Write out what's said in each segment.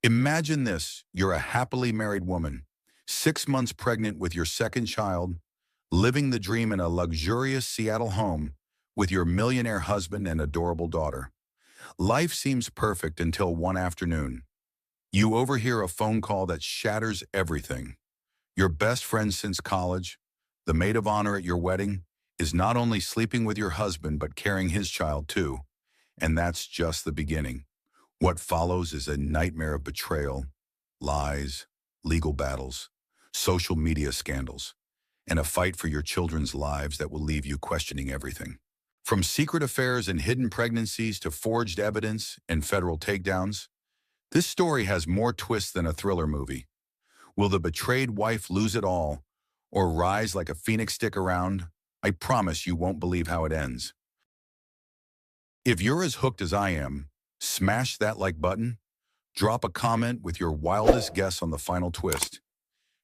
Imagine this, you're a happily married woman, 6 months pregnant with your second child, living the dream in a luxurious Seattle home with your millionaire husband and adorable daughter. Life seems perfect until one afternoon. You overhear a phone call that shatters everything. Your best friend since college, the maid of honor at your wedding, is not only sleeping with your husband but carrying his child too. And that's just the beginning. What follows is a nightmare of betrayal, lies, legal battles, social media scandals, and a fight for your children's lives that will leave you questioning everything. From secret affairs and hidden pregnancies to forged evidence and federal takedowns, this story has more twists than a thriller movie. Will the betrayed wife lose it all or rise like a phoenix stick around? I promise you won't believe how it ends. If you're as hooked as I am, smash that like button, drop a comment with your wildest guess on the final twist,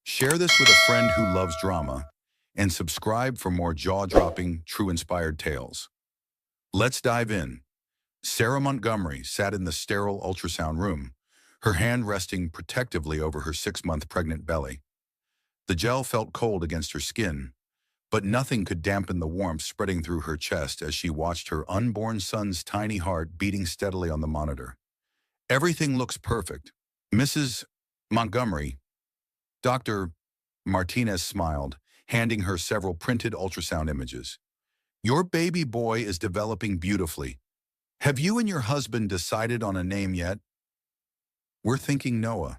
share this with a friend who loves drama, and subscribe for more jaw-dropping, true-inspired tales. Let's dive in. Sarah Montgomery sat in the sterile ultrasound room, her hand resting protectively over her 6-month pregnant belly. The gel felt cold against her skin, but nothing could dampen the warmth spreading through her chest as she watched her unborn son's tiny heart beating steadily on the monitor. Everything looks perfect. Mrs. Montgomery, Dr. Martinez smiled, handing her several printed ultrasound images. Your baby boy is developing beautifully. Have you and your husband decided on a name yet? We're thinking Noah,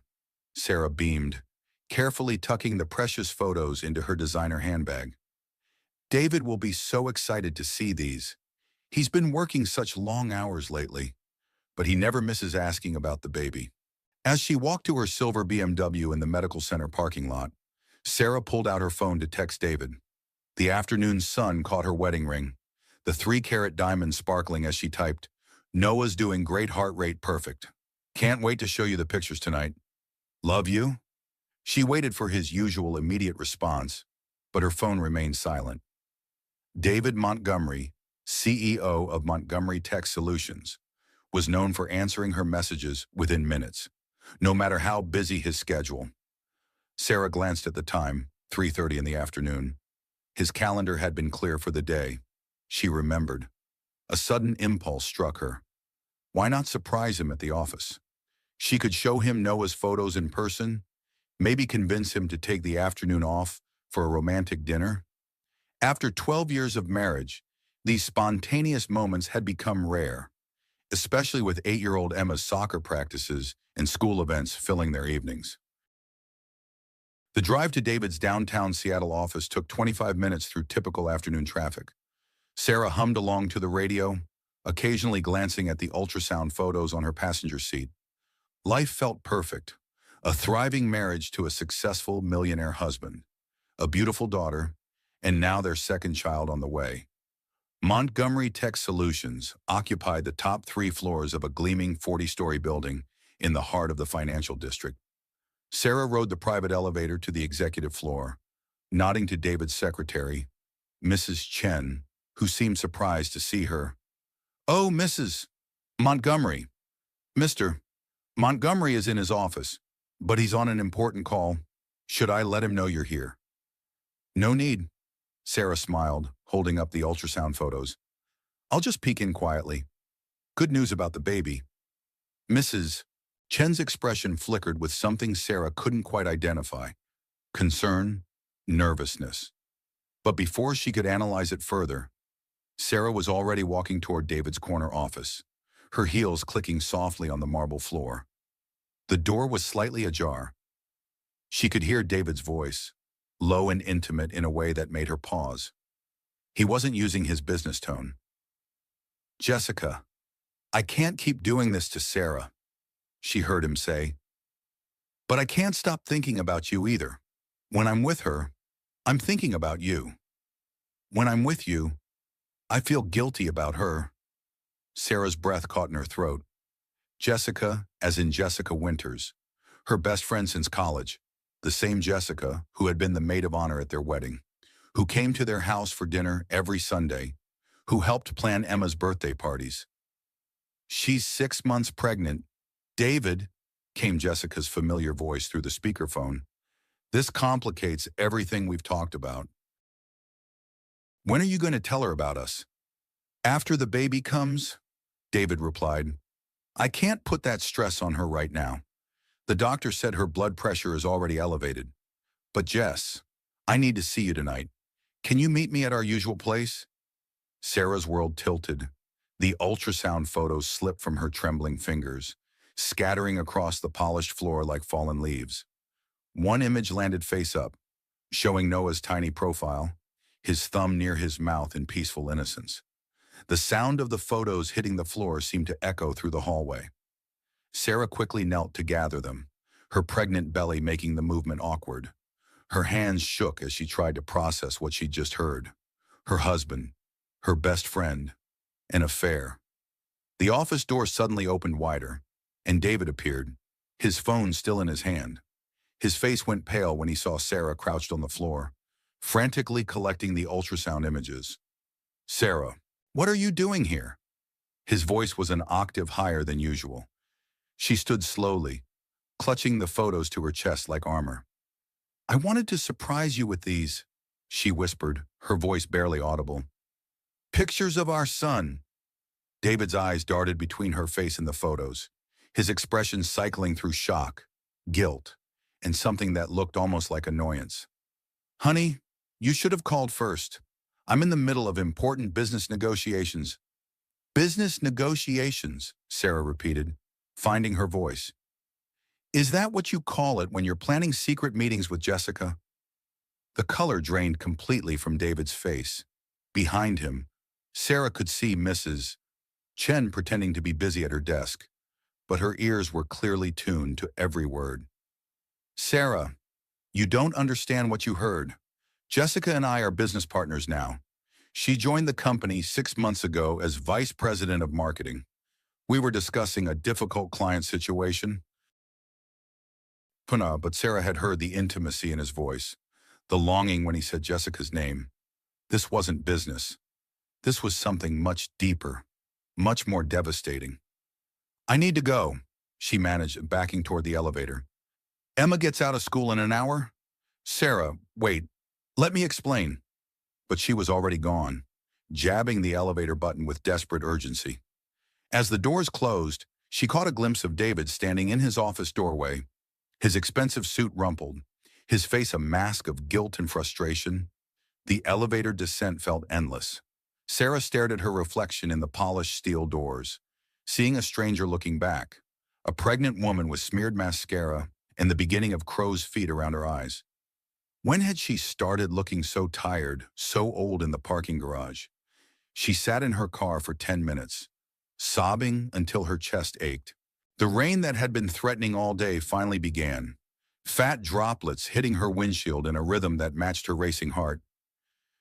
Sarah beamed, carefully tucking the precious photos into her designer handbag. David will be so excited to see these. He's been working such long hours lately, but he never misses asking about the baby. As she walked to her silver BMW in the medical center parking lot, Sarah pulled out her phone to text David. The afternoon sun caught her wedding ring, the 3-carat diamond sparkling as she typed, "Noah's doing great, heart rate perfect. Can't wait to show you the pictures tonight. Love you." She waited for his usual immediate response, but her phone remained silent. David Montgomery, CEO of Montgomery Tech Solutions, was known for answering her messages within minutes, no matter how busy his schedule. Sarah glanced at the time, 3:30 in the afternoon. His calendar had been clear for the day. She remembered. A sudden impulse struck her. Why not surprise him at the office? She could show him Noah's photos in person, maybe convince him to take the afternoon off for a romantic dinner. After 12 years of marriage, these spontaneous moments had become rare, especially with 8-year-old Emma's soccer practices and school events filling their evenings. The drive to David's downtown Seattle office took 25 minutes through typical afternoon traffic. Sarah hummed along to the radio, occasionally glancing at the ultrasound photos on her passenger seat. Life felt perfect. A thriving marriage to a successful millionaire husband, a beautiful daughter, and now their second child on the way. Montgomery Tech Solutions occupied the top 3 floors of a gleaming 40-story building in the heart of the financial district. Sarah rode the private elevator to the executive floor, nodding to David's secretary, Mrs. Chen, who seemed surprised to see her. "Oh, Mrs. Montgomery. Mr. Montgomery is in his office, but he's on an important call. Should I let him know you're here?" "No need," Sarah smiled, holding up the ultrasound photos. "I'll just peek in quietly. Good news about the baby." Mrs. Chen's expression flickered with something Sarah couldn't quite identify. Concern, nervousness. But before she could analyze it further, Sarah was already walking toward David's corner office, her heels clicking softly on the marble floor. The door was slightly ajar. She could hear David's voice, low and intimate in a way that made her pause. He wasn't using his business tone. "Jessica, I can't keep doing this to Sarah," she heard him say. "But I can't stop thinking about you either. When I'm with her, I'm thinking about you. When I'm with you, I feel guilty about her." Sarah's breath caught in her throat. Jessica, as in Jessica Winters, her best friend since college, the same Jessica who had been the maid of honor at their wedding, who came to their house for dinner every Sunday, who helped plan Emma's birthday parties. She's 6 months pregnant. David, came Jessica's familiar voice through the speakerphone. "This complicates everything we've talked about. When are you going to tell her about us?" "After the baby comes," David replied. "I can't put that stress on her right now. The doctor said her blood pressure is already elevated. But Jess, I need to see you tonight. Can you meet me at our usual place?" Sarah's world tilted. The ultrasound photos slipped from her trembling fingers, scattering across the polished floor like fallen leaves. One image landed face up, showing Noah's tiny profile, his thumb near his mouth in peaceful innocence. The sound of the photos hitting the floor seemed to echo through the hallway. Sarah quickly knelt to gather them, her pregnant belly making the movement awkward. Her hands shook as she tried to process what she'd just heard. Her husband, her best friend, an affair. The office door suddenly opened wider, and David appeared, his phone still in his hand. His face went pale when he saw Sarah crouched on the floor, frantically collecting the ultrasound images. "Sarah, what are you doing here?" His voice was an octave higher than usual. She stood slowly, clutching the photos to her chest like armor. "I wanted to surprise you with these," she whispered, her voice barely audible. "Pictures of our son." David's eyes darted between her face and the photos, his expression cycling through shock, guilt, and something that looked almost like annoyance. "Honey, you should have called first. I'm in the middle of important business negotiations." "Business negotiations," Sarah repeated, finding her voice. "Is that what you call it when you're planning secret meetings with Jessica?" The color drained completely from David's face. Behind him, Sarah could see Mrs. Chen pretending to be busy at her desk, but her ears were clearly tuned to every word. "Sarah, you don't understand what you heard. Jessica and I are business partners now. She joined the company 6 months ago as vice president of marketing. We were discussing a difficult client situation." But Sarah had heard the intimacy in his voice, the longing when he said Jessica's name. This wasn't business. This was something much deeper, much more devastating. "I need to go," she managed, backing toward the elevator. "Emma gets out of school in an hour." "Sarah, wait, let me explain." But she was already gone, jabbing the elevator button with desperate urgency. As the doors closed, she caught a glimpse of David standing in his office doorway, his expensive suit rumpled, his face a mask of guilt and frustration. The elevator descent felt endless. Sarah stared at her reflection in the polished steel doors, seeing a stranger looking back, a pregnant woman with smeared mascara and the beginning of crow's feet around her eyes. When had she started looking so tired, so old in the parking garage? She sat in her car for 10 minutes, sobbing until her chest ached. The rain that had been threatening all day finally began, fat droplets hitting her windshield in a rhythm that matched her racing heart.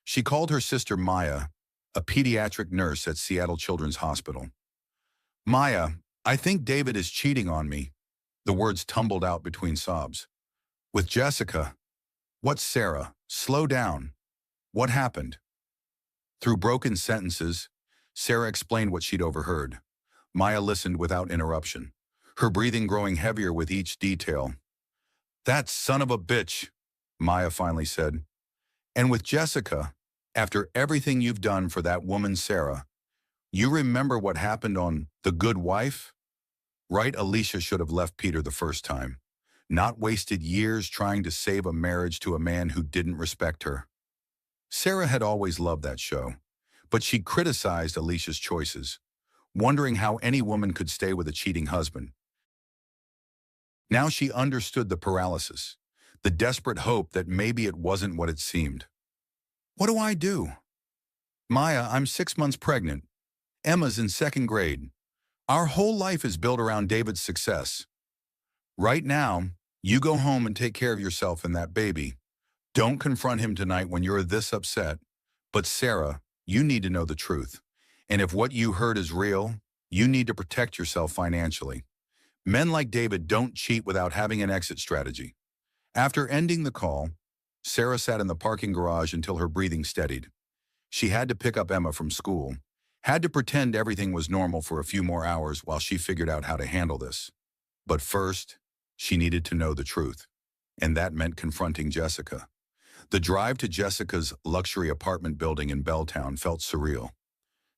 She called her sister Maya, a pediatric nurse at Seattle Children's Hospital. "Maya, I think David is cheating on me." The words tumbled out between sobs. "With Jessica." "What, Sarah? Slow down. What happened?" Through broken sentences, Sarah explained what she'd overheard. Maya listened without interruption, her breathing growing heavier with each detail. "That son of a bitch," Maya finally said. "And with Jessica, after everything you've done for that woman, Sarah, you remember what happened on The Good Wife? Right? Alicia should have left Peter the first time, not wasted years trying to save a marriage to a man who didn't respect her." Sarah had always loved that show, but she criticized Alicia's choices, wondering how any woman could stay with a cheating husband. Now she understood the paralysis, the desperate hope that maybe it wasn't what it seemed. "What do I do?" "Maya, I'm 6 months pregnant. Emma's in second grade. Our whole life is built around David's success. Right now, you go home and take care of yourself and that baby. Don't confront him tonight when you're this upset. But Sarah, you need to know the truth. And if what you heard is real, you need to protect yourself financially. Men like David don't cheat without having an exit strategy." After ending the call, Sarah sat in the parking garage until her breathing steadied. She had to pick up Emma from school, had to pretend everything was normal for a few more hours while she figured out how to handle this. But first, She needed to know the truth, and that meant confronting Jessica. The drive to Jessica's luxury apartment building in Belltown felt surreal.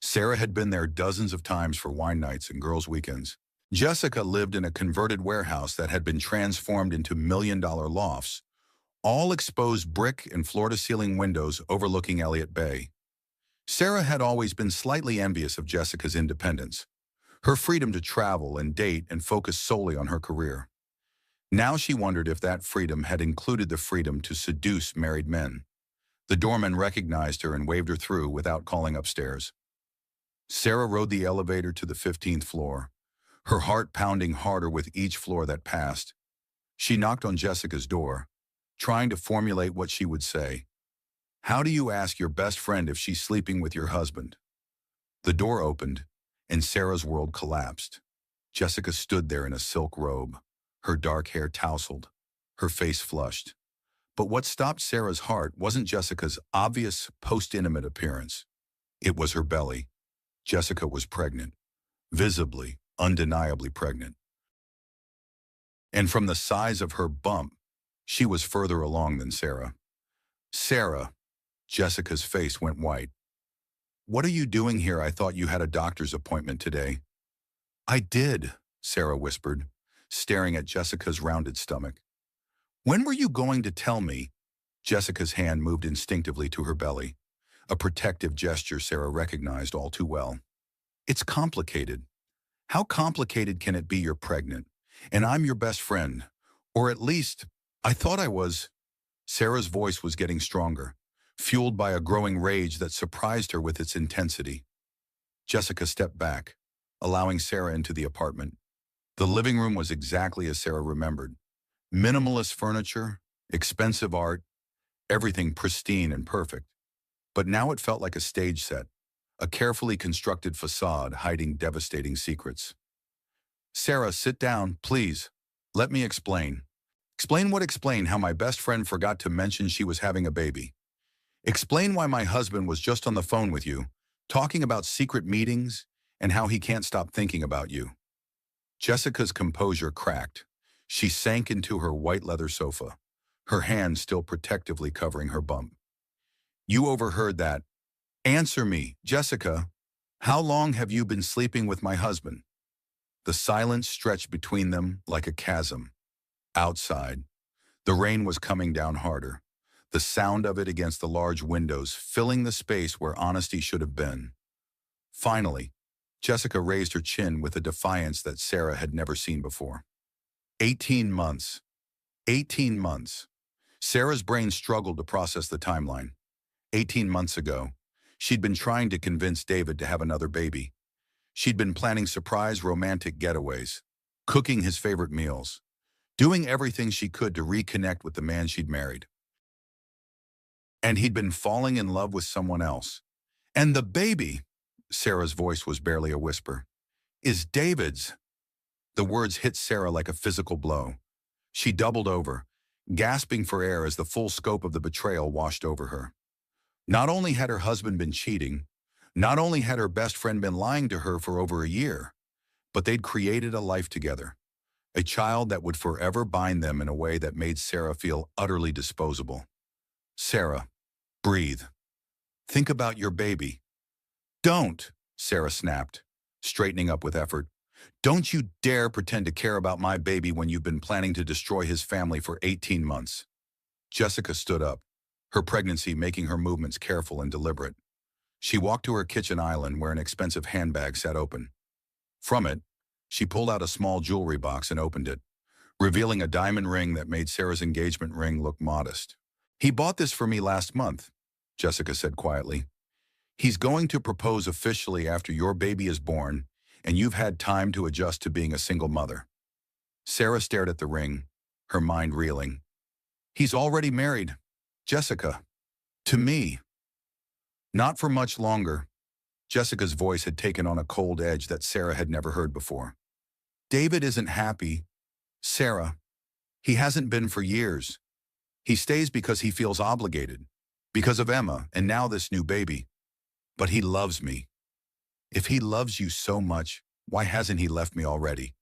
Sarah had been there dozens of times for wine nights and girls' weekends. Jessica lived in a converted warehouse that had been transformed into million-dollar lofts, all exposed brick and floor-to-ceiling windows overlooking Elliott Bay. Sarah had always been slightly envious of Jessica's independence, her freedom to travel and date and focus solely on her career. Now she wondered if that freedom had included the freedom to seduce married men. The doorman recognized her and waved her through without calling upstairs. Sarah rode the elevator to the 15th floor, her heart pounding harder with each floor that passed. She knocked on Jessica's door, trying to formulate what she would say. How do you ask your best friend if she's sleeping with your husband? The door opened, and Sarah's world collapsed. Jessica stood there in a silk robe, her dark hair tousled, her face flushed. But what stopped Sarah's heart wasn't Jessica's obvious post-intimate appearance. It was her belly. Jessica was pregnant, visibly, undeniably pregnant. And from the size of her bump, she was further along than Sarah. Sarah, Jessica's face went white. What are you doing here? I thought you had a doctor's appointment today. I did, Sarah whispered, staring at Jessica's rounded stomach. When were you going to tell me? Jessica's hand moved instinctively to her belly, a protective gesture Sarah recognized all too well. It's complicated. How complicated can it be? You're pregnant, and I'm your best friend. Or at least, I thought I was. Sarah's voice was getting stronger, fueled by a growing rage that surprised her with its intensity. Jessica stepped back, allowing Sarah into the apartment. The living room was exactly as Sarah remembered. Minimalist furniture, expensive art, everything pristine and perfect. But now it felt like a stage set, a carefully constructed facade hiding devastating secrets. Sarah, sit down, please. Let me explain. Explain how my best friend forgot to mention she was having a baby. Explain why my husband was just on the phone with you, talking about secret meetings and how he can't stop thinking about you. Jessica's composure cracked. She sank into her white leather sofa, her hand still protectively covering her bump. You overheard that. Answer me, Jessica. How long have you been sleeping with my husband? The silence stretched between them like a chasm. Outside, the rain was coming down harder, the sound of it against the large windows filling the space where honesty should have been. Finally, Jessica raised her chin with a defiance that Sarah had never seen before. 18 months. 18 months. Sarah's brain struggled to process the timeline. 18 months ago, she'd been trying to convince David to have another baby. She'd been planning surprise romantic getaways, cooking his favorite meals, doing everything she could to reconnect with the man she'd married. And he'd been falling in love with someone else. And the baby, Sarah's voice was barely a whisper, is David's. The words hit Sarah like a physical blow. She doubled over, gasping for air as the full scope of the betrayal washed over her. Not only had her husband been cheating, not only had her best friend been lying to her for over a year, but they'd created a life together, a child that would forever bind them in a way that made Sarah feel utterly disposable. Sarah, breathe. Think about your baby. Don't, Sarah snapped, straightening up with effort. Don't you dare pretend to care about my baby when you've been planning to destroy his family for 18 months. Jessica stood up, her pregnancy making her movements careful and deliberate. She walked to her kitchen island where an expensive handbag sat open. From it, she pulled out a small jewelry box and opened it, revealing a diamond ring that made Sarah's engagement ring look modest. He bought this for me last month, Jessica said quietly. He's going to propose officially after your baby is born, and you've had time to adjust to being a single mother. Sarah stared at the ring, her mind reeling. He's already married, Jessica. To me. Not for much longer. Jessica's voice had taken on a cold edge that Sarah had never heard before. David isn't happy, Sarah. He hasn't been for years. He stays because he feels obligated, because of Emma and now this new baby. But he loves me. If he loves you so much, why hasn't he left me already?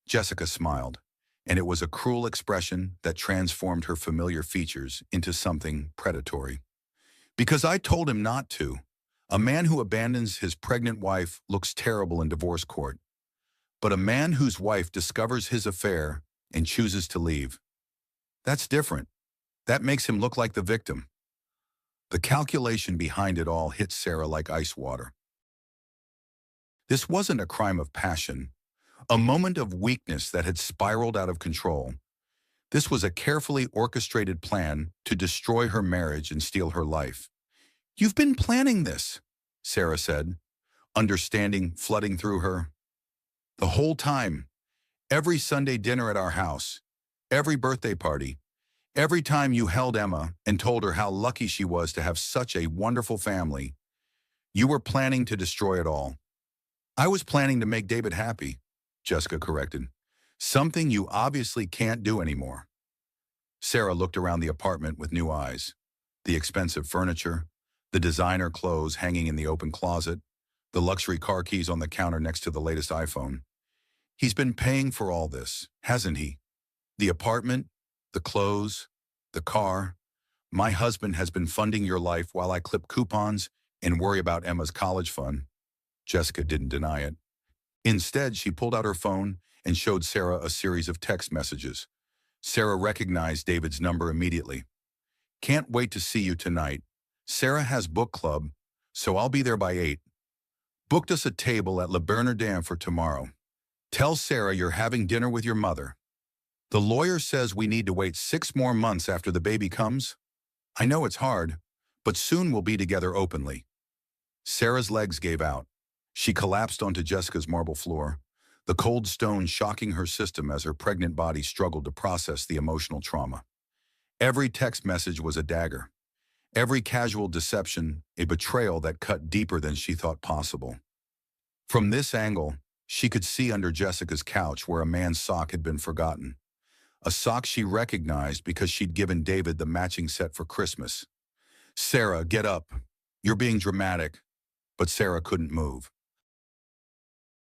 Jessica smiled, and it was a cruel expression that transformed her familiar features into something predatory. Because I told him not to. A man who abandons his pregnant wife looks terrible in divorce court, but a man whose wife discovers his affair and chooses to leave, that's different. That makes him look like the victim. The calculation behind it all hit Sarah like ice water. This wasn't a crime of passion, a moment of weakness that had spiraled out of control. This was a carefully orchestrated plan to destroy her marriage and steal her life. "You've been planning this," Sarah said, understanding flooding through her. "The whole time, every Sunday dinner at our house, every birthday party, every time you held Emma and told her how lucky she was to have such a wonderful family, you were planning to destroy it all." "I was planning to make David happy," Jessica corrected. "Something you obviously can't do anymore." Sarah looked around the apartment with new eyes. The expensive furniture, the designer clothes hanging in the open closet, the luxury car keys on the counter next to the latest iPhone. He's been paying for all this, hasn't he? The apartment, the clothes, the car. My husband has been funding your life while I clip coupons and worry about Emma's college fund. Jessica didn't deny it. Instead, she pulled out her phone and showed Sarah a series of text messages. Sarah recognized David's number immediately. "Can't wait to see you tonight. Sarah has book club, so I'll be there by 8. Booked us a table at Le Bernardin for tomorrow. Tell Sarah you're having dinner with your mother. The lawyer says we need to wait 6 more months after the baby comes. I know it's hard, but soon we'll be together openly." Sarah's legs gave out. She collapsed onto Jessica's marble floor, the cold stone shocking her system as her pregnant body struggled to process the emotional trauma. Every text message was a dagger. Every casual deception, a betrayal that cut deeper than she thought possible. From this angle, she could see under Jessica's couch where a man's sock had been forgotten. A sock she recognized because she'd given David the matching set for Christmas. "Sarah, get up. You're being dramatic." But Sarah couldn't move.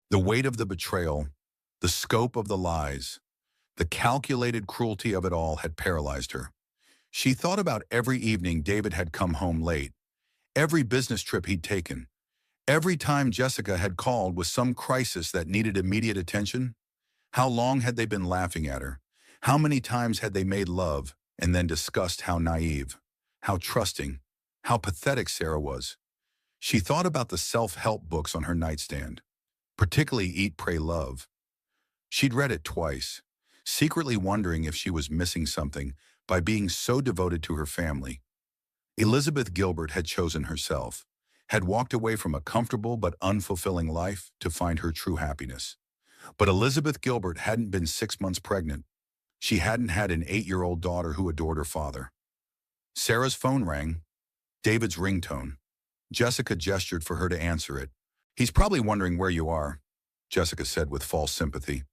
The weight of the betrayal, the scope of the lies, the calculated cruelty of it all had paralyzed her. She thought about every evening David had come home late, every business trip he'd taken, every time Jessica had called with some crisis that needed immediate attention. How long had they been laughing at her? How many times had they made love and then discussed how naive, how trusting, how pathetic Sarah was? She thought about the self-help books on her nightstand, particularly Eat, Pray, Love. She'd read it twice, secretly wondering if she was missing something by being so devoted to her family. Elizabeth Gilbert had chosen herself, had walked away from a comfortable but unfulfilling life to find her true happiness. But Elizabeth Gilbert hadn't been 6 months pregnant. She hadn't had an 8-year-old daughter who adored her father. Sarah's phone rang, David's ringtone. Jessica gestured for her to answer it. "He's probably wondering where you are," Jessica said with false sympathy.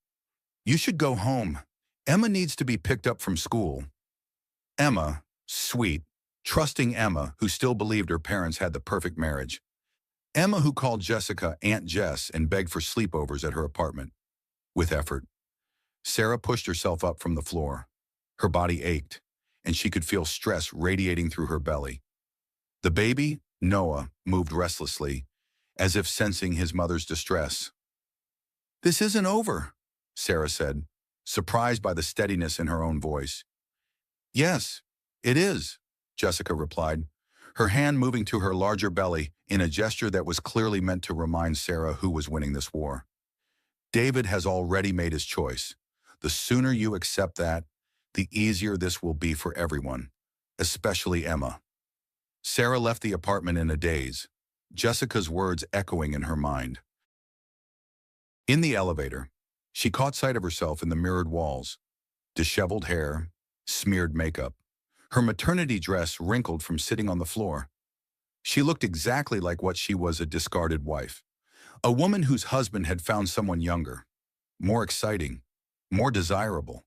"You should go home. Emma needs to be picked up from school." Emma, sweet, trusting Emma, who still believed her parents had the perfect marriage. Emma, who called Jessica Aunt Jess and begged for sleepovers at her apartment. With effort, Sarah pushed herself up from the floor. Her body ached, and she could feel stress radiating through her belly. The baby, Noah, moved restlessly, as if sensing his mother's distress. "This isn't over," Sarah said, surprised by the steadiness in her own voice. "Yes, it is," Jessica replied, her hand moving to her larger belly in a gesture that was clearly meant to remind Sarah who was winning this war. "David has already made his choice. The sooner you accept that, the easier this will be for everyone, especially Emma." Sarah left the apartment in a daze, Jessica's words echoing in her mind. In the elevator, she caught sight of herself in the mirrored walls, disheveled hair, smeared makeup, her maternity dress wrinkled from sitting on the floor. She looked exactly like what she was, a discarded wife, a woman whose husband had found someone younger, more exciting, more desirable.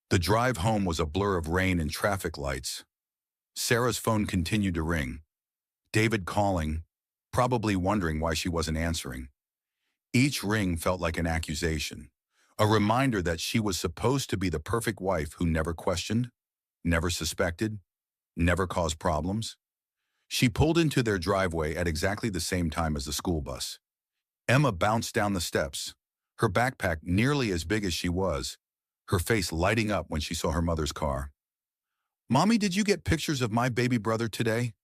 The drive home was a blur of rain and traffic lights. Sarah's phone continued to ring. David calling, probably wondering why she wasn't answering. Each ring felt like an accusation, A reminder that she was supposed to be the perfect wife who never questioned, never suspected, never caused problems. She pulled into their driveway at exactly the same time as the school bus. Emma bounced down the steps, her backpack nearly as big as she was, her face lighting up when she saw her mother's car. "Mommy, did you get pictures of my baby brother today?"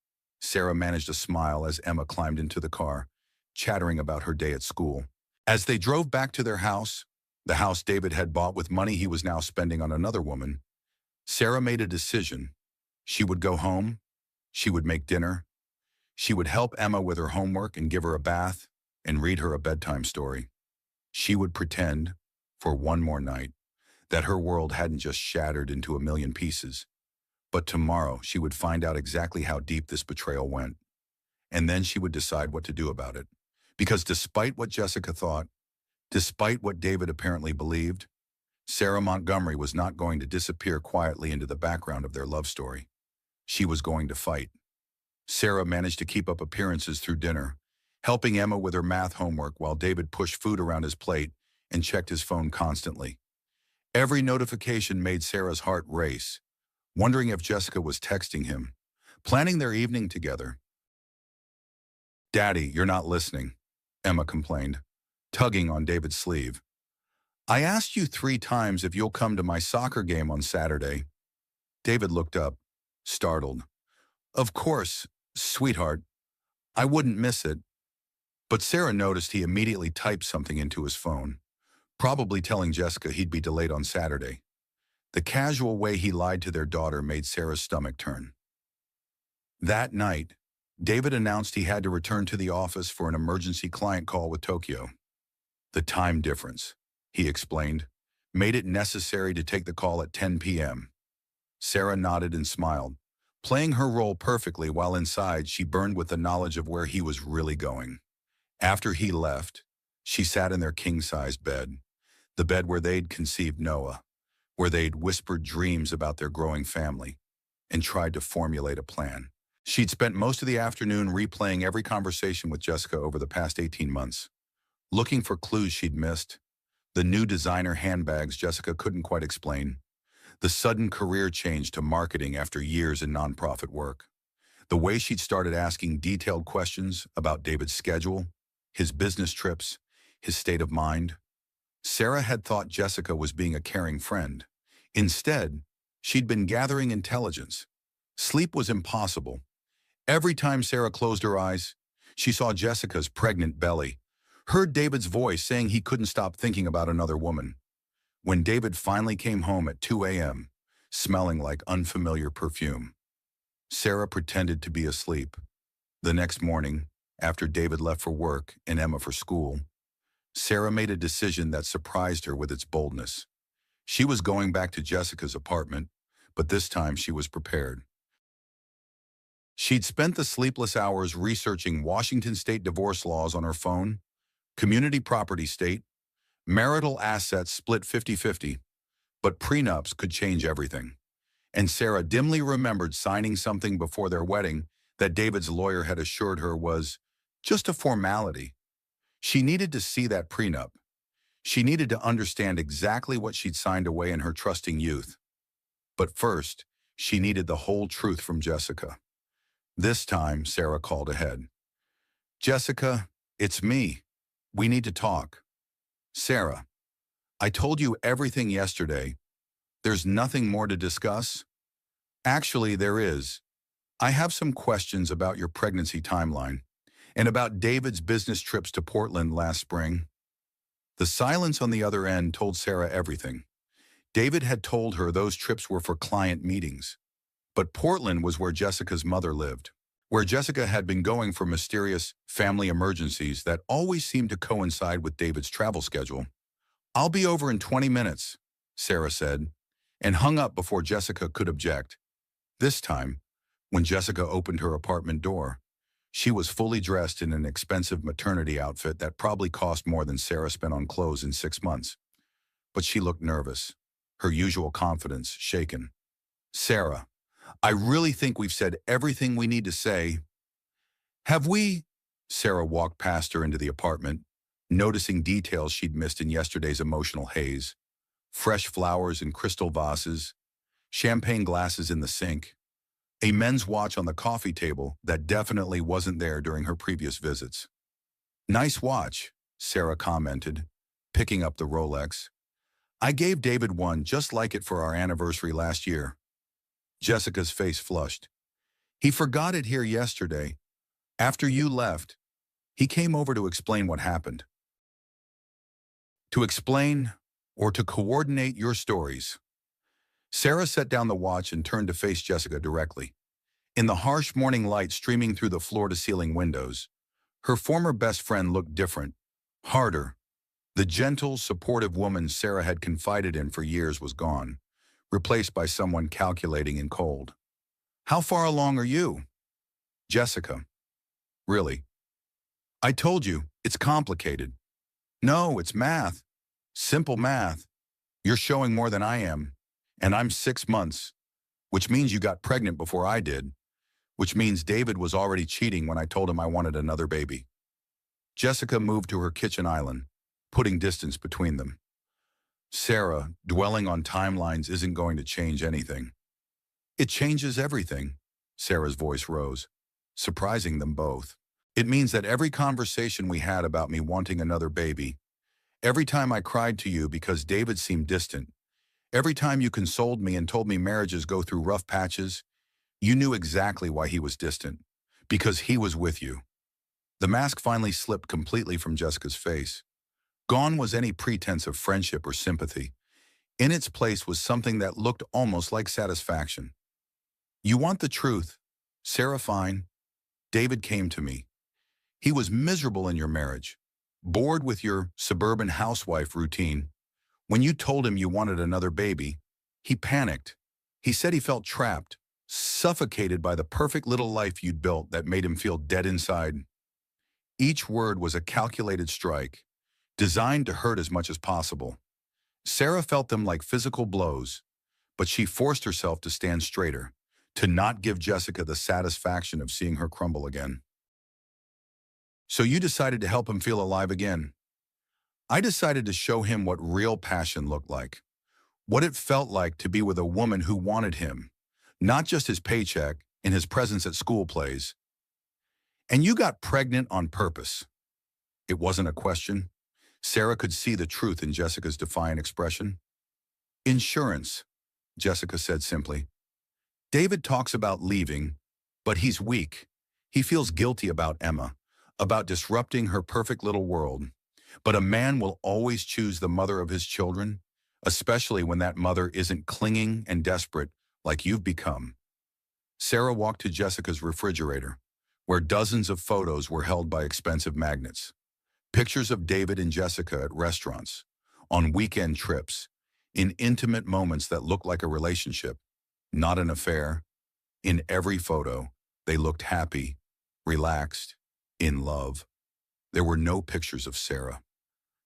Sarah managed a smile as Emma climbed into the car, chattering about her day at school. As they drove back to their house, the house David had bought with money he was now spending on another woman, Sarah made a decision. She would go home, she would make dinner, she would help Emma with her homework and give her a bath and read her a bedtime story. She would pretend, for one more night, that her world hadn't just shattered into a million pieces. But tomorrow she would find out exactly how deep this betrayal went. And then she would decide what to do about it. Because despite what Jessica thought, despite what David apparently believed, Sarah Montgomery was not going to disappear quietly into the background of their love story. She was going to fight. Sarah managed to keep up appearances through dinner, helping Emma with her math homework while David pushed food around his plate and checked his phone constantly. Every notification made Sarah's heart race, wondering if Jessica was texting him, planning their evening together. "Daddy, you're not listening," Emma complained, tugging on David's sleeve. "I asked you 3 times if you'll come to my soccer game on Saturday." David looked up, startled. "Of course, sweetheart. I wouldn't miss it." But Sarah noticed he immediately typed something into his phone, probably telling Jessica he'd be delayed on Saturday. The casual way he lied to their daughter made Sarah's stomach turn. That night, David announced he had to return to the office for an emergency client call with Tokyo. The time difference, he explained, made it necessary to take the call at 10 p.m. Sarah nodded and smiled, playing her role perfectly while inside she burned with the knowledge of where he was really going. After he left, she sat in their king-size bed, the bed where they'd conceived Noah, where they'd whispered dreams about their growing family, and tried to formulate a plan. She'd spent most of the afternoon replaying every conversation with Jessica over the past 18 months, looking for clues she'd missed, the new designer handbags Jessica couldn't quite explain, the sudden career change to marketing after years in nonprofit work, the way she'd started asking detailed questions about David's schedule, his business trips, his state of mind. Sarah had thought Jessica was being a caring friend. Instead, she'd been gathering intelligence. Sleep was impossible. Every time Sarah closed her eyes, she saw Jessica's pregnant belly, heard David's voice saying he couldn't stop thinking about another woman. When David finally came home at 2 a.m., smelling like unfamiliar perfume, Sarah pretended to be asleep. The next morning, after David left for work and Emma for school, Sarah made a decision that surprised her with its boldness. She was going back to Jessica's apartment, but this time she was prepared. She'd spent the sleepless hours researching Washington state divorce laws on her phone, community property state, marital assets split 50-50, but prenups could change everything. And Sarah dimly remembered signing something before their wedding that David's lawyer had assured her was just a formality. She needed to see that prenup. She needed to understand exactly what she'd signed away in her trusting youth. But first, she needed the whole truth from Jessica. This time, Sarah called ahead. "Jessica, it's me. We need to talk." "Sarah, I told you everything yesterday. There's nothing more to discuss?" "Actually, there is. I have some questions about your pregnancy timeline and about David's business trips to Portland last spring." The silence on the other end told Sarah everything. David had told her those trips were for client meetings. But Portland was where Jessica's mother lived, where Jessica had been going for mysterious family emergencies that always seemed to coincide with David's travel schedule. "I'll be over in 20 minutes, Sarah said, and hung up before Jessica could object. This time, when Jessica opened her apartment door, she was fully dressed in an expensive maternity outfit that probably cost more than Sarah spent on clothes in 6 months. But she looked nervous, her usual confidence shaken. "Sarah, I really think we've said everything we need to say." "Have we?" Sarah walked past her into the apartment, noticing details she'd missed in yesterday's emotional haze. Fresh flowers in crystal vases, champagne glasses in the sink, a men's watch on the coffee table that definitely wasn't there during her previous visits. "Nice watch," Sarah commented, picking up the Rolex. "I gave David one just like it for our anniversary last year." Jessica's face flushed. "He forgot it here yesterday. After you left, he came over to explain what happened. To explain or to coordinate your stories." Sarah set down the watch and turned to face Jessica directly. In the harsh morning light streaming through the floor-to-ceiling windows, her former best friend looked different, harder. The gentle, supportive woman Sarah had confided in for years was gone, replaced by someone calculating and cold. "How far along are you?" "Jessica. Really? I told you, it's complicated." "No, it's math. Simple math. You're showing more than I am, and I'm 6 months, which means you got pregnant before I did, which means David was already cheating when I told him I wanted another baby." Jessica moved to her kitchen island, putting distance between them. "Sarah, dwelling on timelines isn't going to change anything." "It changes everything." Sarah's voice rose, surprising them both. "It means that every conversation we had about me wanting another baby, every time I cried to you because David seemed distant, every time you consoled me and told me marriages go through rough patches, you knew exactly why he was distant, because he was with you." The mask finally slipped completely from Jessica's face. Gone was any pretense of friendship or sympathy. In its place was something that looked almost like satisfaction. "You want the truth. Sarah, fine. David came to me. He was miserable in your marriage, bored with your suburban housewife routine. When you told him you wanted another baby, he panicked. He said he felt trapped, suffocated by the perfect little life you'd built that made him feel dead inside." Each word was a calculated strike, designed to hurt as much as possible. Sarah felt them like physical blows, but she forced herself to stand straighter, to not give Jessica the satisfaction of seeing her crumble again. "So you decided to help him feel alive again." "I decided to show him what real passion looked like, what it felt like to be with a woman who wanted him, not just his paycheck and his presence at school plays." "And you got pregnant on purpose." It wasn't a question. Sarah could see the truth in Jessica's defiant expression. "Insurance," Jessica said simply. "David talks about leaving, but he's weak. He feels guilty about Emma, about disrupting her perfect little world. But a man will always choose the mother of his children, especially when that mother isn't clinging and desperate like you've become." Sarah walked to Jessica's refrigerator, where dozens of photos were held by expensive magnets. Pictures of David and Jessica at restaurants, on weekend trips, in intimate moments that looked like a relationship, not an affair. In every photo, they looked happy, relaxed, in love. There were no pictures of Sarah.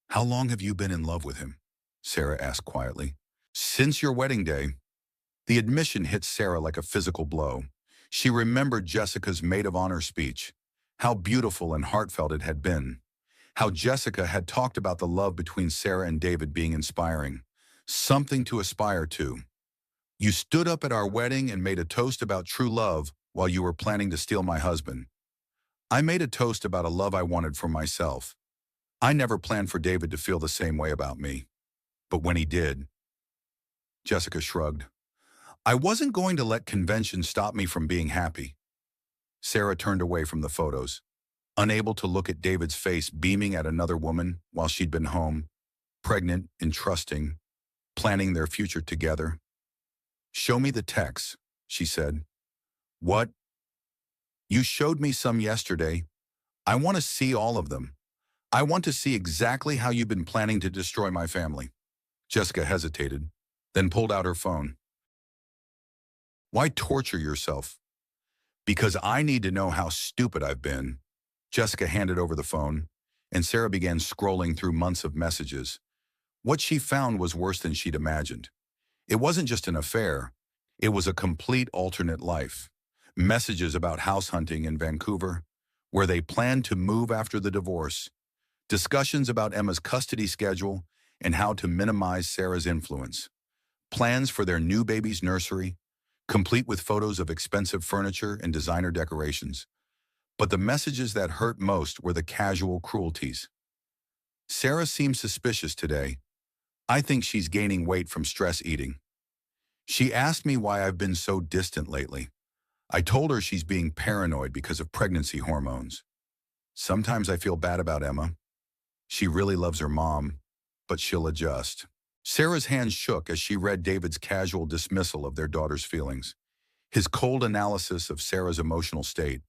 "How long have you been in love with him?" Sarah asked quietly. "Since your wedding day." The admission hit Sarah like a physical blow. She remembered Jessica's maid of honor speech, how beautiful and heartfelt it had been, how Jessica had talked about the love between Sarah and David being inspiring, something to aspire to. "You stood up at our wedding and made a toast about true love while you were planning to steal my husband. I made a toast about a love I wanted for myself. I never planned for David to feel the same way about me. But when he did..." Jessica shrugged. "I wasn't going to let convention stop me from being happy." Sarah turned away from the photos, unable to look at David's face beaming at another woman while she'd been home, pregnant and trusting, planning their future together. "Show me the texts," she said. "What?" "You showed me some yesterday. I want to see all of them. I want to see exactly how you've been planning to destroy my family." Jessica hesitated, then pulled out her phone. "Why torture yourself?" "Because I need to know how stupid I've been." Jessica handed over the phone, and Sarah began scrolling through months of messages. What she found was worse than she'd imagined. It wasn't just an affair. It was a complete alternate life. Messages about house hunting in Vancouver, where they planned to move after the divorce, discussions about Emma's custody schedule and how to minimize Sarah's influence, plans for their new baby's nursery, complete with photos of expensive furniture and designer decorations. But the messages that hurt most were the casual cruelties. Sarah seems suspicious today. I think she's gaining weight from stress eating. She asked me why I've been so distant lately. I told her she's being paranoid because of pregnancy hormones. Sometimes I feel bad about Emma. She really loves her mom, but she'll adjust. Sarah's hands shook as she read David's casual dismissal of their daughter's feelings, his cold analysis of Sarah's emotional state.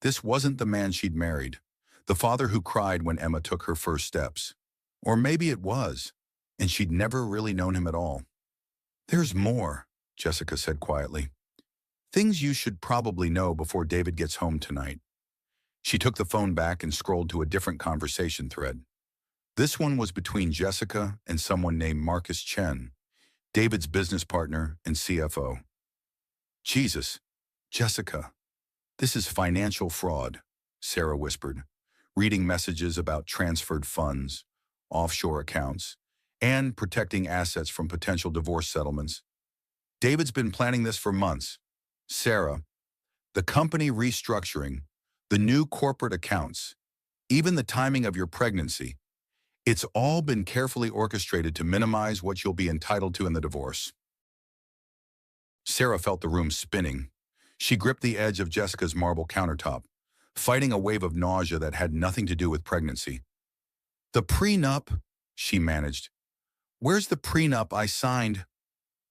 This wasn't the man she'd married, the father who cried when Emma took her first steps. Or maybe it was, and she'd never really known him at all. There's more, Jessica said quietly. Things you should probably know before David gets home tonight. She took the phone back and scrolled to a different conversation thread. This one was between Jessica and someone named Marcus Chen, David's business partner and CFO. Jesus, Jessica, this is financial fraud, Sarah whispered, reading messages about transferred funds, offshore accounts, and protecting assets from potential divorce settlements. David's been planning this for months. Sarah, the company restructuring, the new corporate accounts, even the timing of your pregnancy, it's all been carefully orchestrated to minimize what you'll be entitled to in the divorce. Sarah felt the room spinning. She gripped the edge of Jessica's marble countertop, fighting a wave of nausea that had nothing to do with pregnancy. The prenup, she managed. Where's the prenup I signed?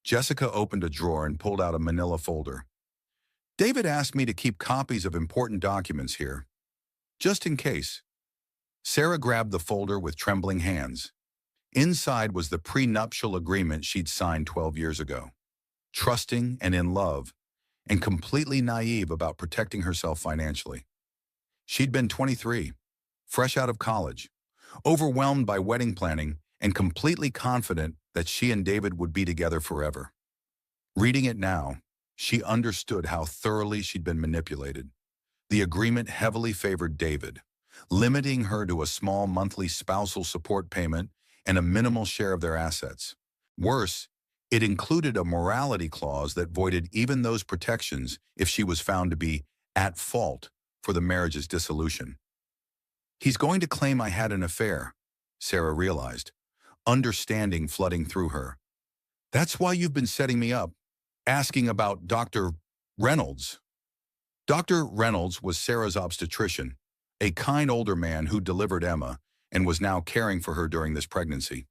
Jessica opened a drawer and pulled out a manila folder. David asked me to keep copies of important documents here, just in case. Sarah grabbed the folder with trembling hands. Inside was the prenuptial agreement she'd signed 12 years ago. Trusting and in love, and completely naive about protecting herself financially. She'd been 23, fresh out of college, overwhelmed by wedding planning and completely confident that she and David would be together forever. Reading it now, she understood how thoroughly she'd been manipulated. The agreement heavily favored David, limiting her to a small monthly spousal support payment and a minimal share of their assets. Worse, it included a morality clause that voided even those protections if she was found to be at fault for the marriage's dissolution. He's going to claim I had an affair, Sarah realized, understanding flooding through her. That's why you've been setting me up, asking about Dr. Reynolds. Dr. Reynolds was Sarah's obstetrician, a kind older man who delivered Emma and was now caring for her during this pregnancy.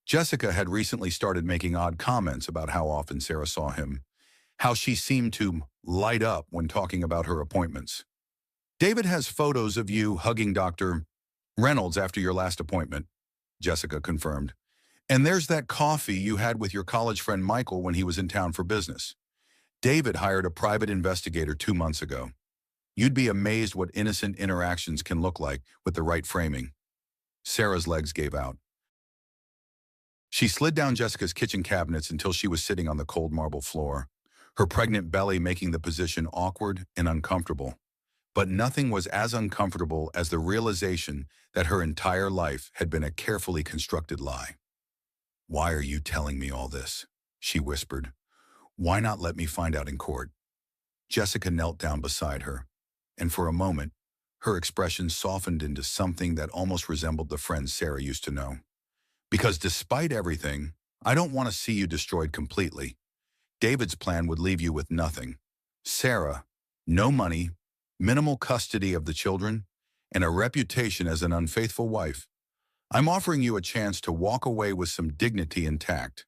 Jessica had recently started making odd comments about how often Sarah saw him, how she seemed to light up when talking about her appointments. David has photos of you hugging Dr. Reynolds after your last appointment, Jessica confirmed. And there's that coffee you had with your college friend Michael when he was in town for business. David hired a private investigator 2 months ago. You'd be amazed what innocent interactions can look like with the right framing. Sarah's legs gave out. She slid down Jessica's kitchen cabinets until she was sitting on the cold marble floor, her pregnant belly making the position awkward and uncomfortable. But nothing was as uncomfortable as the realization that her entire life had been a carefully constructed lie. Why are you telling me all this? She whispered. Why not let me find out in court? Jessica knelt down beside her, and for a moment, her expression softened into something that almost resembled the friend Sarah used to know. Because despite everything, I don't want to see you destroyed completely. David's plan would leave you with nothing. Sarah, no money, minimal custody of the children, and a reputation as an unfaithful wife. I'm offering you a chance to walk away with some dignity intact.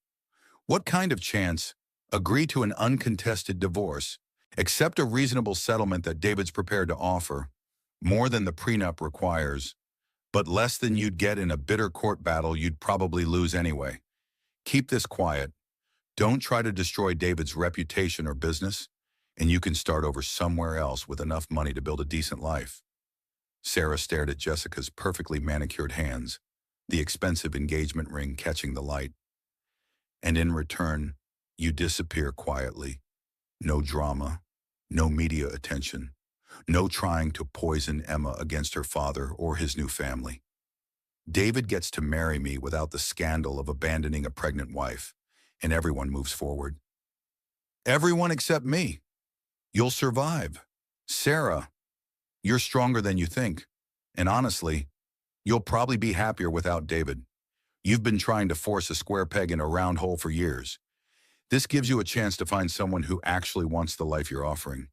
What kind of chance? Agree to an uncontested divorce, accept a reasonable settlement that David's prepared to offer, more than the prenup requires, but less than you'd get in a bitter court battle you'd probably lose anyway. Keep this quiet. Don't try to destroy David's reputation or business, and you can start over somewhere else with enough money to build a decent life. Sarah stared at Jessica's perfectly manicured hands, the expensive engagement ring catching the light. And in return, you disappear quietly. No drama, no media attention, no trying to poison Emma against her father or his new family. David gets to marry me without the scandal of abandoning a pregnant wife, and everyone moves forward. Everyone except me. You'll survive. Sarah, you're stronger than you think. And honestly, you'll probably be happier without David. You've been trying to force a square peg in a round hole for years. This gives you a chance to find someone who actually wants the life you're offering.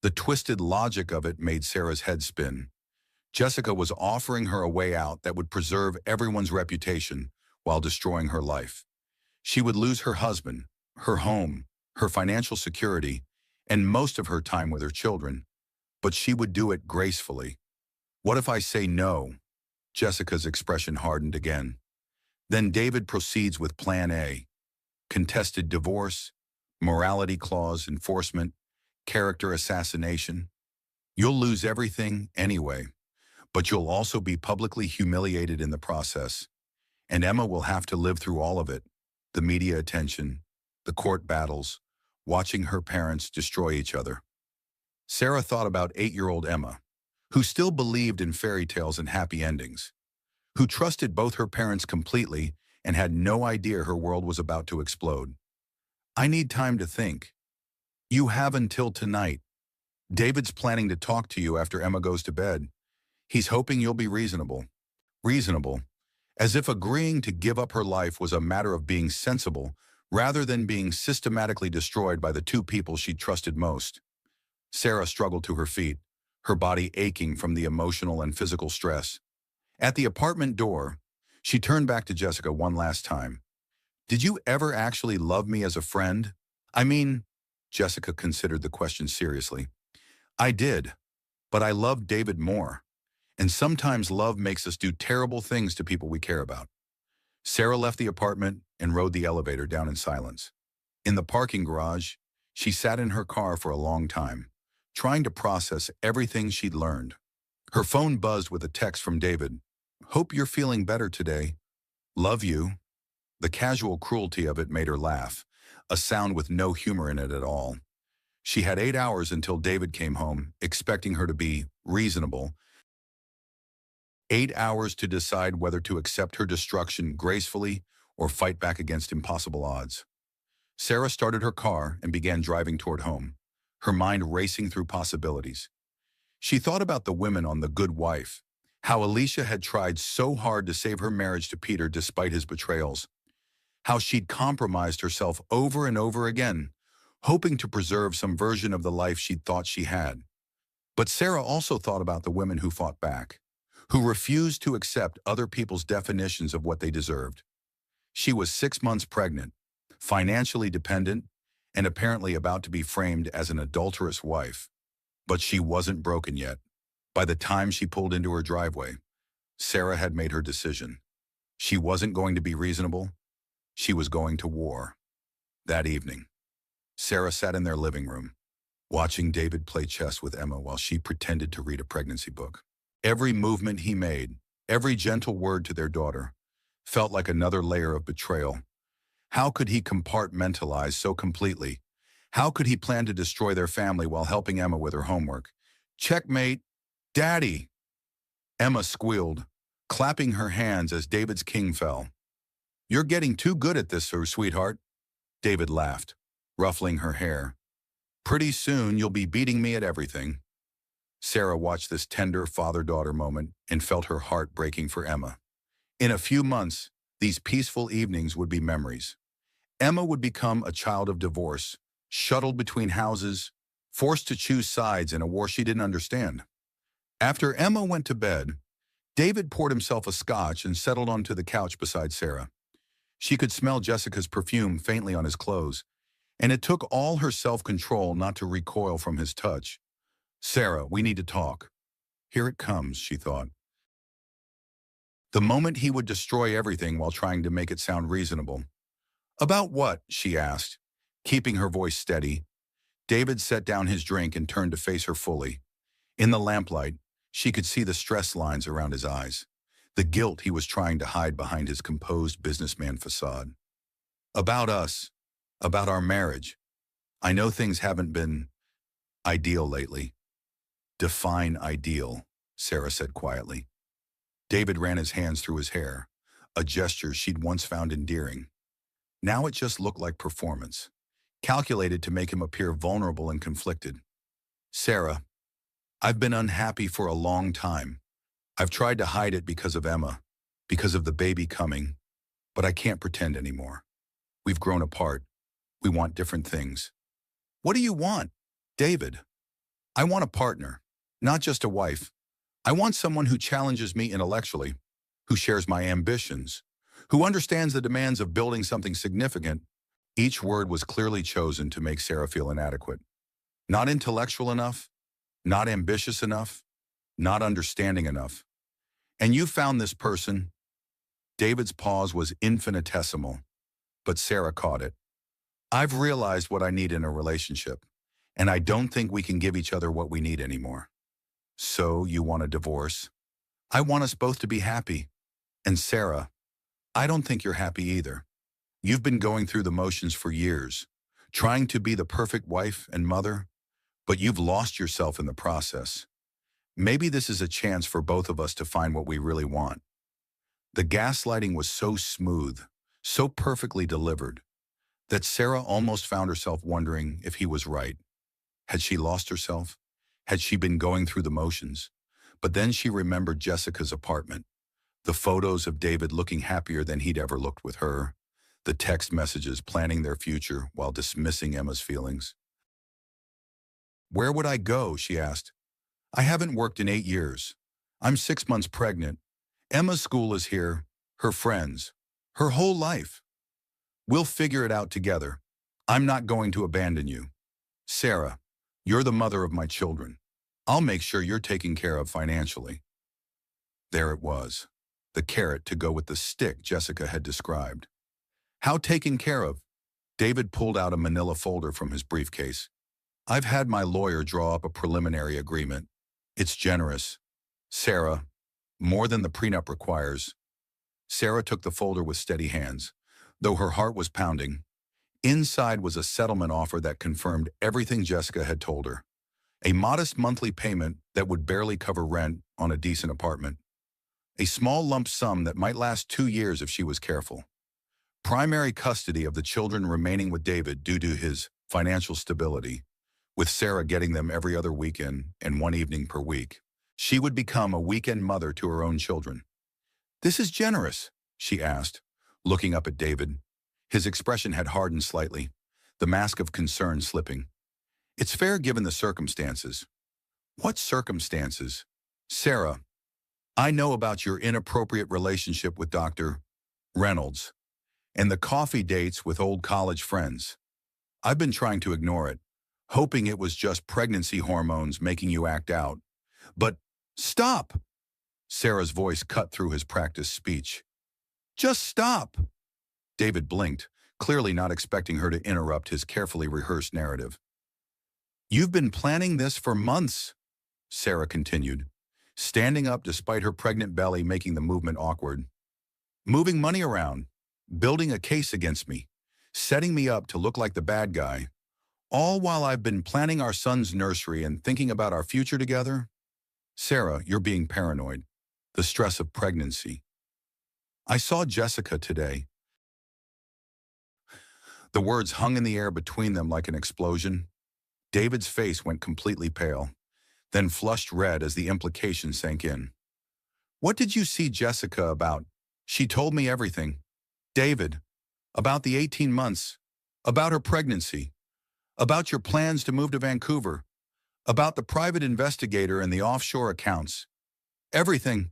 The twisted logic of it made Sarah's head spin. Jessica was offering her a way out that would preserve everyone's reputation while destroying her life. She would lose her husband, her home, her financial security, and most of her time with her children, but she would do it gracefully. What if I say no? Jessica's expression hardened again. Then David proceeds with Plan A: contested divorce, morality clause enforcement, character assassination. You'll lose everything anyway, but you'll also be publicly humiliated in the process. And Emma will have to live through all of it: the media attention, the court battles, watching her parents destroy each other. Sarah thought about 8-year-old Emma, who still believed in fairy tales and happy endings, who trusted both her parents completely and had no idea her world was about to explode. I need time to think. You have until tonight. David's planning to talk to you after Emma goes to bed. He's hoping you'll be reasonable. Reasonable, as if agreeing to give up her life was a matter of being sensible rather than being systematically destroyed by the two people she trusted most. Sarah struggled to her feet, her body aching from the emotional and physical stress. At the apartment door, she turned back to Jessica one last time. Did you ever actually love me as a friend? I mean, Jessica considered the question seriously. I did, but I loved David more. And sometimes love makes us do terrible things to people we care about. Sarah left the apartment and rode the elevator down in silence. In the parking garage, she sat in her car for a long time, trying to process everything she'd learned. Her phone buzzed with a text from David. Hope you're feeling better today. Love you. The casual cruelty of it made her laugh, a sound with no humor in it at all. She had 8 hours until David came home, expecting her to be reasonable. 8 hours to decide whether to accept her destruction gracefully or fight back against impossible odds. Sarah started her car and began driving toward home, her mind racing through possibilities. She thought about the women on The Good Wife, how Alicia had tried so hard to save her marriage to Peter despite his betrayals, how she'd compromised herself over and over again, hoping to preserve some version of the life she'd thought she had. But Sarah also thought about the women who fought back, who refused to accept other people's definitions of what they deserved. She was 6 months pregnant, financially dependent, and apparently about to be framed as an adulterous wife. But she wasn't broken yet. By the time she pulled into her driveway, Sarah had made her decision. She wasn't going to be reasonable. She was going to war. That evening, Sarah sat in their living room, watching David play chess with Emma while she pretended to read a pregnancy book. Every movement he made, every gentle word to their daughter, felt like another layer of betrayal. How could he compartmentalize so completely? How could he plan to destroy their family while helping Emma with her homework? Checkmate, Daddy! Emma squealed, clapping her hands as David's king fell. You're getting too good at this, sweetheart. David laughed, ruffling her hair. Pretty soon you'll be beating me at everything. Sarah watched this tender father-daughter moment and felt her heart breaking for Emma. In a few months, these peaceful evenings would be memories. Emma would become a child of divorce, shuttled between houses, forced to choose sides in a war she didn't understand. After Emma went to bed, David poured himself a scotch and settled onto the couch beside Sarah. She could smell Jessica's perfume faintly on his clothes, and it took all her self-control not to recoil from his touch. Sarah, we need to talk. Here it comes, she thought. The moment he would destroy everything while trying to make it sound reasonable. About what? She asked, keeping her voice steady. David set down his drink and turned to face her fully. In the lamplight, she could see the stress lines around his eyes, the guilt he was trying to hide behind his composed businessman facade. About us, about our marriage. I know things haven't been ideal lately. Define ideal, Sarah said quietly. David ran his hands through his hair, a gesture she'd once found endearing. Now it just looked like performance, calculated to make him appear vulnerable and conflicted. Sarah, I've been unhappy for a long time. I've tried to hide it because of Emma, because of the baby coming, but I can't pretend anymore. We've grown apart. We want different things. What do you want? David, I want a partner, not just a wife. I want someone who challenges me intellectually, who shares my ambitions, who understands the demands of building something significant. Each word was clearly chosen to make Sarah feel inadequate. Not intellectual enough, not ambitious enough, not understanding enough. And you found this person. David's pause was infinitesimal, but Sarah caught it. I've realized what I need in a relationship, and I don't think we can give each other what we need anymore. So you want a divorce? I want us both to be happy. And Sarah, I don't think you're happy either. You've been going through the motions for years, trying to be the perfect wife and mother, but you've lost yourself in the process. Maybe this is a chance for both of us to find what we really want. The gaslighting was so smooth, so perfectly delivered, that Sarah almost found herself wondering if he was right. Had she lost herself? Had she been going through the motions? But then she remembered Jessica's apartment, the photos of David looking happier than he'd ever looked with her, the text messages planning their future while dismissing Emma's feelings. Where would I go? She asked. I haven't worked in 8 years. I'm 6 months pregnant. Emma's school is here, her friends, her whole life. We'll figure it out together. I'm not going to abandon you. Sarah, you're the mother of my children. I'll make sure you're taken care of financially. There it was, the carrot to go with the stick Jessica had described. How taken care of? David pulled out a manila folder from his briefcase. I've had my lawyer draw up a preliminary agreement. It's generous. Sarah, more than the prenup requires. Sarah took the folder with steady hands, though her heart was pounding. Inside was a settlement offer that confirmed everything Jessica had told her. A modest monthly payment that would barely cover rent on a decent apartment. A small lump sum that might last 2 years if she was careful. Primary custody of the children remaining with David due to his financial stability, with Sarah getting them every other weekend and 1 evening per week. She would become a weekend mother to her own children. This is generous, she asked, looking up at David. His expression had hardened slightly, the mask of concern slipping. It's fair given the circumstances. What circumstances? Sarah, I know about your inappropriate relationship with Dr. Reynolds and the coffee dates with old college friends. I've been trying to ignore it, hoping it was just pregnancy hormones making you act out. But stop! Sarah's voice cut through his practiced speech. Just stop! David blinked, clearly not expecting her to interrupt his carefully rehearsed narrative. You've been planning this for months, Sarah continued, standing up despite her pregnant belly making the movement awkward. Moving money around, building a case against me, setting me up to look like the bad guy, all while I've been planning our son's nursery and thinking about our future together. Sarah, you're being paranoid. The stress of pregnancy. I saw Jessica today. The words hung in the air between them like an explosion. David's face went completely pale, then flushed red as the implication sank in. What did you see Jessica about? She told me everything. David, about the 18 months, about her pregnancy, about your plans to move to Vancouver, about the private investigator and the offshore accounts. Everything.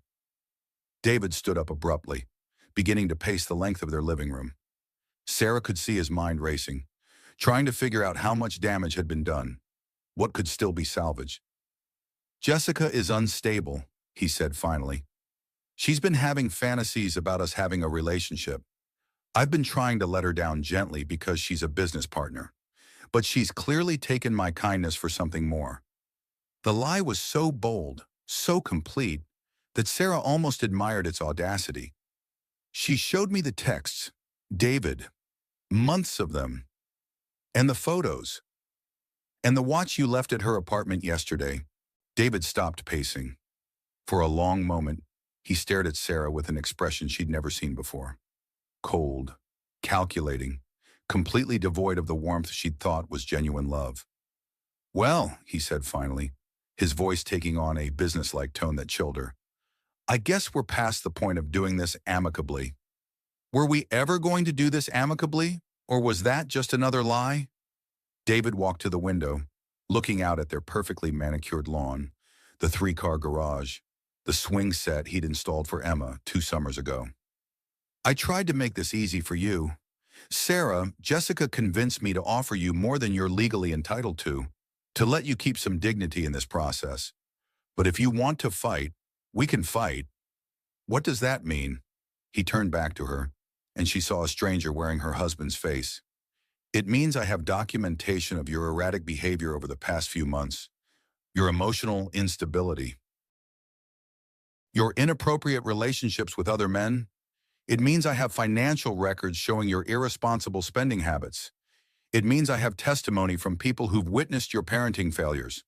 David stood up abruptly, beginning to pace the length of their living room. Sarah could see his mind racing, trying to figure out how much damage had been done, what could still be salvaged. Jessica is unstable, he said finally. She's been having fantasies about us having a relationship. I've been trying to let her down gently because she's a business partner, but she's clearly taken my kindness for something more. The lie was so bold, so complete, that Sarah almost admired its audacity. She showed me the texts, David, months of them, and the photos, and the watch you left at her apartment yesterday. David stopped pacing. For a long moment, He stared at Sarah with an expression she'd never seen before. Cold, calculating, completely devoid of the warmth she'd thought was genuine love. "Well," he said finally, his voice taking on a businesslike tone that chilled her, "I guess we're past the point of doing this amicably." Were we ever going to do this amicably, or was that just another lie? David walked to the window, looking out at their perfectly manicured lawn, the three-car garage, the swing set he'd installed for Emma 2 summers ago. "I tried to make this easy for you. Sarah, Jessica convinced me to offer you more than you're legally entitled to let you keep some dignity in this process. But if you want to fight, we can fight." "What does that mean?" He turned back to her, and she saw a stranger wearing her husband's face. "It means I have documentation of your erratic behavior over the past few months, your emotional instability, your inappropriate relationships with other men. It means I have financial records showing your irresponsible spending habits. It means I have testimony from people who've witnessed your parenting failures."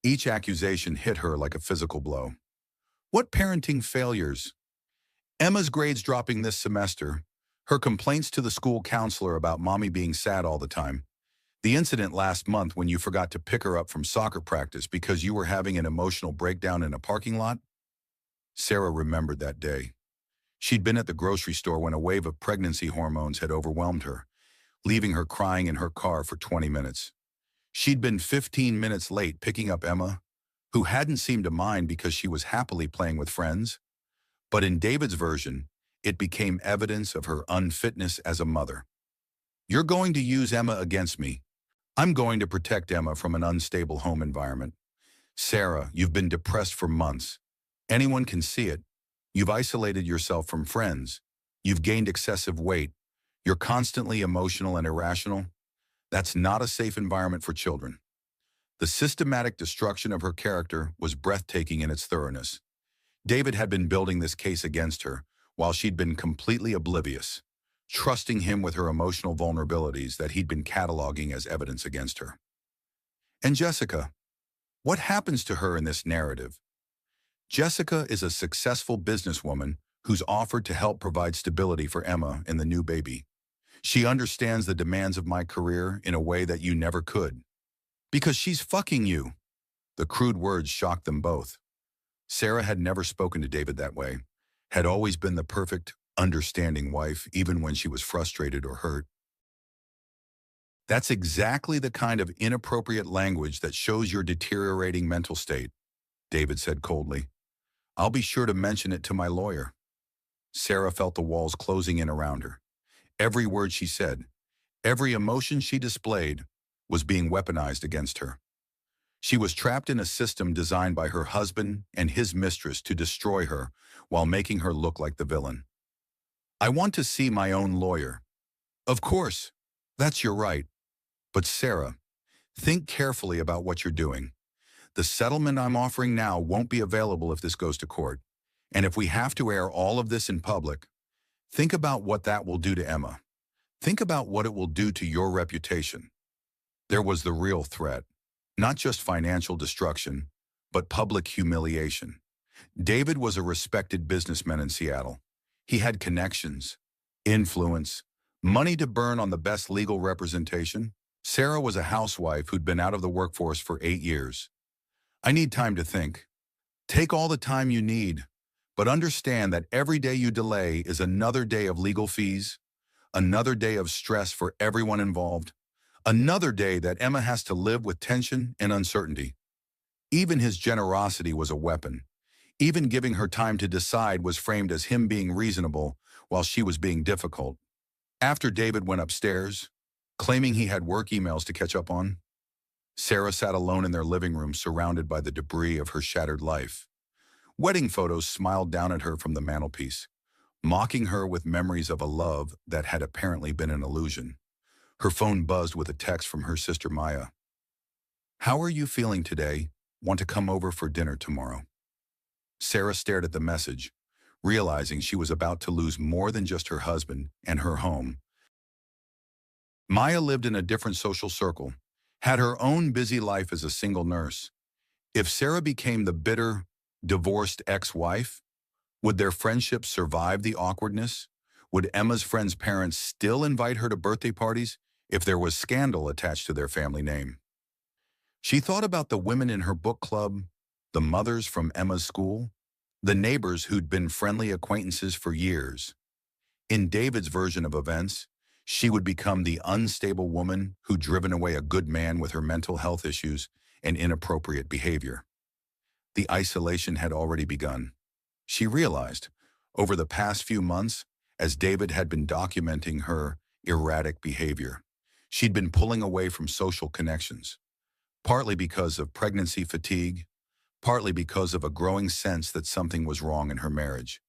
Each accusation hit her like a physical blow. What parenting failures? Emma's grades dropping this semester, her complaints to the school counselor about mommy being sad all the time, the incident last month when you forgot to pick her up from soccer practice because you were having an emotional breakdown in a parking lot. Sarah remembered that day. She'd been at the grocery store when a wave of pregnancy hormones had overwhelmed her, leaving her crying in her car for 20 minutes. She'd been 15 minutes late picking up Emma, who hadn't seemed to mind because she was happily playing with friends. But in David's version, it became evidence of her unfitness as a mother. "You're going to use Emma against me. I'm going to protect Emma from an unstable home environment. Sarah, you've been depressed for months. Anyone can see it. You've isolated yourself from friends. You've gained excessive weight. You're constantly emotional and irrational. That's not a safe environment for children." The systematic destruction of her character was breathtaking in its thoroughness. David had been building this case against her, while she'd been completely oblivious, trusting him with her emotional vulnerabilities that he'd been cataloging as evidence against her. And Jessica, what happens to her in this narrative? Jessica is a successful businesswoman who's offered to help provide stability for Emma and the new baby. "She understands the demands of my career in a way that you never could. Because she's fucking you." The crude words shocked them both. Sarah had never spoken to David that way, had always been the perfect, understanding wife, even when she was frustrated or hurt. "That's exactly the kind of inappropriate language that shows your deteriorating mental state," David said coldly. "I'll be sure to mention it to my lawyer." Sarah felt the walls closing in around her. Every word she said, every emotion she displayed, was being weaponized against her. She was trapped in a system designed by her husband and his mistress to destroy her while making her look like the villain. "I want to see my own lawyer." "Of course, that's your right. But Sarah, think carefully about what you're doing. The settlement I'm offering now won't be available if this goes to court. And if we have to air all of this in public, think about what that will do to Emma. Think about what it will do to your reputation." There was the real threat. Not just financial destruction, but public humiliation. David was a respected businessman in Seattle. He had connections, influence, money to burn on the best legal representation. Sarah was a housewife who'd been out of the workforce for 8 years. "I need time to think." "Take all the time you need, but understand that every day you delay is another day of legal fees, another day of stress for everyone involved, another day that Emma has to live with tension and uncertainty." Even his generosity was a weapon. Even giving her time to decide was framed as him being reasonable while she was being difficult. After David went upstairs, claiming he had work emails to catch up on, Sarah sat alone in their living room surrounded by the debris of her shattered life. Wedding photos smiled down at her from the mantelpiece, mocking her with memories of a love that had apparently been an illusion. Her phone buzzed with a text from her sister Maya. "How are you feeling today? Want to come over for dinner tomorrow?" Sarah stared at the message, realizing she was about to lose more than just her husband and her home. Maya lived in a different social circle, had her own busy life as a single nurse. If Sarah became the bitter, divorced ex-wife, Would their friendship survive the awkwardness? Would Emma's friends' parents still invite her to birthday parties if there was scandal attached to their family name? She thought about the women in her book club, the mothers from Emma's school, the neighbors who'd been friendly acquaintances for years. In David's version of events, she would become the unstable woman who'd driven away a good man with her mental health issues and inappropriate behavior. The isolation had already begun. She realized, over the past few months, as David had been documenting her erratic behavior, she'd been pulling away from social connections, partly because of pregnancy fatigue, partly because of a growing sense that something was wrong in her marriage,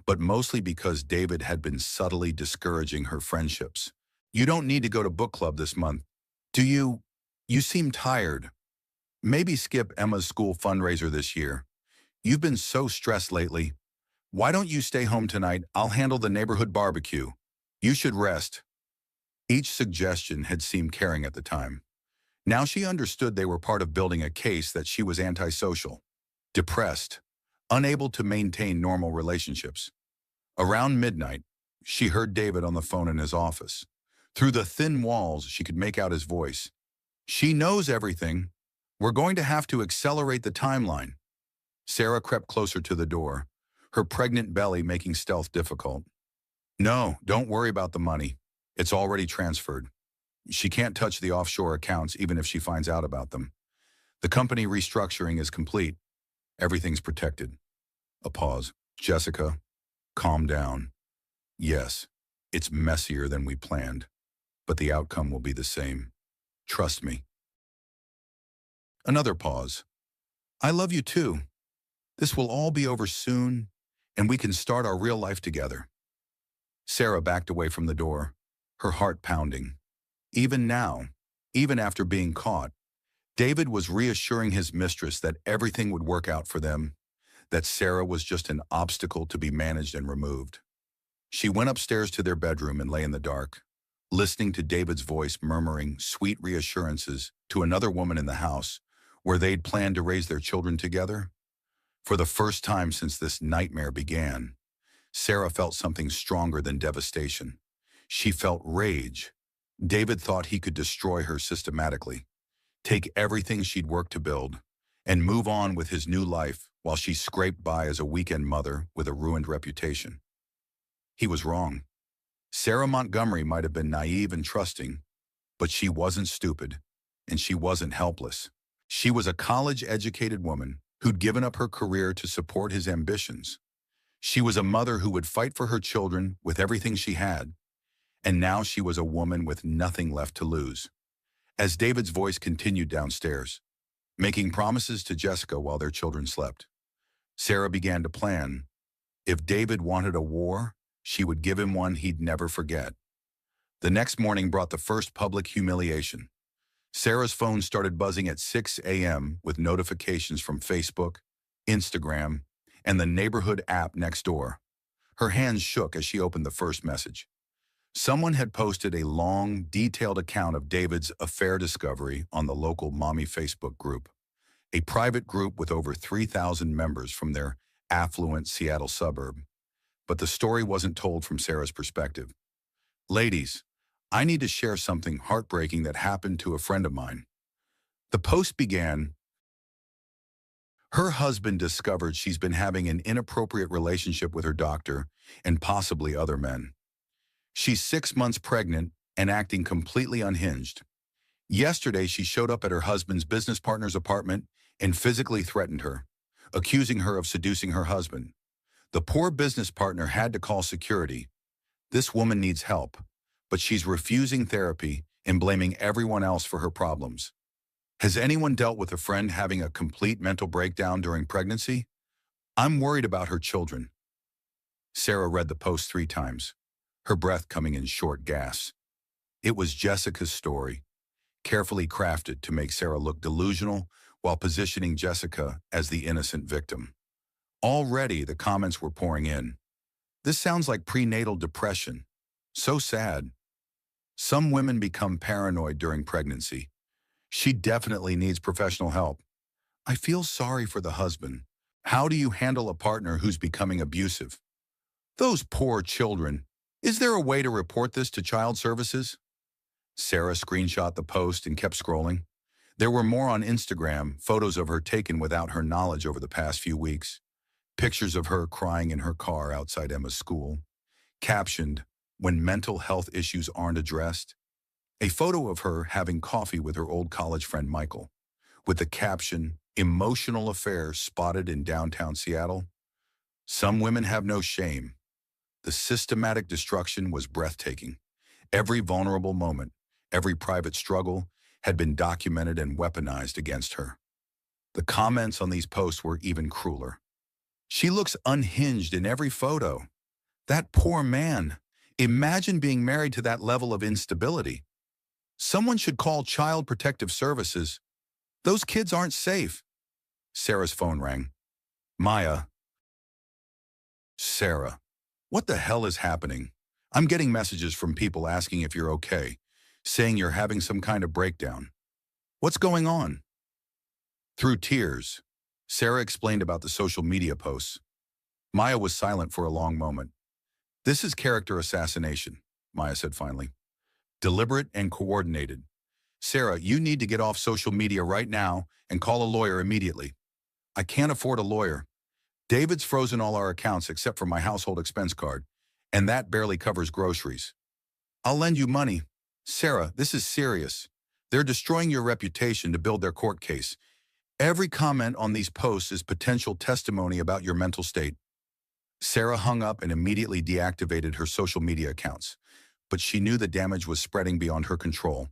but mostly because David had been subtly discouraging her friendships. You don't need to go to book club this month, do you? You seem tired. Maybe skip Emma's school fundraiser this year. You've been so stressed lately. Why don't you stay home tonight? I'll handle the neighborhood barbecue. You should rest. Each suggestion had seemed caring at the time. Now she understood they were part of building a case that she was antisocial, depressed, unable to maintain normal relationships. Around midnight, she heard David on the phone in his office. Through the thin walls, she could make out his voice. She knows everything. We're going to have to accelerate the timeline. Sarah crept closer to the door, her pregnant belly making stealth difficult. No, don't worry about the money. It's already transferred. She can't touch the offshore accounts even if she finds out about them. The company restructuring is complete. Everything's protected. A pause. Jessica, calm down. Yes, it's messier than we planned, but the outcome will be the same. Trust me. Another pause. I love you too. This will all be over soon, and we can start our real life together. Sarah backed away from the door, her heart pounding. Even now, even after being caught, David was reassuring his mistress that everything would work out for them, that Sarah was just an obstacle to be managed and removed. She went upstairs to their bedroom and lay in the dark, listening to David's voice murmuring sweet reassurances to another woman in the house where they'd planned to raise their children together. For the first time since this nightmare began, Sarah felt something stronger than devastation. She felt rage. David thought he could destroy her systematically, take everything she'd worked to build, and move on with his new life while she scraped by as a weekend mother with a ruined reputation. He was wrong. Sarah Montgomery might have been naive and trusting, but she wasn't stupid, and she wasn't helpless. She was a college-educated woman who'd given up her career to support his ambitions. She was a mother who would fight for her children with everything she had, and now she was a woman with nothing left to lose. As David's voice continued downstairs, making promises to Jessica while their children slept, Sarah began to plan. If David wanted a war, she would give him one he'd never forget. The next morning brought the first public humiliation. Sarah's phone started buzzing at 6 a.m. with notifications from Facebook, Instagram, and the neighborhood app next door. Her hands shook as she opened the first message. Someone had posted a long, detailed account of David's affair discovery on the local mommy Facebook group, a private group with over 3,000 members from their affluent Seattle suburb. But the story wasn't told from Sarah's perspective. Ladies, I need to share something heartbreaking that happened to a friend of mine. The post began, her husband discovered she's been having an inappropriate relationship with her doctor and possibly other men. She's 6 months pregnant and acting completely unhinged. Yesterday, she showed up at her husband's business partner's apartment and physically threatened her, accusing her of seducing her husband. The poor business partner had to call security. This woman needs help, but she's refusing therapy and blaming everyone else for her problems. Has anyone dealt with a friend having a complete mental breakdown during pregnancy? I'm worried about her children. Sarah read the post 3 times, her breath coming in short gasps. It was Jessica's story, carefully crafted to make Sarah look delusional while positioning Jessica as the innocent victim. Already, the comments were pouring in. This sounds like prenatal depression. So sad. Some women become paranoid during pregnancy. She definitely needs professional help. I feel sorry for the husband, How do you handle a partner who's becoming abusive? Those poor children. Is there a way to report this to child services? Sarah screenshot the post and kept scrolling. There were more on Instagram, photos of her taken without her knowledge over the past few weeks. Pictures of her crying in her car outside Emma's school. Captioned, "When mental health issues aren't addressed." A photo of her having coffee with her old college friend Michael, with the caption, "Emotional affair spotted in downtown Seattle." Some women have no shame. The systematic destruction was breathtaking. Every vulnerable moment, every private struggle had been documented and weaponized against her. The comments on these posts were even crueler. "She looks unhinged in every photo. That poor man. Imagine being married to that level of instability. Someone should call Child Protective Services. Those kids aren't safe." Sarah's phone rang. "Maya." "Sarah, what the hell is happening? I'm getting messages from people asking if you're okay, saying you're having some kind of breakdown. What's going on?" Through tears, Sarah explained about the social media posts. Maya was silent for a long moment. "This is character assassination," Maya said finally. "Deliberate and coordinated. Sarah, you need to get off social media right now and call a lawyer immediately." "I can't afford a lawyer. David's frozen all our accounts except for my household expense card, and that barely covers groceries." "I'll lend you money." "Sarah, this is serious. They're destroying your reputation to build their court case. Every comment on these posts is potential testimony about your mental state." Sarah hung up and immediately deactivated her social media accounts, but she knew the damage was spreading beyond her control.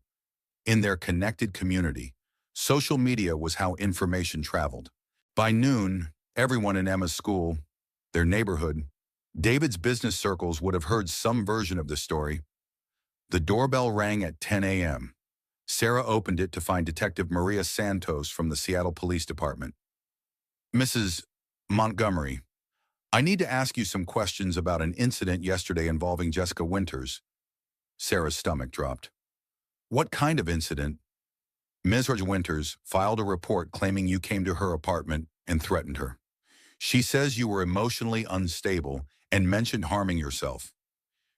In their connected community, social media was how information traveled. By noon, everyone in Emma's school, their neighborhood, David's business circles would have heard some version of the story. The doorbell rang at 10 a.m. Sarah opened it to find Detective Maria Santos from the Seattle Police Department. "Mrs. Montgomery, I need to ask you some questions about an incident yesterday involving Jessica Winters." Sarah's stomach dropped. "What kind of incident?" "Ms. Winters filed a report claiming you came to her apartment and threatened her. She says you were emotionally unstable and mentioned harming yourself.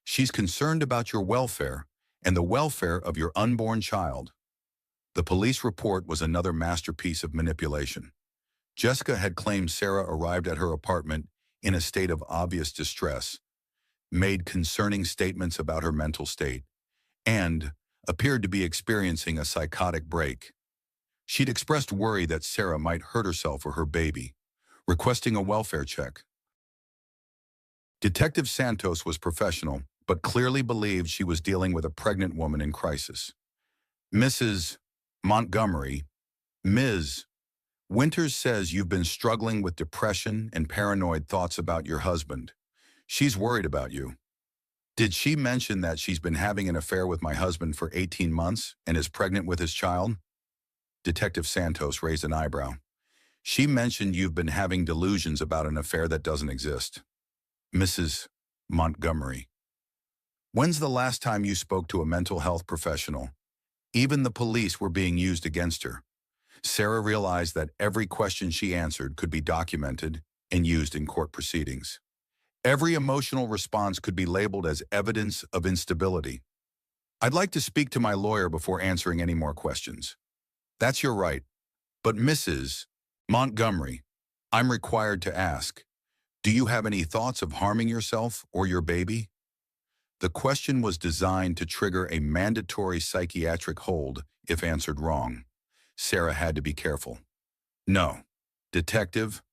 She's concerned about your welfare and the welfare of your unborn child." The police report was another masterpiece of manipulation. Jessica had claimed Sarah arrived at her apartment in a state of obvious distress, made concerning statements about her mental state, and appeared to be experiencing a psychotic break. She'd expressed worry that Sarah might hurt herself or her baby, requesting a welfare check. Detective Santos was professional, but clearly believed she was dealing with a pregnant woman in crisis. "Mrs. Montgomery, Ms. Winters says you've been struggling with depression and paranoid thoughts about your husband. She's worried about you. Did she mention that she's been having an affair with my husband for 18 months and is pregnant with his child?" Detective Santos raised an eyebrow. "She mentioned you've been having delusions about an affair that doesn't exist." "Mrs. Montgomery, when's the last time you spoke to a mental health professional? Even the police were being used against her." Sarah realized that every question she answered could be documented and used in court proceedings. Every emotional response could be labeled as evidence of instability. "I'd like to speak to my lawyer before answering any more questions." "That's your right. But Mrs. Montgomery, I'm required to ask, do you have any thoughts of harming yourself or your baby?" The question was designed to trigger a mandatory psychiatric hold if answered wrong. Sarah had to be careful. "No, detective,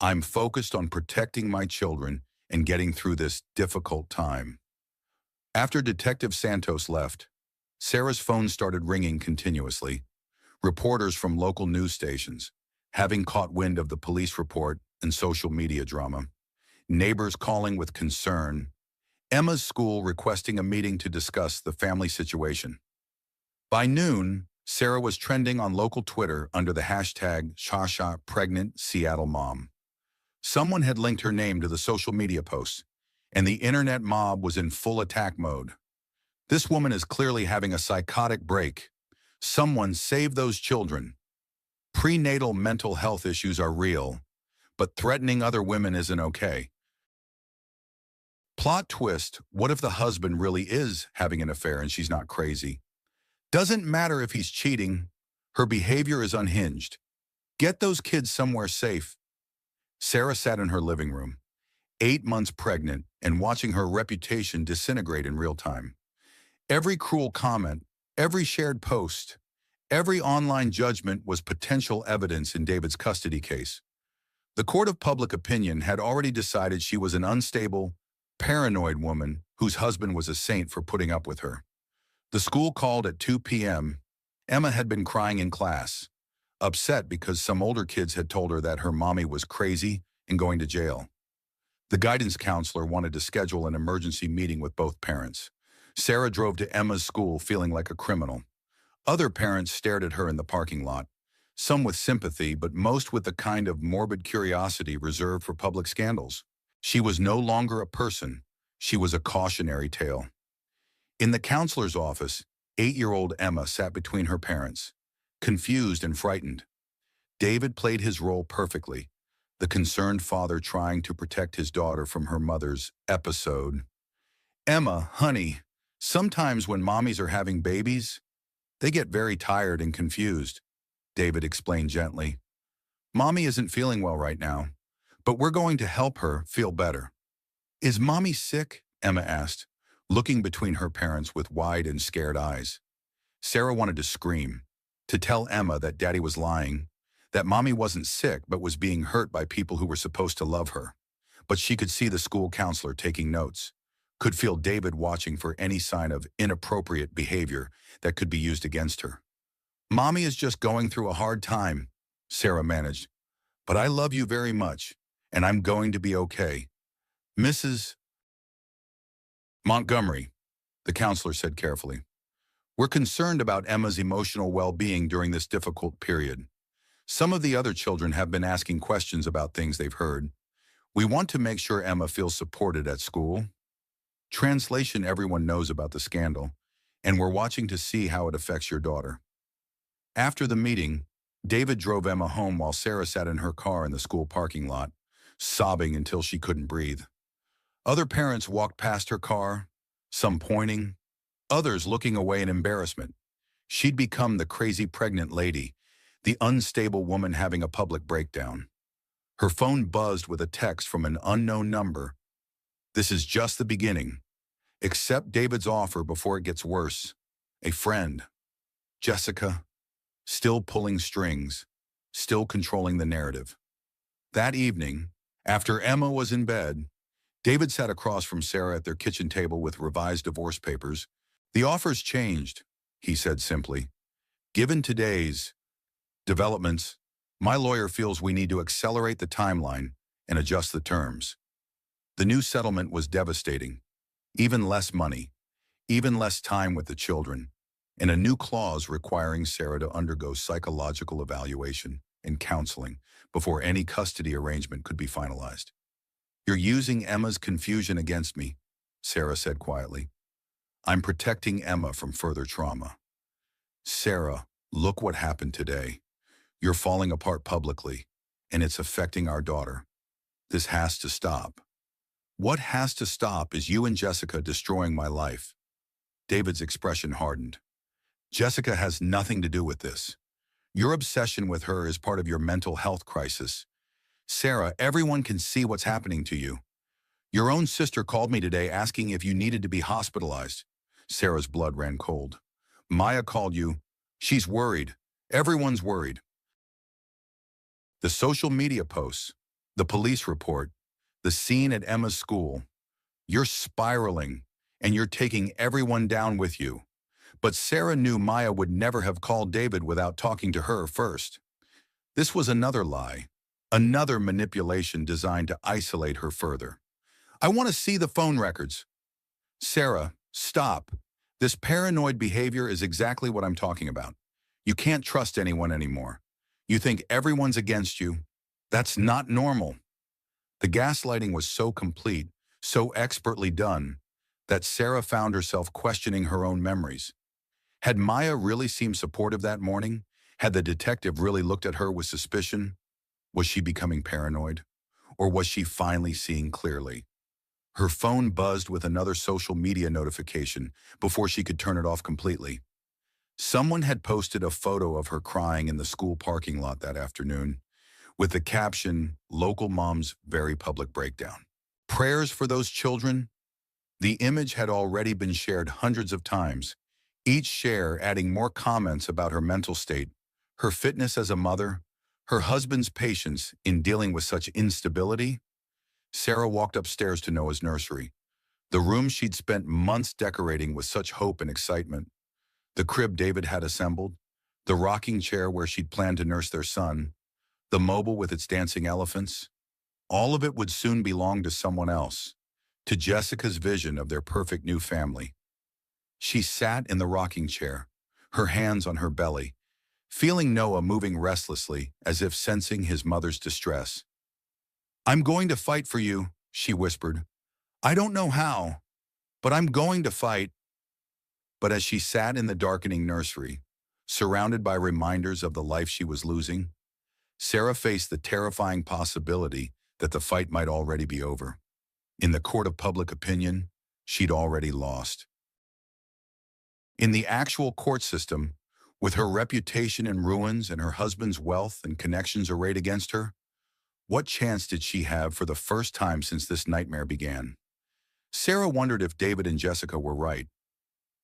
I'm focused on protecting my children and getting through this difficult time." After Detective Santos left, Sarah's phone started ringing continuously. Reporters from local news stations, having caught wind of the police report and social media drama. Neighbors calling with concern. Emma's school requesting a meeting to discuss the family situation. By noon, Sarah was trending on local Twitter under the hashtag Shasha Pregnant Seattle Mom. Someone had linked her name to the social media posts, and the internet mob was in full attack mode. "This woman is clearly having a psychotic break. Someone save those children. Prenatal mental health issues are real, but threatening other women isn't okay. Plot twist, what if the husband really is having an affair and she's not crazy? Doesn't matter if he's cheating. Her behavior is unhinged. Get those kids somewhere safe. Sarah sat in her living room, 8 months pregnant, and watching her reputation disintegrate in real time. Every cruel comment, every shared post, every online judgment was potential evidence in David's custody case. The court of public opinion had already decided she was an unstable, paranoid woman whose husband was a saint for putting up with her. The school called at 2 p.m. Emma had been crying in class, upset because some older kids had told her that her mommy was crazy and going to jail. The guidance counselor wanted to schedule an emergency meeting with both parents. Sarah drove to Emma's school feeling like a criminal. Other parents stared at her in the parking lot, some with sympathy, but most with the kind of morbid curiosity reserved for public scandals. She was no longer a person. She was a cautionary tale. In the counselor's office, 8-year-old Emma sat between her parents, confused and frightened. David played his role perfectly, the concerned father trying to protect his daughter from her mother's episode. Emma, honey, sometimes when mommies are having babies, they get very tired and confused, David explained gently. Mommy isn't feeling well right now, but we're going to help her feel better. Is mommy sick? Emma asked, looking between her parents with wide and scared eyes. Sarah wanted to scream, to tell Emma that daddy was lying, that mommy wasn't sick but was being hurt by people who were supposed to love her. But she could see the school counselor taking notes, could feel David watching for any sign of inappropriate behavior that could be used against her. Mommy is just going through a hard time, Sarah managed. But I love you very much, and I'm going to be okay. Mrs. Montgomery, the counselor said carefully. We're concerned about Emma's emotional well-being during this difficult period. Some of the other children have been asking questions about things they've heard. We want to make sure Emma feels supported at school. Translation: everyone knows about the scandal, and we're watching to see how it affects your daughter. After the meeting, David drove Emma home while Sarah sat in her car in the school parking lot, sobbing until she couldn't breathe. Other parents walked past her car, some pointing, others looking away in embarrassment. She'd become the crazy pregnant lady, the unstable woman having a public breakdown. Her phone buzzed with a text from an unknown number. This is just the beginning. Accept David's offer before it gets worse. A friend. Jessica. Still pulling strings. Still controlling the narrative. That evening, after Emma was in bed, David sat across from Sarah at their kitchen table with revised divorce papers. The offer's changed, he said simply. Given today's developments, my lawyer feels we need to accelerate the timeline and adjust the terms. The new settlement was devastating. Even less money, even less time with the children, and a new clause requiring Sarah to undergo psychological evaluation and counseling before any custody arrangement could be finalized. You're using Emma's confusion against me, Sarah said quietly. I'm protecting Emma from further trauma. Sarah, look what happened today. You're falling apart publicly, and it's affecting our daughter. This has to stop. What has to stop is you and Jessica destroying my life. David's expression hardened. Jessica has nothing to do with this. Your obsession with her is part of your mental health crisis. Sarah, everyone can see what's happening to you. Your own sister called me today asking if you needed to be hospitalized. Sarah's blood ran cold. Maya called you. She's worried. Everyone's worried. The social media posts, the police report, the scene at Emma's school. You're spiraling, and you're taking everyone down with you. But Sarah knew Maya would never have called David without talking to her first. This was another lie, another manipulation designed to isolate her further. I want to see the phone records. Sarah, stop. This paranoid behavior is exactly what I'm talking about. You can't trust anyone anymore. You think everyone's against you. That's not normal. The gaslighting was so complete, so expertly done, that Sarah found herself questioning her own memories. Had Maya really seemed supportive that morning? Had the detective really looked at her with suspicion? Was she becoming paranoid? Or was she finally seeing clearly? Her phone buzzed with another social media notification before she could turn it off completely. Someone had posted a photo of her crying in the school parking lot that afternoon, with the caption, "Local mom's very public breakdown." Prayers for those children? The image had already been shared hundreds of times, each share adding more comments about her mental state, her fitness as a mother, her husband's patience in dealing with such instability. Sarah walked upstairs to Noah's nursery, the room she'd spent months decorating with such hope and excitement, the crib David had assembled, the rocking chair where she'd planned to nurse their son, the mobile with its dancing elephants. All of it would soon belong to someone else, to Jessica's vision of their perfect new family. She sat in the rocking chair, her hands on her belly, feeling Noah moving restlessly as if sensing his mother's distress. "I'm going to fight for you," she whispered. "I don't know how, but I'm going to fight." But as she sat in the darkening nursery, surrounded by reminders of the life she was losing, Sarah faced the terrifying possibility that the fight might already be over. In the court of public opinion, she'd already lost. In the actual court system, with her reputation in ruins and her husband's wealth and connections arrayed against her, what chance did she have for the first time since this nightmare began? Sarah wondered if David and Jessica were right.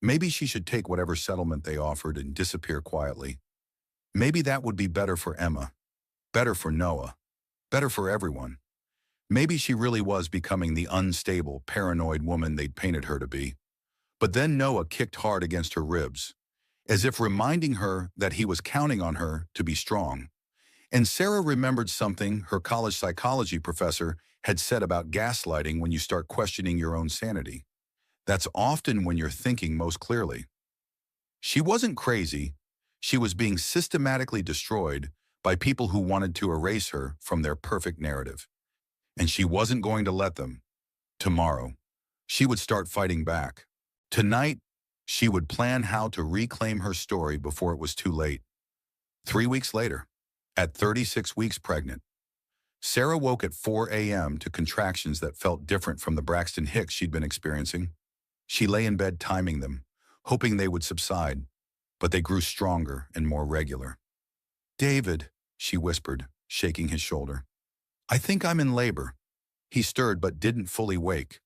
Maybe she should take whatever settlement they offered and disappear quietly. Maybe that would be better for Emma, better for Noah, better for everyone. Maybe she really was becoming the unstable, paranoid woman they'd painted her to be. But then Noah kicked hard against her ribs, as if reminding her that he was counting on her to be strong. And Sarah remembered something her college psychology professor had said about gaslighting when you start questioning your own sanity. That's often when you're thinking most clearly. She wasn't crazy. She was being systematically destroyed by people who wanted to erase her from their perfect narrative. And she wasn't going to let them. Tomorrow, she would start fighting back. Tonight, she would plan how to reclaim her story before it was too late. 3 weeks later, at 36 weeks pregnant, Sarah woke at 4 a.m. to contractions that felt different from the Braxton Hicks she'd been experiencing. She lay in bed timing them, hoping they would subside, but they grew stronger and more regular. "David," she whispered, shaking his shoulder. "I think I'm in labor." He stirred but didn't fully wake.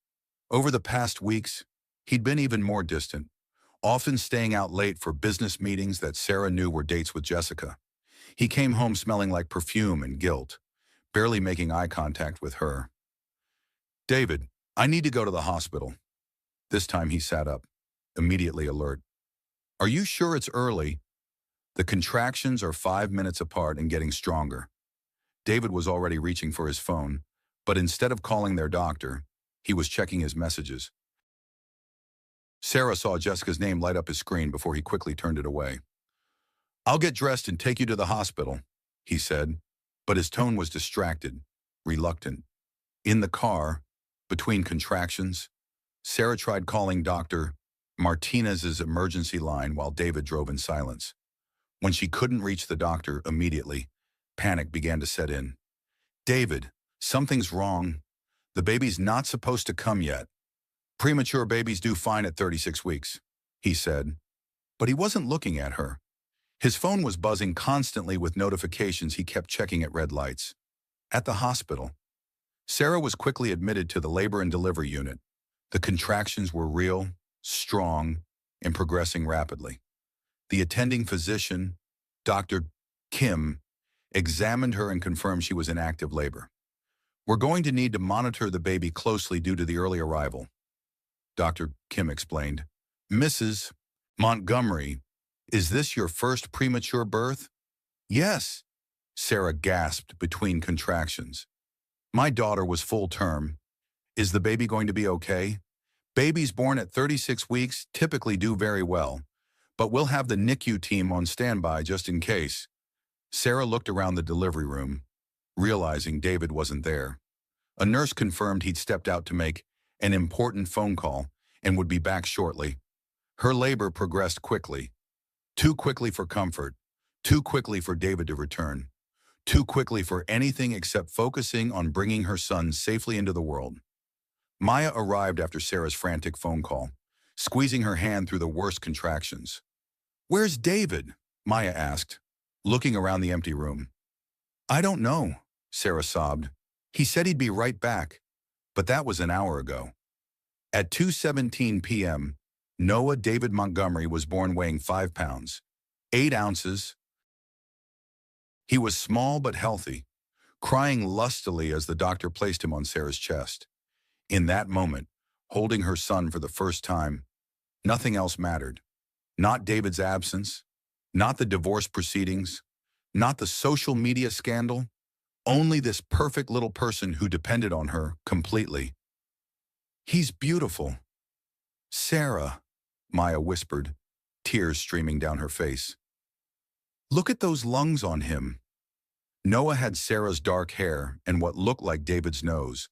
Over the past weeks, he'd been even more distant, often staying out late for business meetings that Sarah knew were dates with Jessica. He came home smelling like perfume and guilt, barely making eye contact with her. "David, I need to go to the hospital." This time he sat up, immediately alert. "Are you sure it's early?" The contractions are 5 minutes apart and getting stronger. David was already reaching for his phone, but instead of calling their doctor, he was checking his messages. Sarah saw Jessica's name light up his screen before he quickly turned it away. "I'll get dressed and take you to the hospital," he said, but his tone was distracted, reluctant. In the car, between contractions, Sarah tried calling Dr. Martinez's emergency line while David drove in silence. When she couldn't reach the doctor immediately, panic began to set in. "David, something's wrong. The baby's not supposed to come yet. Premature babies do fine at 36 weeks, he said. But he wasn't looking at her. His phone was buzzing constantly with notifications he kept checking at red lights. At the hospital, Sarah was quickly admitted to the labor and delivery unit. The contractions were real, strong, and progressing rapidly. The attending physician, Dr. Kim, examined her and confirmed she was in active labor. "We're going to need to monitor the baby closely due to the early arrival," Dr. Kim explained. "Mrs. Montgomery, is this your first premature birth?" "Yes," Sarah gasped between contractions. "My daughter was full term. Is the baby going to be okay? Babies born at 36 weeks typically do very well, but we'll have the NICU team on standby just in case." Sarah looked around the delivery room, realizing David wasn't there. A nurse confirmed he'd stepped out to make an important phone call and would be back shortly. Her labor progressed quickly. Too quickly for comfort, too quickly for David to return. too quickly for anything except focusing on bringing her son safely into the world. Maya arrived after Sarah's frantic phone call, squeezing her hand through the worst contractions. "Where's David?" Maya asked, looking around the empty room. "I don't know," Sarah sobbed. "He said he'd be right back, but that was an hour ago." At 2:17 p.m., Noah David Montgomery was born weighing 5 pounds, 8 ounces. He was small but healthy, crying lustily as the doctor placed him on Sarah's chest. In that moment, holding her son for the first time, nothing else mattered. Not David's absence, not the divorce proceedings, not the social media scandal, only this perfect little person who depended on her completely. "He's beautiful." "Sarah," Maya whispered, tears streaming down her face. "Look at those lungs on him." Noah had Sarah's dark hair and what looked like David's nose.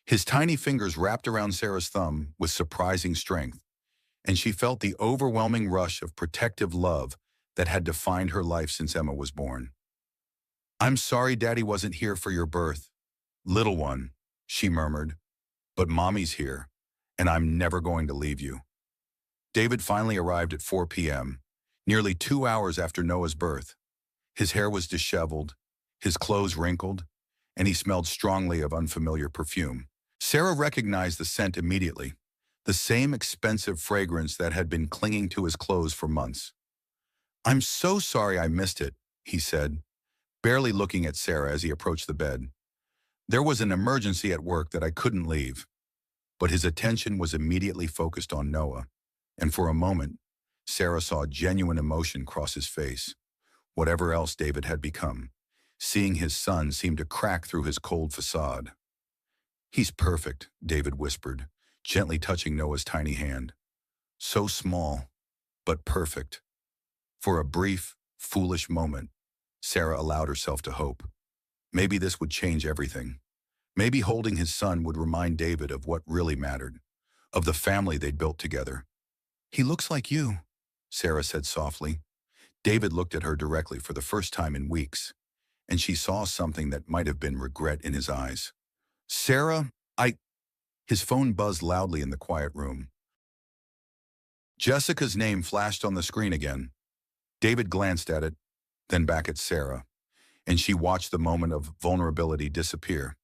His tiny fingers wrapped around Sarah's thumb with surprising strength, and she felt the overwhelming rush of protective love that had defined her life since Emma was born. "I'm sorry Daddy wasn't here for your birth, little one," she murmured, "but Mommy's here, and I'm never going to leave you." David finally arrived at 4 p.m., nearly 2 hours after Noah's birth. His hair was disheveled, his clothes wrinkled, and he smelled strongly of unfamiliar perfume. Sarah recognized the scent immediately, the same expensive fragrance that had been clinging to his clothes for months. "I'm so sorry I missed it," he said, barely looking at Sarah as he approached the bed. "There was an emergency at work that I couldn't leave." But his attention was immediately focused on Noah, and for a moment, Sarah saw genuine emotion cross his face. Whatever else David had become, seeing his son seemed to crack through his cold facade. "He's perfect," David whispered, gently touching Noah's tiny hand. "So small, but perfect." For a brief, foolish moment, Sarah allowed herself to hope. Maybe this would change everything. Maybe holding his son would remind David of what really mattered, of the family they'd built together. "He looks like you," Sarah said softly. David looked at her directly for the first time in weeks, and she saw something that might have been regret in his eyes. "Sarah, I—" His phone buzzed loudly in the quiet room. Jessica's name flashed on the screen again. David glanced at it, then back at Sarah, and she watched the moment of vulnerability disappear.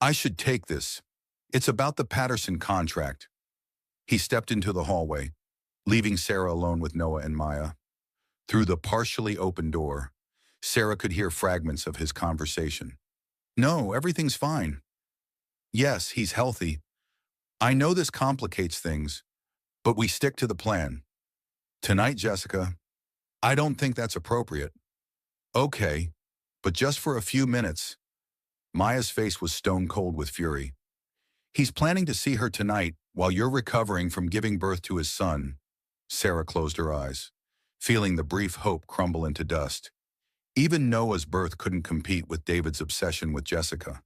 "I should take this. It's about the Patterson contract." He stepped into the hallway, leaving Sarah alone with Noah and Maya. Through the partially open door, Sarah could hear fragments of his conversation. "No, everything's fine. Yes, he's healthy. I know this complicates things, but we stick to the plan. Tonight, Jessica, I don't think that's appropriate." "Okay, but just for a few minutes." Maya's face was stone cold with fury. "He's planning to see her tonight while you're recovering from giving birth to his son." Sarah closed her eyes, feeling the brief hope crumble into dust. Even Noah's birth couldn't compete with David's obsession with Jessica.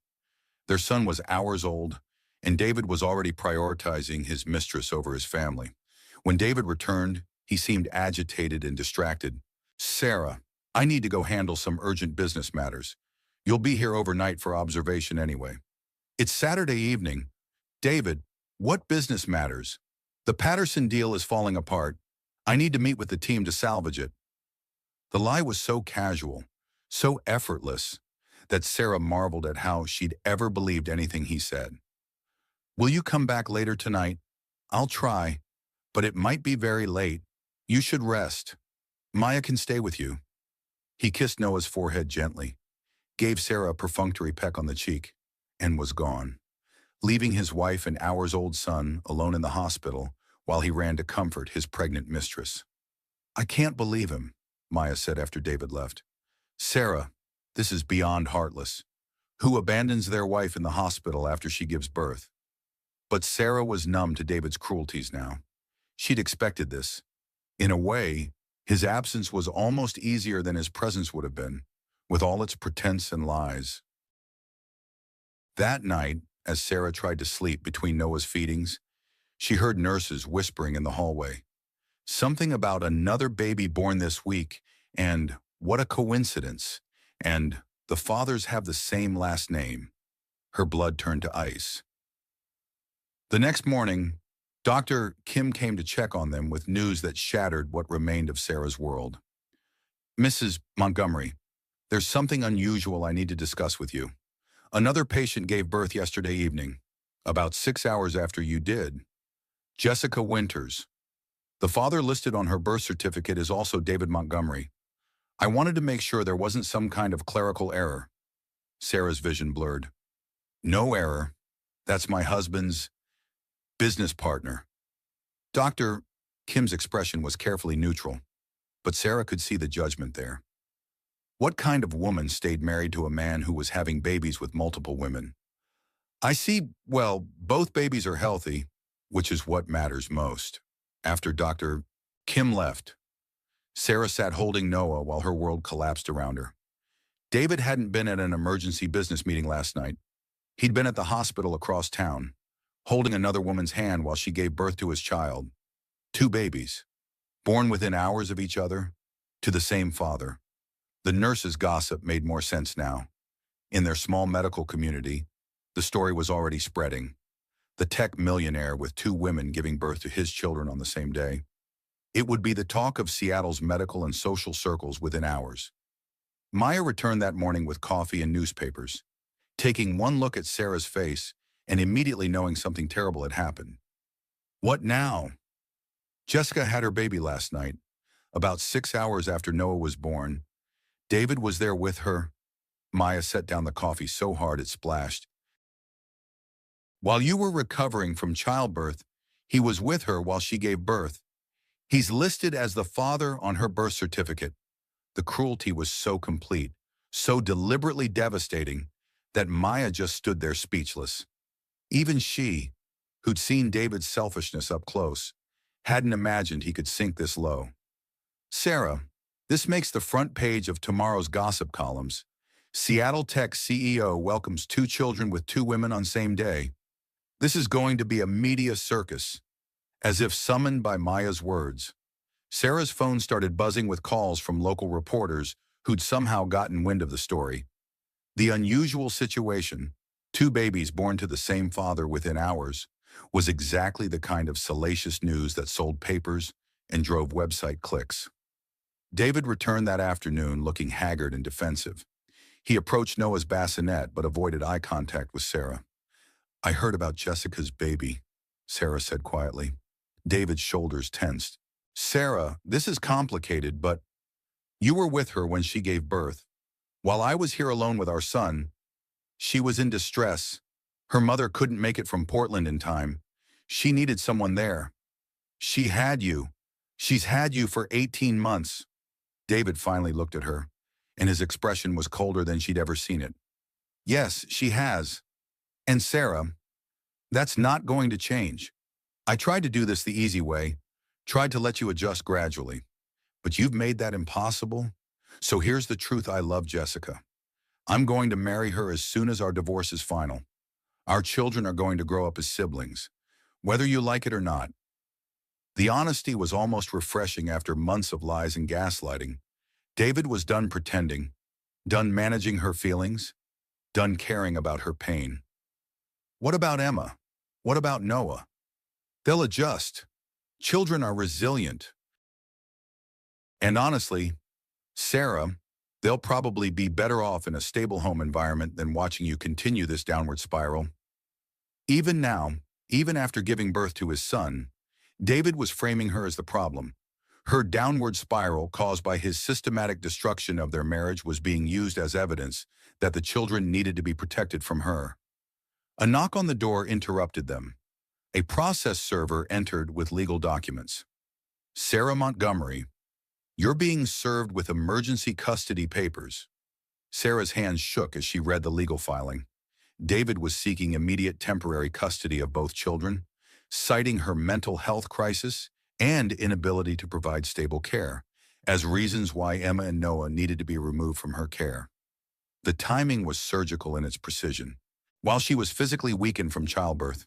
Their son was hours old, and David was already prioritizing his mistress over his family. When David returned, he seemed agitated and distracted. "Sarah, I need to go handle some urgent business matters. You'll be here overnight for observation anyway." "It's Saturday evening." "David, what business matters? The Patterson deal is falling apart. I need to meet with the team to salvage it." The lie was so casual, so effortless, that Sarah marveled at how she'd ever believed anything he said. "Will you come back later tonight?" "I'll try, but it might be very late. You should rest. Maya can stay with you." He kissed Noah's forehead gently, gave Sarah a perfunctory peck on the cheek, and was gone, leaving his wife and hours-old son alone in the hospital while he ran to comfort his pregnant mistress. "I can't believe him," Maya said after David left. "Sarah, this is beyond heartless. Who abandons their wife in the hospital after she gives birth?" But Sarah was numb to David's cruelties now. She'd expected this. In a way, his absence was almost easier than his presence would have been, with all its pretense and lies. That night, as Sarah tried to sleep between Noah's feedings, she heard nurses whispering in the hallway. Something about another baby born this week, and what a coincidence, and The fathers have the same last name. Her blood turned to ice. The next morning, Dr. Kim came to check on them with news that shattered what remained of Sarah's world. Mrs. Montgomery, there's something unusual I need to discuss with you. Another patient gave birth yesterday evening, about 6 hours after you did. Jessica Winters. The father listed on her birth certificate is also David Montgomery. I wanted to make sure there wasn't some kind of clerical error. Sarah's vision blurred. No error. That's my husband's business partner. Dr. Kim's expression was carefully neutral, but Sarah could see the judgment there. What kind of woman stayed married to a man who was having babies with multiple women? I see, well, both babies are healthy, which is what matters most. After Dr. Kim left, Sarah sat holding Noah while her world collapsed around her. David hadn't been at an emergency business meeting last night. He'd been at the hospital across town, holding another woman's hand while she gave birth to his child. 2 babies, born within hours of each other, to the same father. The nurses' gossip made more sense now. In their small medical community, the story was already spreading. The tech millionaire with 2 women giving birth to his children on the same day. It would be the talk of Seattle's medical and social circles within hours. Maya returned that morning with coffee and newspapers, taking one look at Sarah's face and immediately knowing something terrible had happened. What now? Jessica had her baby last night, about 6 hours after Noah was born. David was there with her. Maya set down the coffee so hard it splashed. While you were recovering from childbirth, he was with her while she gave birth. He's listed as the father on her birth certificate. The cruelty was so complete, so deliberately devastating, that Maya just stood there speechless. Even she, who'd seen David's selfishness up close, hadn't imagined he could sink this low. Sarah, this makes the front page of tomorrow's gossip columns. Seattle Tech CEO welcomes 2 children with 2 women on same day. This is going to be a media circus. As if summoned by Maya's words, Sarah's phone started buzzing with calls from local reporters who'd somehow gotten wind of the story. The unusual situation, 2 babies born to the same father within hours, was exactly the kind of salacious news that sold papers and drove website clicks. David returned that afternoon looking haggard and defensive. He approached Noah's bassinet but avoided eye contact with Sarah. I heard about Jessica's baby, Sarah said quietly. David's shoulders tensed. Sarah, this is complicated, but you were with her when she gave birth. While I was here alone with our son, she was in distress. Her mother couldn't make it from Portland in time. She needed someone there. She had you. She's had you for 18 months. David finally looked at her, and his expression was colder than she'd ever seen it. Yes, she has. And Sarah, that's not going to change. I tried to do this the easy way, tried to let you adjust gradually, but you've made that impossible. So here's the truth. I love Jessica. I'm going to marry her as soon as our divorce is final. Our children are going to grow up as siblings, whether you like it or not. The honesty was almost refreshing after months of lies and gaslighting. David was done pretending, done managing her feelings, done caring about her pain. What about Emma? What about Noah? They'll adjust. Children are resilient. And honestly, Sarah, they'll probably be better off in a stable home environment than watching you continue this downward spiral. Even now, even after giving birth to his son, David was framing her as the problem. Her downward spiral caused by his systematic destruction of their marriage was being used as evidence that the children needed to be protected from her. A knock on the door interrupted them. A process server entered with legal documents. Sarah Montgomery, you're being served with emergency custody papers. Sarah's hands shook as she read the legal filing. David was seeking immediate temporary custody of both children, citing her mental health crisis and inability to provide stable care as reasons why Emma and Noah needed to be removed from her care. The timing was surgical in its precision. While she was physically weakened from childbirth,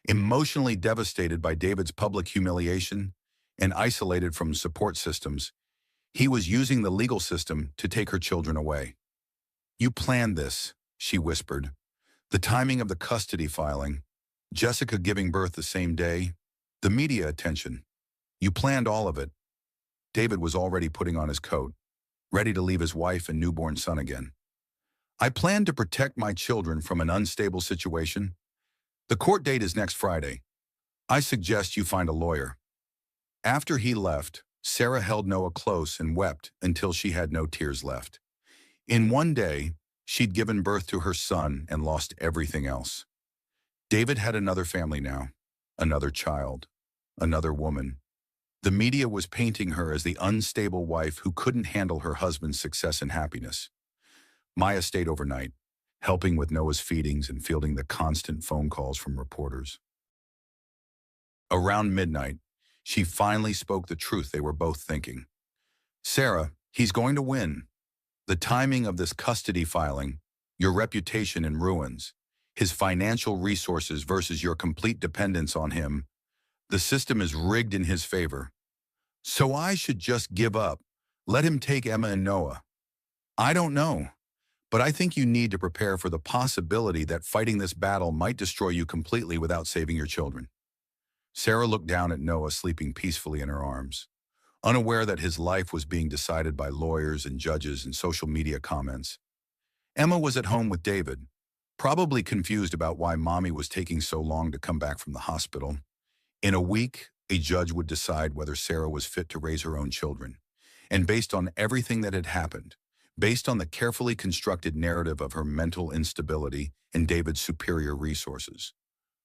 emotionally devastated by David's public humiliation, and isolated from support systems, he was using the legal system to take her children away. You planned this, she whispered. The timing of the custody filing, Jessica giving birth the same day, the media attention. You planned all of it. David was already putting on his coat, ready to leave his wife and newborn son again. I planned to protect my children from an unstable situation. The court date is next Friday. I suggest you find a lawyer. After he left, Sarah held Noah close and wept until she had no tears left. In one day, she'd given birth to her son and lost everything else. David had another family now, another child, another woman. The media was painting her as the unstable wife who couldn't handle her husband's success and happiness. Maya stayed overnight, helping with Noah's feedings and fielding the constant phone calls from reporters. Around midnight, she finally spoke the truth they were both thinking. Sarah, he's going to win. The timing of this custody filing, your reputation in ruins, his financial resources versus your complete dependence on him, the system is rigged in his favor. So I should just give up, let him take Emma and Noah. I don't know, but I think you need to prepare for the possibility that fighting this battle might destroy you completely without saving your children. Sarah looked down at Noah sleeping peacefully in her arms, unaware that his life was being decided by lawyers and judges and social media comments. Emma was at home with David, probably confused about why mommy was taking so long to come back from the hospital. In a week, a judge would decide whether Sarah was fit to raise her own children. And based on everything that had happened, based on the carefully constructed narrative of her mental instability and David's superior resources,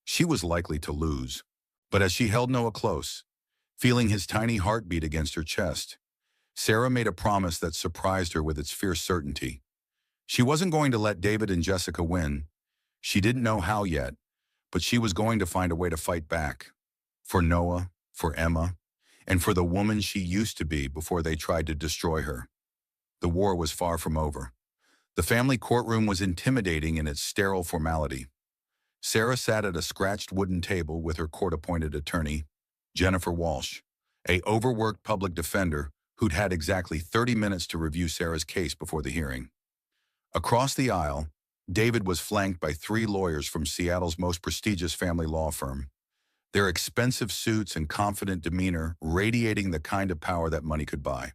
she was likely to lose. But as she held Noah close, feeling his tiny heartbeat against her chest, Sarah made a promise that surprised her with its fierce certainty. She wasn't going to let David and Jessica win. She didn't know how yet, but she was going to find a way to fight back. For Noah, for Emma, and for the woman she used to be before they tried to destroy her. The war was far from over. The family courtroom was intimidating in its sterile formality. Sarah sat at a scratched wooden table with her court-appointed attorney, Jennifer Walsh, a overworked public defender who'd had exactly 30 minutes to review Sarah's case before the hearing. Across the aisle, David was flanked by 3 lawyers from Seattle's most prestigious family law firm, their expensive suits and confident demeanor radiating the kind of power that money could buy.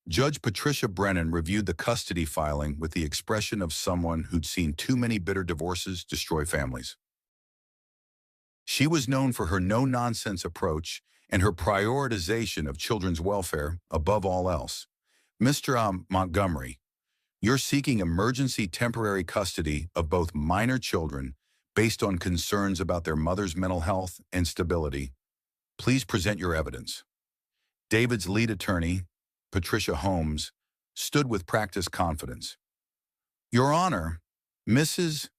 Judge Patricia Brennan reviewed the custody filing with the expression of someone who'd seen too many bitter divorces destroy families. She was known for her no-nonsense approach and her prioritization of children's welfare above all else. Mr. Montgomery, you're seeking emergency temporary custody of both minor children based on concerns about their mother's mental health and stability. Please present your evidence. David's lead attorney, Patricia Holmes, stood with practiced confidence. Your Honor, Mrs.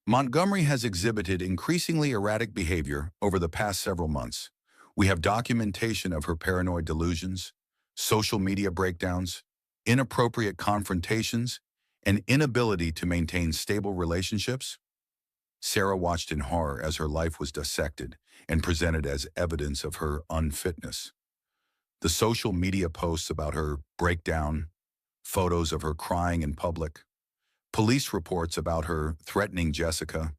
Montgomery has exhibited increasingly erratic behavior over the past several months. We have documentation of her paranoid delusions, social media breakdowns, inappropriate confrontations, and inability to maintain stable relationships. Sarah watched in horror as her life was dissected and presented as evidence of her unfitness. The social media posts about her breakdown, photos of her crying in public, police reports about her threatening Jessica,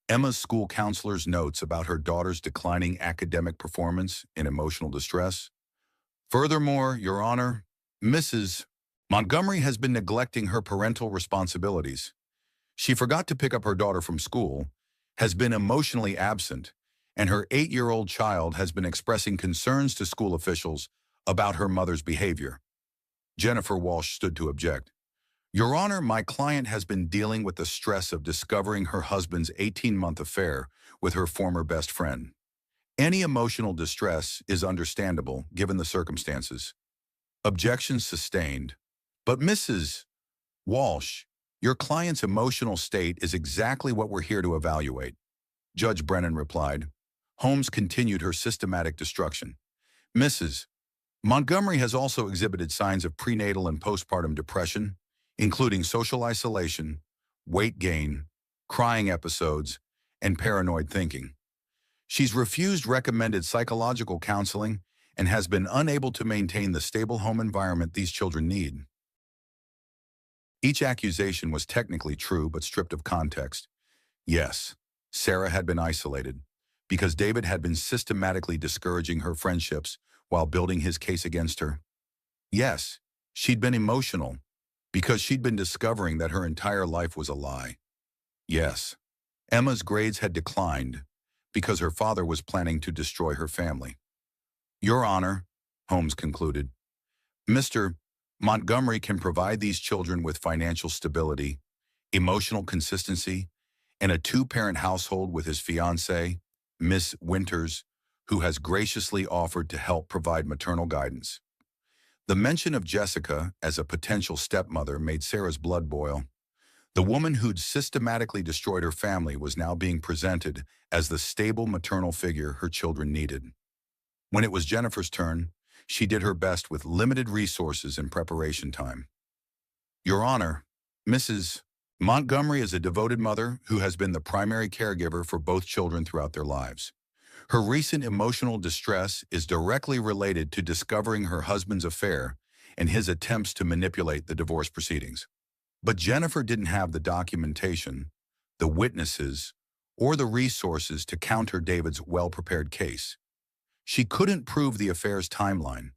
Emma's school counselor's notes about her daughter's declining academic performance and emotional distress. Furthermore, Your Honor, Mrs. Montgomery has been neglecting her parental responsibilities. She forgot to pick up her daughter from school, has been emotionally absent, and her 8-year-old child has been expressing concerns to school officials about her mother's behavior. Jennifer Walsh stood to object. Your Honor, my client has been dealing with the stress of discovering her husband's 18-month affair with her former best friend. Any emotional distress is understandable given the circumstances. Objections sustained. But Mrs. Walsh, your client's emotional state is exactly what we're here to evaluate, Judge Brennan replied. Holmes continued her systematic destruction. Mrs. Montgomery has also exhibited signs of prenatal and postpartum depression, including social isolation, weight gain, crying episodes, and paranoid thinking. She's refused recommended psychological counseling and has been unable to maintain the stable home environment these children need. Each accusation was technically true but stripped of context. Yes, Sarah had been isolated because David had been systematically discouraging her friendships while building his case against her. Yes, she'd been emotional because she'd been discovering that her entire life was a lie. Yes, Emma's grades had declined because her father was planning to destroy her family. Your Honor, Holmes concluded, Mr. Montgomery can provide these children with financial stability, emotional consistency, and a two-parent household with his fiancée, Miss Winters, who has graciously offered to help provide maternal guidance. The mention of Jessica as a potential stepmother made Sarah's blood boil. The woman who'd systematically destroyed her family was now being presented as the stable maternal figure her children needed. When it was Jennifer's turn, she did her best with limited resources and preparation time. Your Honor, Mrs. Montgomery is a devoted mother who has been the primary caregiver for both children throughout their lives. Her recent emotional distress is directly related to discovering her husband's affair and his attempts to manipulate the divorce proceedings. But Jennifer didn't have the documentation, the witnesses, or the resources to counter David's well-prepared case. She couldn't prove the affair's timeline,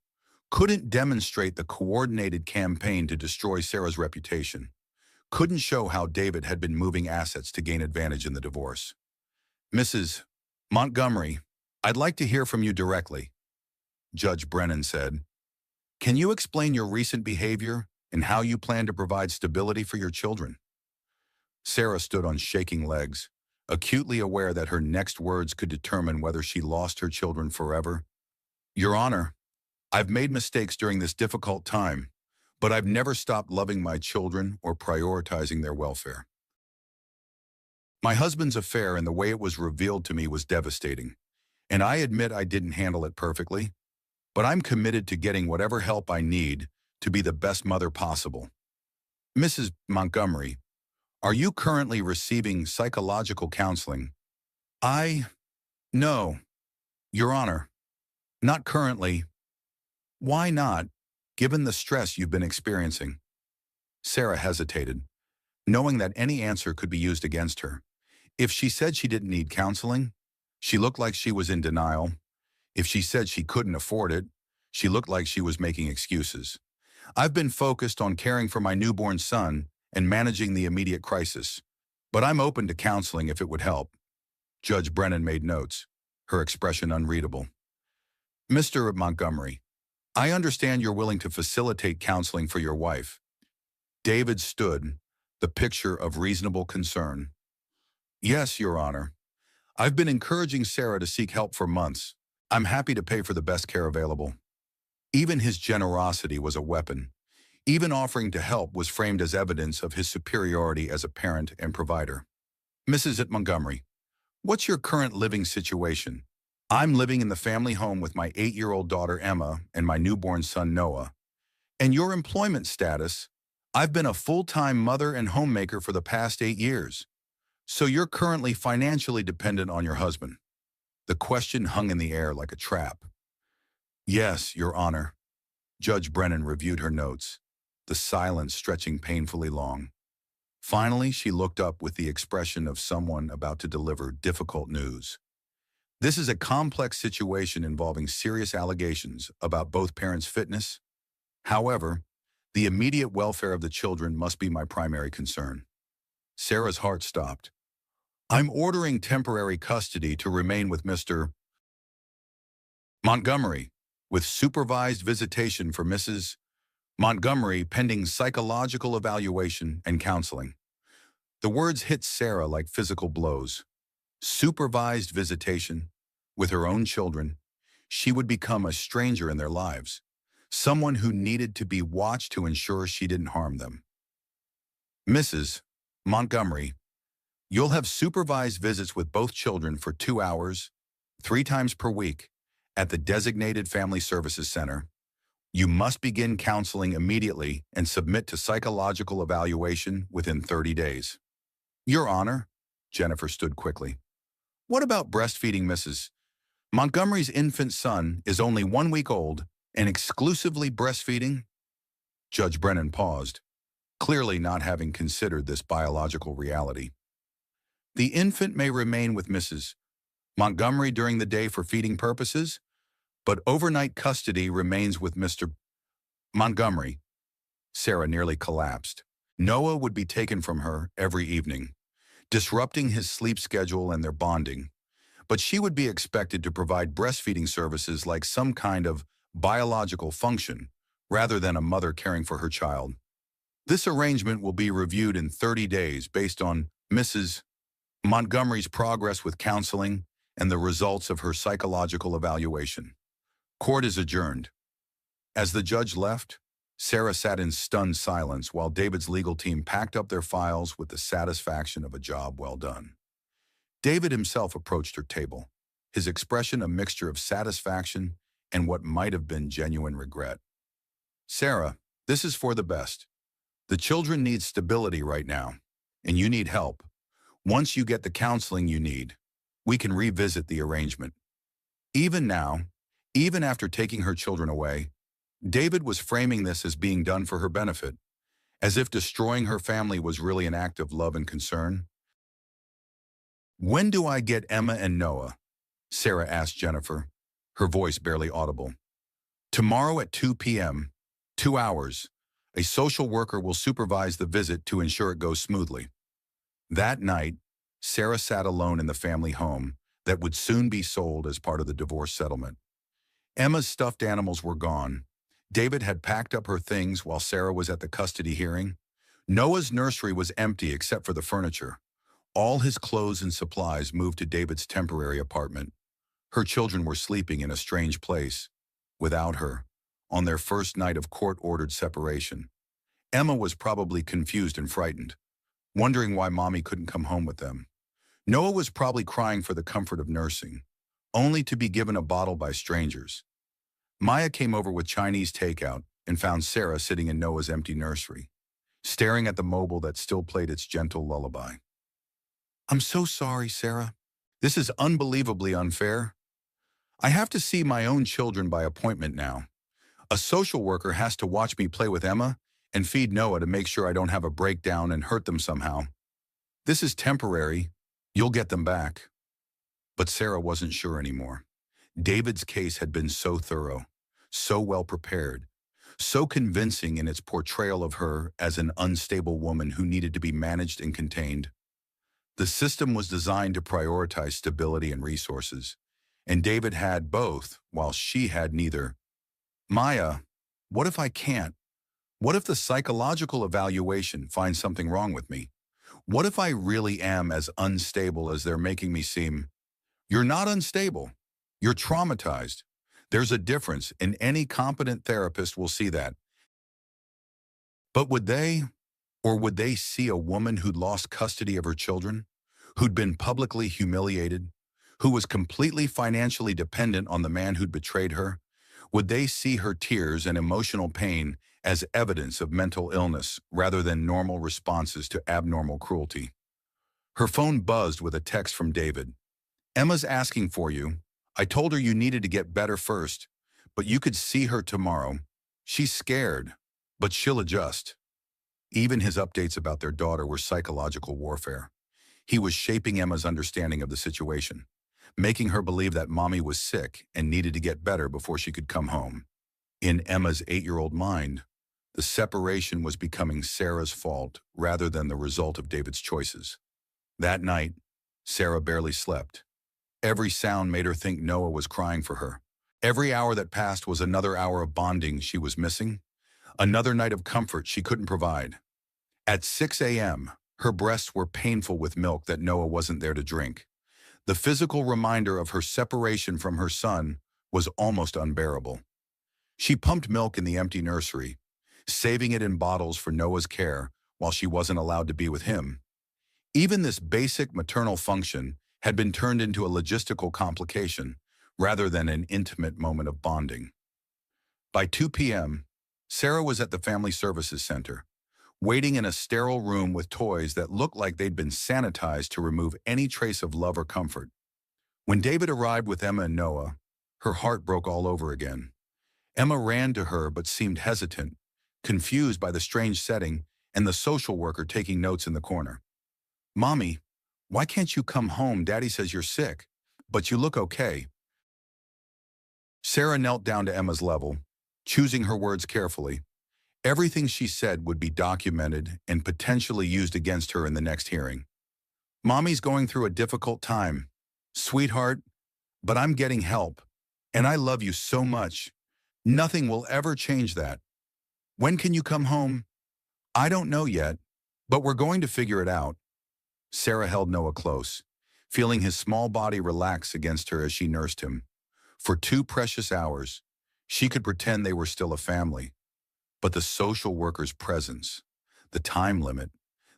couldn't demonstrate the coordinated campaign to destroy Sarah's reputation, couldn't show how David had been moving assets to gain advantage in the divorce. Mrs. Montgomery, I'd like to hear from you directly, Judge Brennan said. Can you explain your recent behavior and how you plan to provide stability for your children? Sarah stood on shaking legs, acutely aware that her next words could determine whether she lost her children forever. Your Honor, I've made mistakes during this difficult time, but I've never stopped loving my children or prioritizing their welfare. My husband's affair and the way it was revealed to me was devastating, and I admit I didn't handle it perfectly, but I'm committed to getting whatever help I need to be the best mother possible. Mrs. Montgomery, are you currently receiving psychological counseling? No, Your Honor, not currently. Why not, given the stress you've been experiencing? Sarah hesitated, knowing that any answer could be used against her. If she said she didn't need counseling, she looked like she was in denial. If she said she couldn't afford it, she looked like she was making excuses. I've been focused on caring for my newborn son and managing the immediate crisis, but I'm open to counseling if it would help. Judge Brennan made notes, her expression unreadable. Mr. Montgomery, I understand you're willing to facilitate counseling for your wife. David stood, the picture of reasonable concern. Yes, Your Honor. I've been encouraging Sarah to seek help for months. I'm happy to pay for the best care available. Even his generosity was a weapon. Even offering to help was framed as evidence of his superiority as a parent and provider. Mrs. Montgomery, what's your current living situation? I'm living in the family home with my 8-year-old daughter Emma and my newborn son Noah. And your employment status? I've been a full-time mother and homemaker for the past 8 years. So you're currently financially dependent on your husband. The question hung in the air like a trap. Yes, Your Honor. Judge Brennan reviewed her notes, the silence stretching painfully long. Finally, she looked up with the expression of someone about to deliver difficult news. This is a complex situation involving serious allegations about both parents' fitness. However, the immediate welfare of the children must be my primary concern. Sarah's heart stopped. I'm ordering temporary custody to remain with Mr. Montgomery, with supervised visitation for Mrs. Montgomery pending psychological evaluation and counseling. The words hit Sarah like physical blows. Supervised visitation, with her own children, she would become a stranger in their lives, someone who needed to be watched to ensure she didn't harm them. Mrs. Montgomery, you'll have supervised visits with both children for 2 hours, 3 times per week, at the designated Family Services Center. You must begin counseling immediately and submit to psychological evaluation within 30 days. Your Honor, Jennifer stood quickly. What about breastfeeding, Mrs. Montgomery's infant son is only 1 week old and exclusively breastfeeding? Judge Brennan paused. clearly not having considered this biological reality. The infant may remain with Mrs. Montgomery during the day for feeding purposes, but overnight custody remains with Mr. Montgomery. Sarah nearly collapsed. Noah would be taken from her every evening, disrupting his sleep schedule and their bonding, but she would be expected to provide breastfeeding services like some kind of biological function, rather than a mother caring for her child. This arrangement will be reviewed in 30 days based on Mrs. Montgomery's progress with counseling and the results of her psychological evaluation. Court is adjourned. As the judge left, Sarah sat in stunned silence while David's legal team packed up their files with the satisfaction of a job well done. David himself approached her table, his expression a mixture of satisfaction and what might have been genuine regret. "Sarah, this is for the best. The children need stability right now, and you need help. Once you get the counseling you need, we can revisit the arrangement." Even now, even after taking her children away, David was framing this as being done for her benefit, as if destroying her family was really an act of love and concern. "When do I get Emma and Noah?" Sarah asked Jennifer, her voice barely audible. "Tomorrow at 2 p.m., 2 hours. A social worker will supervise the visit to ensure it goes smoothly." That night, Sarah sat alone in the family home that would soon be sold as part of the divorce settlement. Emma's stuffed animals were gone. David had packed up her things while Sarah was at the custody hearing. Noah's nursery was empty except for the furniture. All his clothes and supplies moved to David's temporary apartment. Her children were sleeping in a strange place, without her, on their first night of court-ordered separation. Emma was probably confused and frightened, wondering why Mommy couldn't come home with them. Noah was probably crying for the comfort of nursing, only to be given a bottle by strangers. Maya came over with Chinese takeout and found Sarah sitting in Noah's empty nursery, staring at the mobile that still played its gentle lullaby. "I'm so sorry, Sarah. This is unbelievably unfair. I have to see my own children by appointment now. A social worker has to watch me play with Emma and feed Noah to make sure I don't have a breakdown and hurt them somehow. This is temporary. You'll get them back." But Sarah wasn't sure anymore. David's case had been so thorough, so well prepared, so convincing in its portrayal of her as an unstable woman who needed to be managed and contained. The system was designed to prioritize stability and resources, and David had both, while she had neither. "Maya, what if I can't? What if the psychological evaluation finds something wrong with me? What if I really am as unstable as they're making me seem?" "You're not unstable. You're traumatized. There's a difference, and any competent therapist will see that." But would they see a woman who'd lost custody of her children, who'd been publicly humiliated, who was completely financially dependent on the man who'd betrayed her? Would they see her tears and emotional pain as evidence of mental illness rather than normal responses to abnormal cruelty? Her phone buzzed with a text from David. "Emma's asking for you. I told her you needed to get better first, but you could see her tomorrow. She's scared, but she'll adjust." Even his updates about their daughter were psychological warfare. He was shaping Emma's understanding of the situation, making her believe that Mommy was sick and needed to get better before she could come home. In Emma's 8-year-old mind, the separation was becoming Sarah's fault rather than the result of David's choices. That night, Sarah barely slept. Every sound made her think Noah was crying for her. Every hour that passed was another hour of bonding she was missing, another night of comfort she couldn't provide. At 6 a.m., her breasts were painful with milk that Noah wasn't there to drink. The physical reminder of her separation from her son was almost unbearable. She pumped milk in the empty nursery, saving it in bottles for Noah's care while she wasn't allowed to be with him. Even this basic maternal function had been turned into a logistical complication rather than an intimate moment of bonding. By 2 p.m., Sarah was at the Family Services Center, waiting in a sterile room with toys that looked like they'd been sanitized to remove any trace of love or comfort. When David arrived with Emma and Noah, her heart broke all over again. Emma ran to her but seemed hesitant, confused by the strange setting and the social worker taking notes in the corner. "Mommy, why can't you come home? Daddy says you're sick, but you look okay." Sarah knelt down to Emma's level, choosing her words carefully. Everything she said would be documented and potentially used against her in the next hearing. "Mommy's going through a difficult time, sweetheart, but I'm getting help, and I love you so much. Nothing will ever change that. When can you come home?" "I don't know yet, but we're going to figure it out." Sarah held Noah close, feeling his small body relax against her as she nursed him. For 2 precious hours, she could pretend they were still a family. But the social worker's presence, the time limit,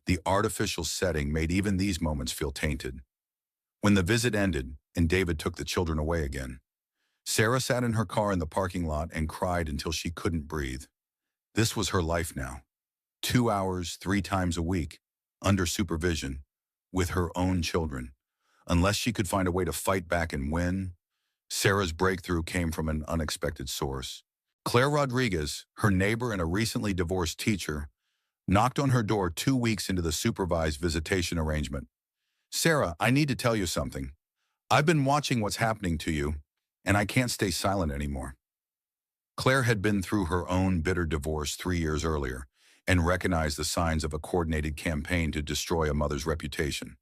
the artificial setting made even these moments feel tainted. When the visit ended and David took the children away again, Sarah sat in her car in the parking lot and cried until she couldn't breathe. This was her life now. 2 hours, 3 times a week, under supervision, with her own children. Unless she could find a way to fight back and win, Sarah's breakthrough came from an unexpected source. Claire Rodriguez, her neighbor and a recently divorced teacher, knocked on her door 2 weeks into the supervised visitation arrangement. "Sarah, I need to tell you something. I've been watching what's happening to you, and I can't stay silent anymore." Claire had been through her own bitter divorce 3 years earlier and recognized the signs of a coordinated campaign to destroy a mother's reputation.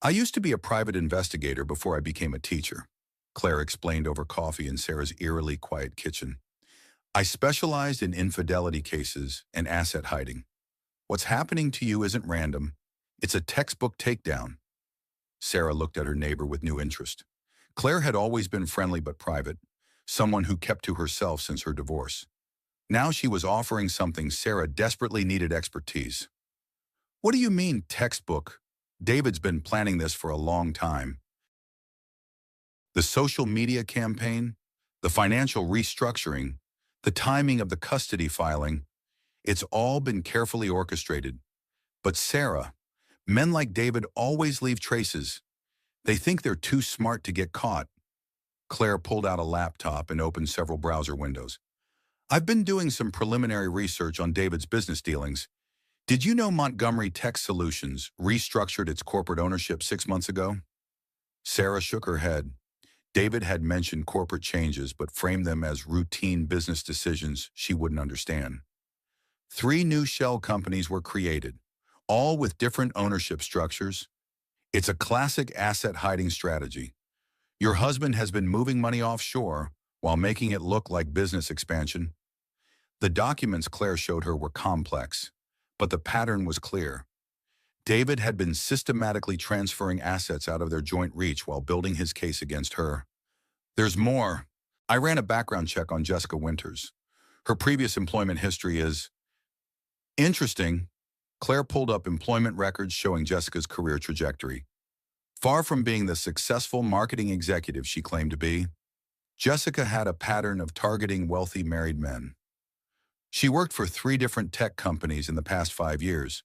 "I used to be a private investigator before I became a teacher," Claire explained over coffee in Sarah's eerily quiet kitchen. "I specialized in infidelity cases and asset hiding. What's happening to you isn't random. It's a textbook takedown." Sarah looked at her neighbor with new interest. Claire had always been friendly but private, someone who kept to herself since her divorce. Now she was offering something Sarah desperately needed: expertise. "What do you mean, textbook? David's been planning this for a long time. The social media campaign, the financial restructuring, the timing of the custody filing, it's all been carefully orchestrated. But Sarah, men like David always leave traces. They think they're too smart to get caught." Claire pulled out a laptop and opened several browser windows. "I've been doing some preliminary research on David's business dealings. Did you know Montgomery Tech Solutions restructured its corporate ownership 6 months ago?" Sarah shook her head. David had mentioned corporate changes but framed them as routine business decisions she wouldn't understand. 3 new shell companies were created, all with different ownership structures. It's a classic asset hiding strategy. Your husband has been moving money offshore while making it look like business expansion. The documents Claire showed her were complex, but the pattern was clear. David had been systematically transferring assets out of their joint reach while building his case against her. "There's more. I ran a background check on Jessica Winters. Her previous employment history is interesting." Claire pulled up employment records showing Jessica's career trajectory. Far from being the successful marketing executive she claimed to be, Jessica had a pattern of targeting wealthy married men. She worked for 3 different tech companies in the past 5 years.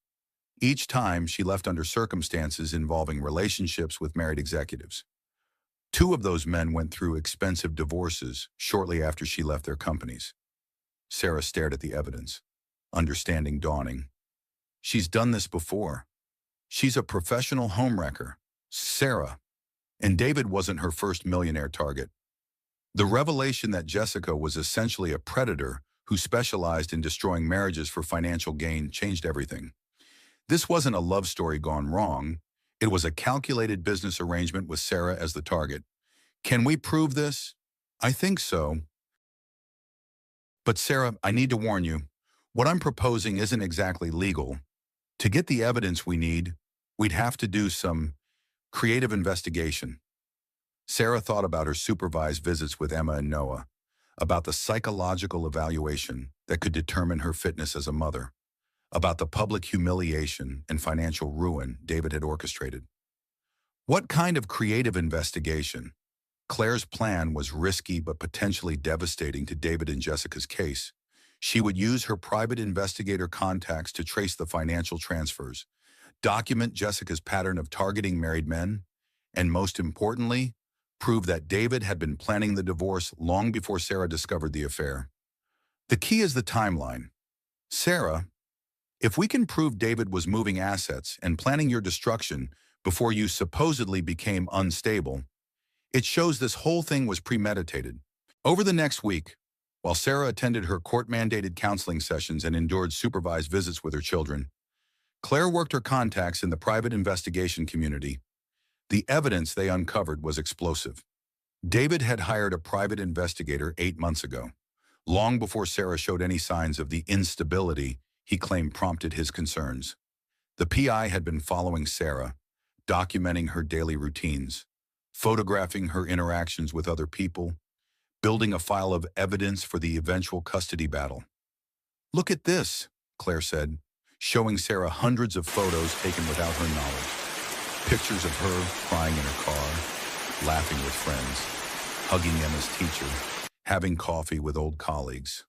Each time, she left under circumstances involving relationships with married executives. 2 of those men went through expensive divorces shortly after she left their companies. Sarah stared at the evidence, understanding dawning. She's done this before. She's a professional homewrecker, Sarah, and David wasn't her first millionaire target. The revelation that Jessica was essentially a predator who specialized in destroying marriages for financial gain changed everything. This wasn't a love story gone wrong. It was a calculated business arrangement with Sarah as the target. "Can we prove this?" "I think so. But Sarah, I need to warn you, what I'm proposing isn't exactly legal. To get the evidence we need, we'd have to do some creative investigation." Sarah thought about her supervised visits with Emma and Noah, about the psychological evaluation that could determine her fitness as a mother, about the public humiliation and financial ruin David had orchestrated. What kind of creative investigation? Claire's plan was risky but potentially devastating to David and Jessica's case. She would use her private investigator contacts to trace the financial transfers, document Jessica's pattern of targeting married men, and most importantly, prove that David had been planning the divorce long before Sarah discovered the affair. The key is the timeline. Sarah, If we can prove David was moving assets and planning your destruction before you supposedly became unstable, it shows this whole thing was premeditated. Over the next week, while Sarah attended her court-mandated counseling sessions and endured supervised visits with her children, Claire worked her contacts in the private investigation community. The evidence they uncovered was explosive. David had hired a private investigator 8 months ago, long before Sarah showed any signs of the instability he claimed prompted his concerns. The PI had been following Sarah, documenting her daily routines, photographing her interactions with other people, building a file of evidence for the eventual custody battle. "Look at this," Claire said, showing Sarah hundreds of photos taken without her knowledge. Pictures of her crying in her car, laughing with friends, hugging Emma's teacher, having coffee with old colleagues.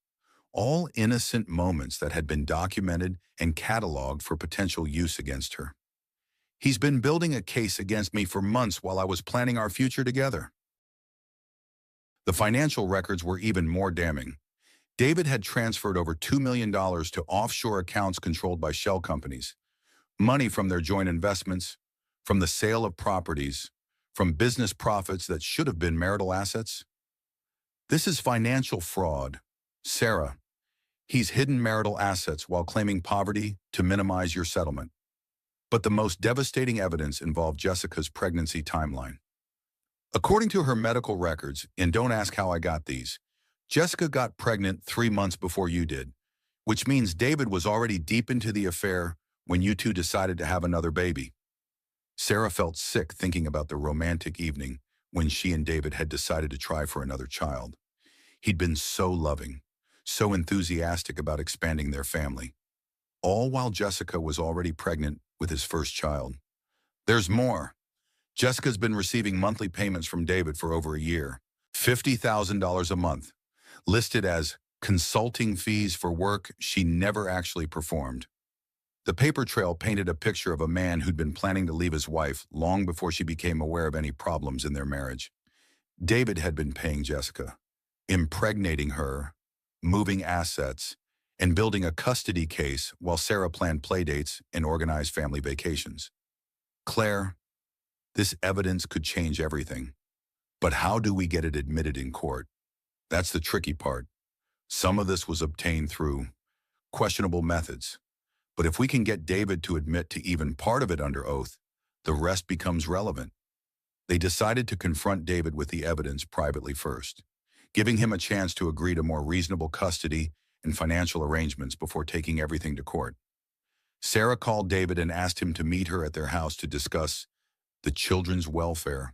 All innocent moments that had been documented and cataloged for potential use against her. "He's been building a case against me for months while I was planning our future together." The financial records were even more damning. David had transferred over $2 million to offshore accounts controlled by shell companies. Money from their joint investments, from the sale of properties, from business profits that should have been marital assets. This is financial fraud. Sarah, he's hidden marital assets while claiming poverty to minimize your settlement. But the most devastating evidence involved Jessica's pregnancy timeline. According to her medical records, and don't ask how I got these, Jessica got pregnant 3 months before you did, which means David was already deep into the affair when you two decided to have another baby. Sarah felt sick thinking about the romantic evening when she and David had decided to try for another child. He'd been so loving, so enthusiastic about expanding their family, all while Jessica was already pregnant with his first child. There's more. Jessica's been receiving monthly payments from David for over a year, $50,000 a month, listed as consulting fees for work she never actually performed. The paper trail painted a picture of a man who'd been planning to leave his wife long before she became aware of any problems in their marriage. David had been paying Jessica, impregnating her, moving assets, and building a custody case while Sarah planned playdates and organized family vacations. Claire, this evidence could change everything. But how do we get it admitted in court? That's the tricky part. Some of this was obtained through questionable methods. But if we can get David to admit to even part of it under oath, the rest becomes relevant. They decided to confront David with the evidence privately first, giving him a chance to agree to more reasonable custody and financial arrangements before taking everything to court. Sarah called David and asked him to meet her at their house to discuss the children's welfare.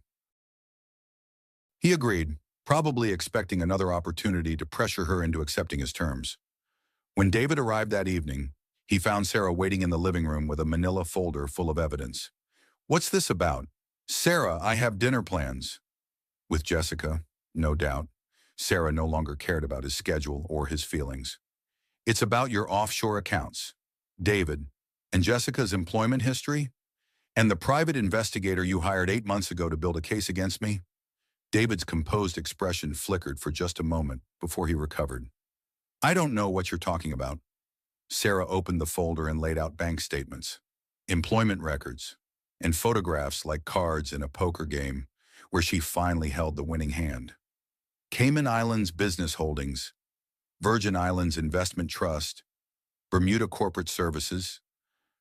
He agreed, probably expecting another opportunity to pressure her into accepting his terms. When David arrived that evening, he found Sarah waiting in the living room with a manila folder full of evidence. "What's this about?" "Sarah, I have dinner plans." With Jessica, no doubt, Sarah no longer cared about his schedule or his feelings. "It's about your offshore accounts, David, and Jessica's employment history, and the private investigator you hired 8 months ago to build a case against me." David's composed expression flickered for just a moment before he recovered. "I don't know what you're talking about." Sarah opened the folder and laid out bank statements, employment records, and photographs like cards in a poker game where she finally held the winning hand. Cayman Islands Business Holdings, Virgin Islands Investment Trust, Bermuda Corporate Services.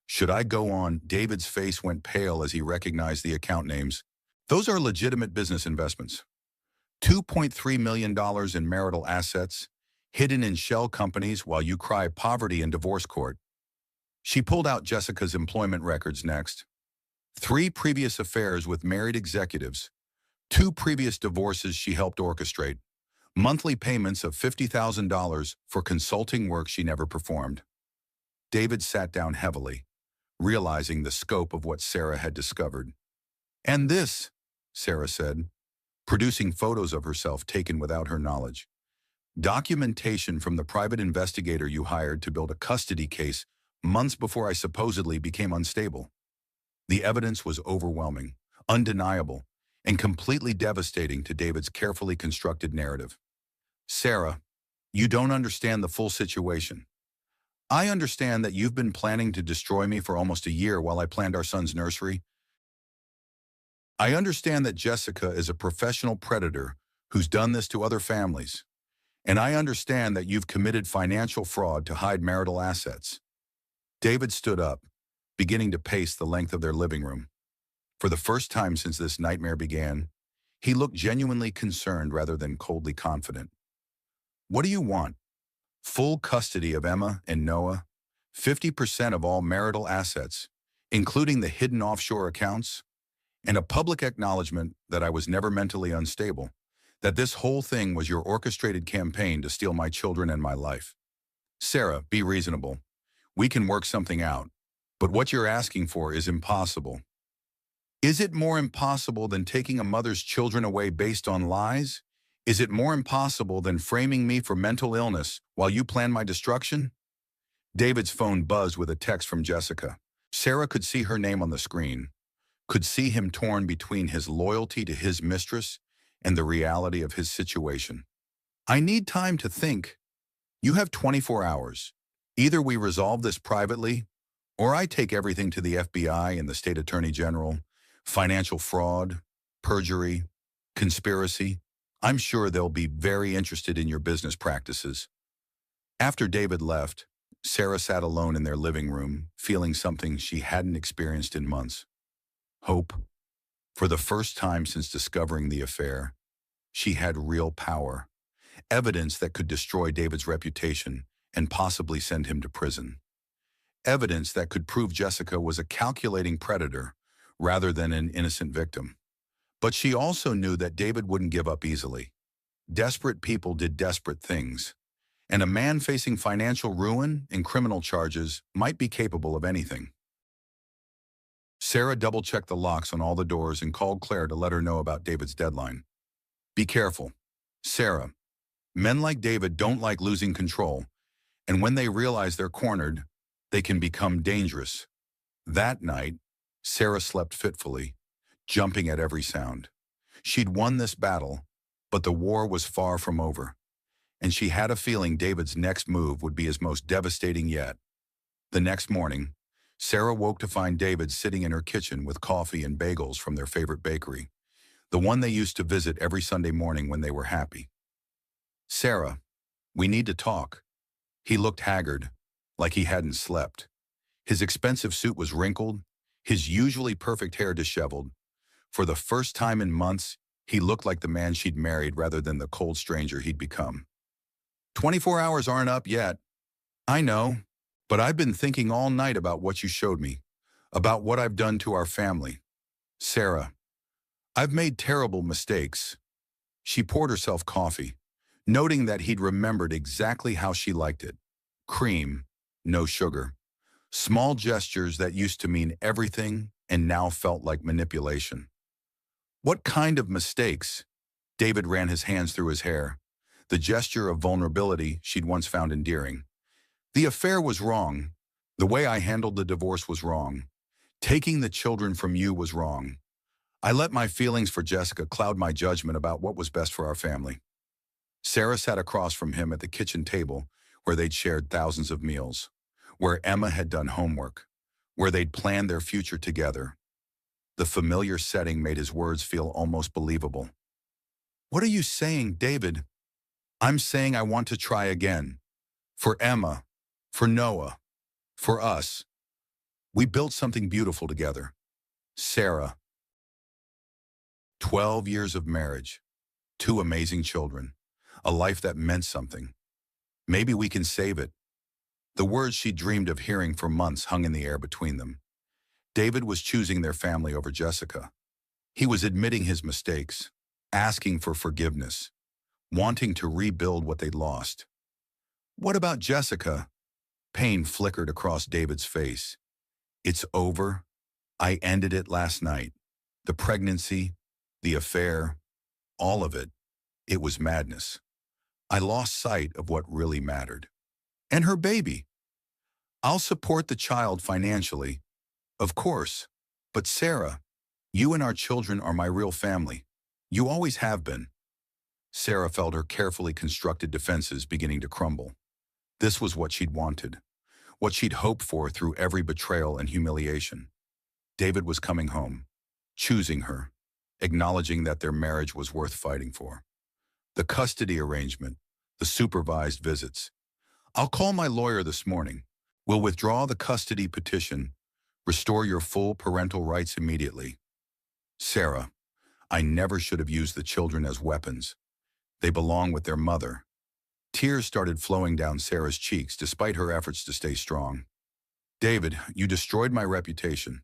Should I go on? David's face went pale as he recognized the account names. Those are legitimate business investments. $2.3 million in marital assets, hidden in shell companies while you cry poverty in divorce court. She pulled out Jessica's employment records next. 3 previous affairs with married executives, 2 previous divorces she helped orchestrate, monthly payments of $50,000 for consulting work she never performed. David sat down heavily, realizing the scope of what Sarah had discovered. "And this," Sarah said, producing photos of herself taken without her knowledge. "Documentation from the private investigator you hired to build a custody case months before I supposedly became unstable." The evidence was overwhelming, undeniable, and completely devastating to David's carefully constructed narrative. "Sarah, you don't understand the full situation. I understand that you've been planning to destroy me for almost a year while I planned our son's nursery. I understand that Jessica is a professional predator who's done this to other families. And I understand that you've committed financial fraud to hide marital assets. David stood up, beginning to pace the length of their living room. For the first time since this nightmare began, he looked genuinely concerned rather than coldly confident. What do you want? Full custody of Emma and Noah, 50% of all marital assets, including the hidden offshore accounts, and a public acknowledgement that I was never mentally unstable, that this whole thing was your orchestrated campaign to steal my children and my life. Sarah, be reasonable. We can work something out, but what you're asking for is impossible. Is it more impossible than taking a mother's children away based on lies? Is it more impossible than framing me for mental illness while you plan my destruction? David's phone buzzed with a text from Jessica. Sarah could see her name on the screen, could see him torn between his loyalty to his mistress and the reality of his situation. I need time to think. You have 24 hours. Either we resolve this privately, or I take everything to the FBI and the state attorney general, financial fraud, perjury, conspiracy. I'm sure they'll be very interested in your business practices. After David left, Sarah sat alone in their living room, feeling something she hadn't experienced in months. Hope. For the first time since discovering the affair, she had real power, evidence that could destroy David's reputation and possibly send him to prison. Evidence that could prove Jessica was a calculating predator rather than an innocent victim. But she also knew that David wouldn't give up easily. Desperate people did desperate things, and a man facing financial ruin and criminal charges might be capable of anything. Sarah double-checked the locks on all the doors and called Claire to let her know about David's deadline. Be careful. Sarah, men like David don't like losing control, and when they realize they're cornered, they can become dangerous. That night, Sarah slept fitfully, jumping at every sound. She'd won this battle, but the war was far from over, and she had a feeling David's next move would be his most devastating yet. The next morning, Sarah woke to find David sitting in her kitchen with coffee and bagels from their favorite bakery, the one they used to visit every Sunday morning when they were happy. Sarah, we need to talk. He looked haggard, like he hadn't slept. His expensive suit was wrinkled, his usually perfect hair disheveled. For the first time in months, he looked like the man she'd married rather than the cold stranger he'd become. 24 hours aren't up yet. I know, but I've been thinking all night about what you showed me, about what I've done to our family. Sarah, I've made terrible mistakes. She poured herself coffee, noting that he'd remembered exactly how she liked it. Cream, no sugar. Small gestures that used to mean everything and now felt like manipulation. What kind of mistakes? David ran his hands through his hair, the gesture of vulnerability she'd once found endearing. The affair was wrong. The way I handled the divorce was wrong. Taking the children from you was wrong. I let my feelings for Jessica cloud my judgment about what was best for our family. Sarah sat across from him at the kitchen table where they'd shared thousands of meals, where Emma had done homework, where they'd planned their future together. The familiar setting made his words feel almost believable. What are you saying, David? I'm saying I want to try again. For Emma, for Noah, for us. We built something beautiful together. Sarah. 12 years of marriage, 2 amazing children, a life that meant something. Maybe we can save it. The words she dreamed of hearing for months hung in the air between them. David was choosing their family over Jessica. He was admitting his mistakes, asking for forgiveness, wanting to rebuild what they'd lost. What about Jessica? Pain flickered across David's face. It's over. I ended it last night. The pregnancy, the affair, all of it. It was madness. I lost sight of what really mattered. And her baby. I'll support the child financially, of course. But Sarah, you and our children are my real family. You always have been. Sarah felt her carefully constructed defenses beginning to crumble. This was what she'd wanted. what she'd hoped for through every betrayal and humiliation. David was coming home, choosing her, acknowledging that their marriage was worth fighting for. The custody arrangement, the supervised visits. I'll call my lawyer this morning. We'll withdraw the custody petition, restore your full parental rights immediately. Sarah, I never should have used the children as weapons. They belong with their mother. Tears started flowing down Sarah's cheeks despite her efforts to stay strong. David, you destroyed my reputation.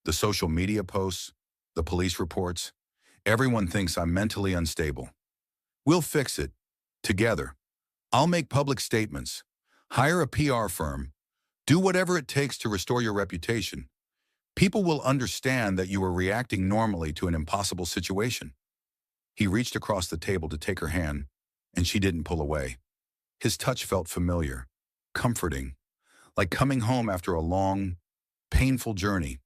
The social media posts, the police reports, everyone thinks I'm mentally unstable. We'll fix it. Together. I'll make public statements. Hire a PR firm. Do whatever it takes to restore your reputation. People will understand that you were reacting normally to an impossible situation. He reached across the table to take her hand, and she didn't pull away. His touch felt familiar, comforting, like coming home after a long, painful journey.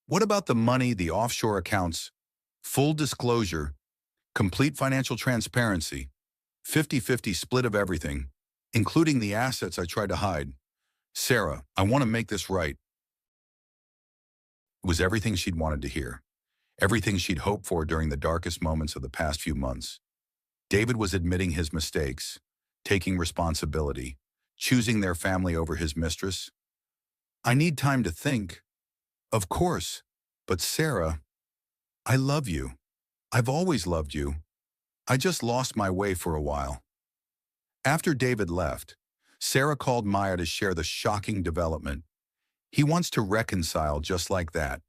What about the money, the offshore accounts, full disclosure, complete financial transparency, 50-50 split of everything, including the assets I tried to hide? Sarah, I want to make this right. It was everything she'd wanted to hear, everything she'd hoped for during the darkest moments of the past few months. David was admitting his mistakes, taking responsibility, choosing their family over his mistress. I need time to think. Of course, but Sarah, I love you. I've always loved you. I just lost my way for a while. After David left, Sarah called Maya to share the shocking development. He wants to reconcile just like that.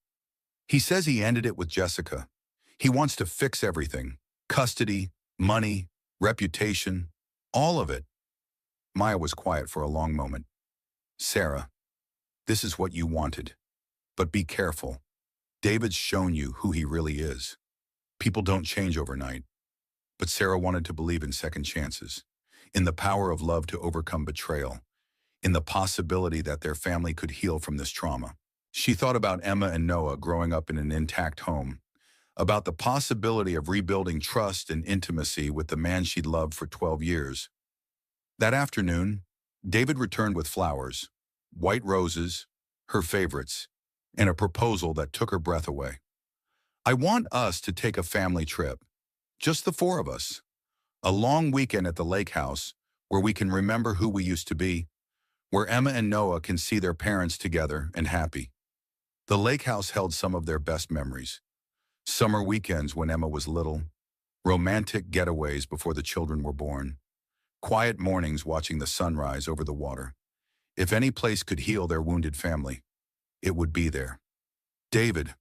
He says he ended it with Jessica. He wants to fix everything. Custody, money, reputation, all of it. Maya was quiet for a long moment. Sarah, this is what you wanted. But be careful. David's shown you who he really is. People don't change overnight. But Sarah wanted to believe in second chances, in the power of love to overcome betrayal, in the possibility that their family could heal from this trauma. She thought about Emma and Noah growing up in an intact home, about the possibility of rebuilding trust and intimacy with the man she'd loved for 12 years. That afternoon, David returned with flowers, white roses, her favorites, and a proposal that took her breath away. I want us to take a family trip, just the four of us. A long weekend at the lake house where we can remember who we used to be, where Emma and Noah can see their parents together and happy. The lake house held some of their best memories. Summer weekends when Emma was little, romantic getaways before the children were born, quiet mornings watching the sunrise over the water. If any place could heal their wounded family, it would be there. David,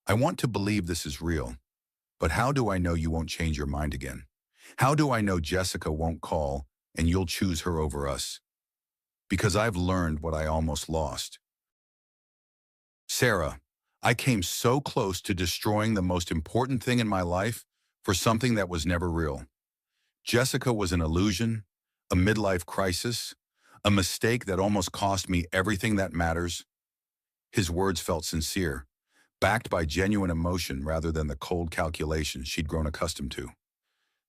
I want to believe this is real, but how do I know you won't change your mind again? How do I know Jessica won't call and you'll choose her over us? Because I've learned what I almost lost. Sarah, I came so close to destroying the most important thing in my life for something that was never real. Jessica was an illusion, a midlife crisis, a mistake that almost cost me everything that matters. His words felt sincere, backed by genuine emotion rather than the cold calculation she'd grown accustomed to.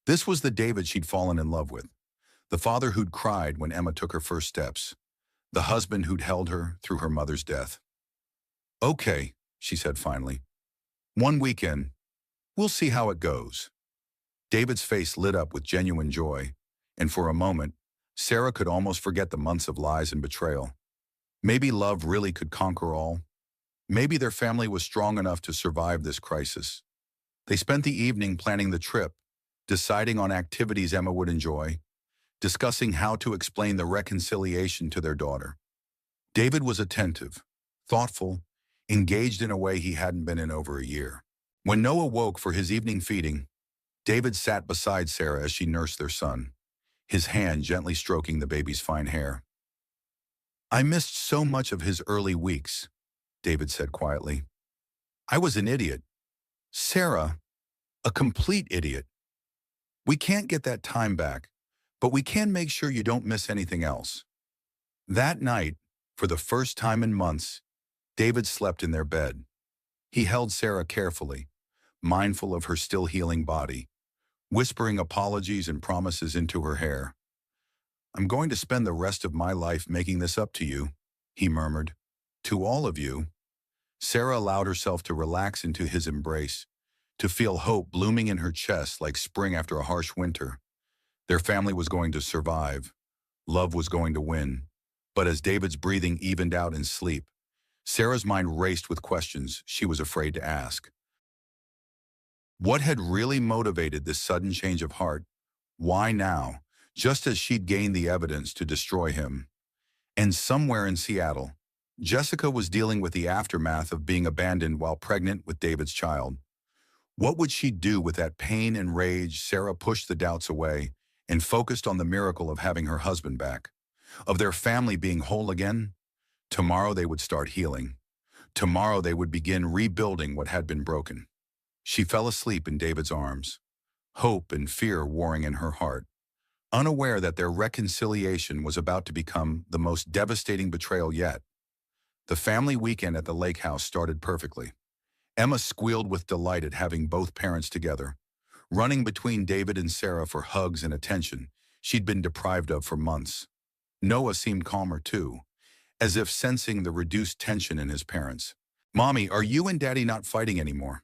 This was the David she'd fallen in love with, the father who'd cried when Emma took her first steps, the husband who'd held her through her mother's death. Okay, she said finally. One weekend. We'll see how it goes. David's face lit up with genuine joy, and for a moment, Sarah could almost forget the months of lies and betrayal. Maybe love really could conquer all. Maybe their family was strong enough to survive this crisis. They spent the evening planning the trip, deciding on activities Emma would enjoy, discussing how to explain the reconciliation to their daughter. David was attentive, thoughtful, engaged in a way he hadn't been in over a year. When Noah woke for his evening feeding, David sat beside Sarah as she nursed their son, his hand gently stroking the baby's fine hair. I missed so much of his early weeks, David said quietly. I was an idiot. Sarah, a complete idiot. We can't get that time back, but we can make sure you don't miss anything else. That night, for the first time in months, David slept in their bed. He held Sarah carefully, mindful of her still healing body, whispering apologies and promises into her hair. I'm going to spend the rest of my life making this up to you, he murmured. To all of you. Sarah allowed herself to relax into his embrace, to feel hope blooming in her chest like spring after a harsh winter. Their family was going to survive. Love was going to win. But as David's breathing evened out in sleep, Sarah's mind raced with questions she was afraid to ask. What had really motivated this sudden change of heart? Why now? Just as she'd gained the evidence to destroy him. And somewhere in Seattle, Jessica was dealing with the aftermath of being abandoned while pregnant with David's child. What would she do with that pain and rage? Sarah pushed the doubts away and focused on the miracle of having her husband back, of their family being whole again. Tomorrow they would start healing. Tomorrow they would begin rebuilding what had been broken. She fell asleep in David's arms, hope and fear warring in her heart, unaware that their reconciliation was about to become the most devastating betrayal yet. The family weekend at the lake house started perfectly. Emma squealed with delight at having both parents together, running between David and Sarah for hugs and attention she'd been deprived of for months. Noah seemed calmer too, as if sensing the reduced tension in his parents. "Mommy, are you and Daddy not fighting anymore?"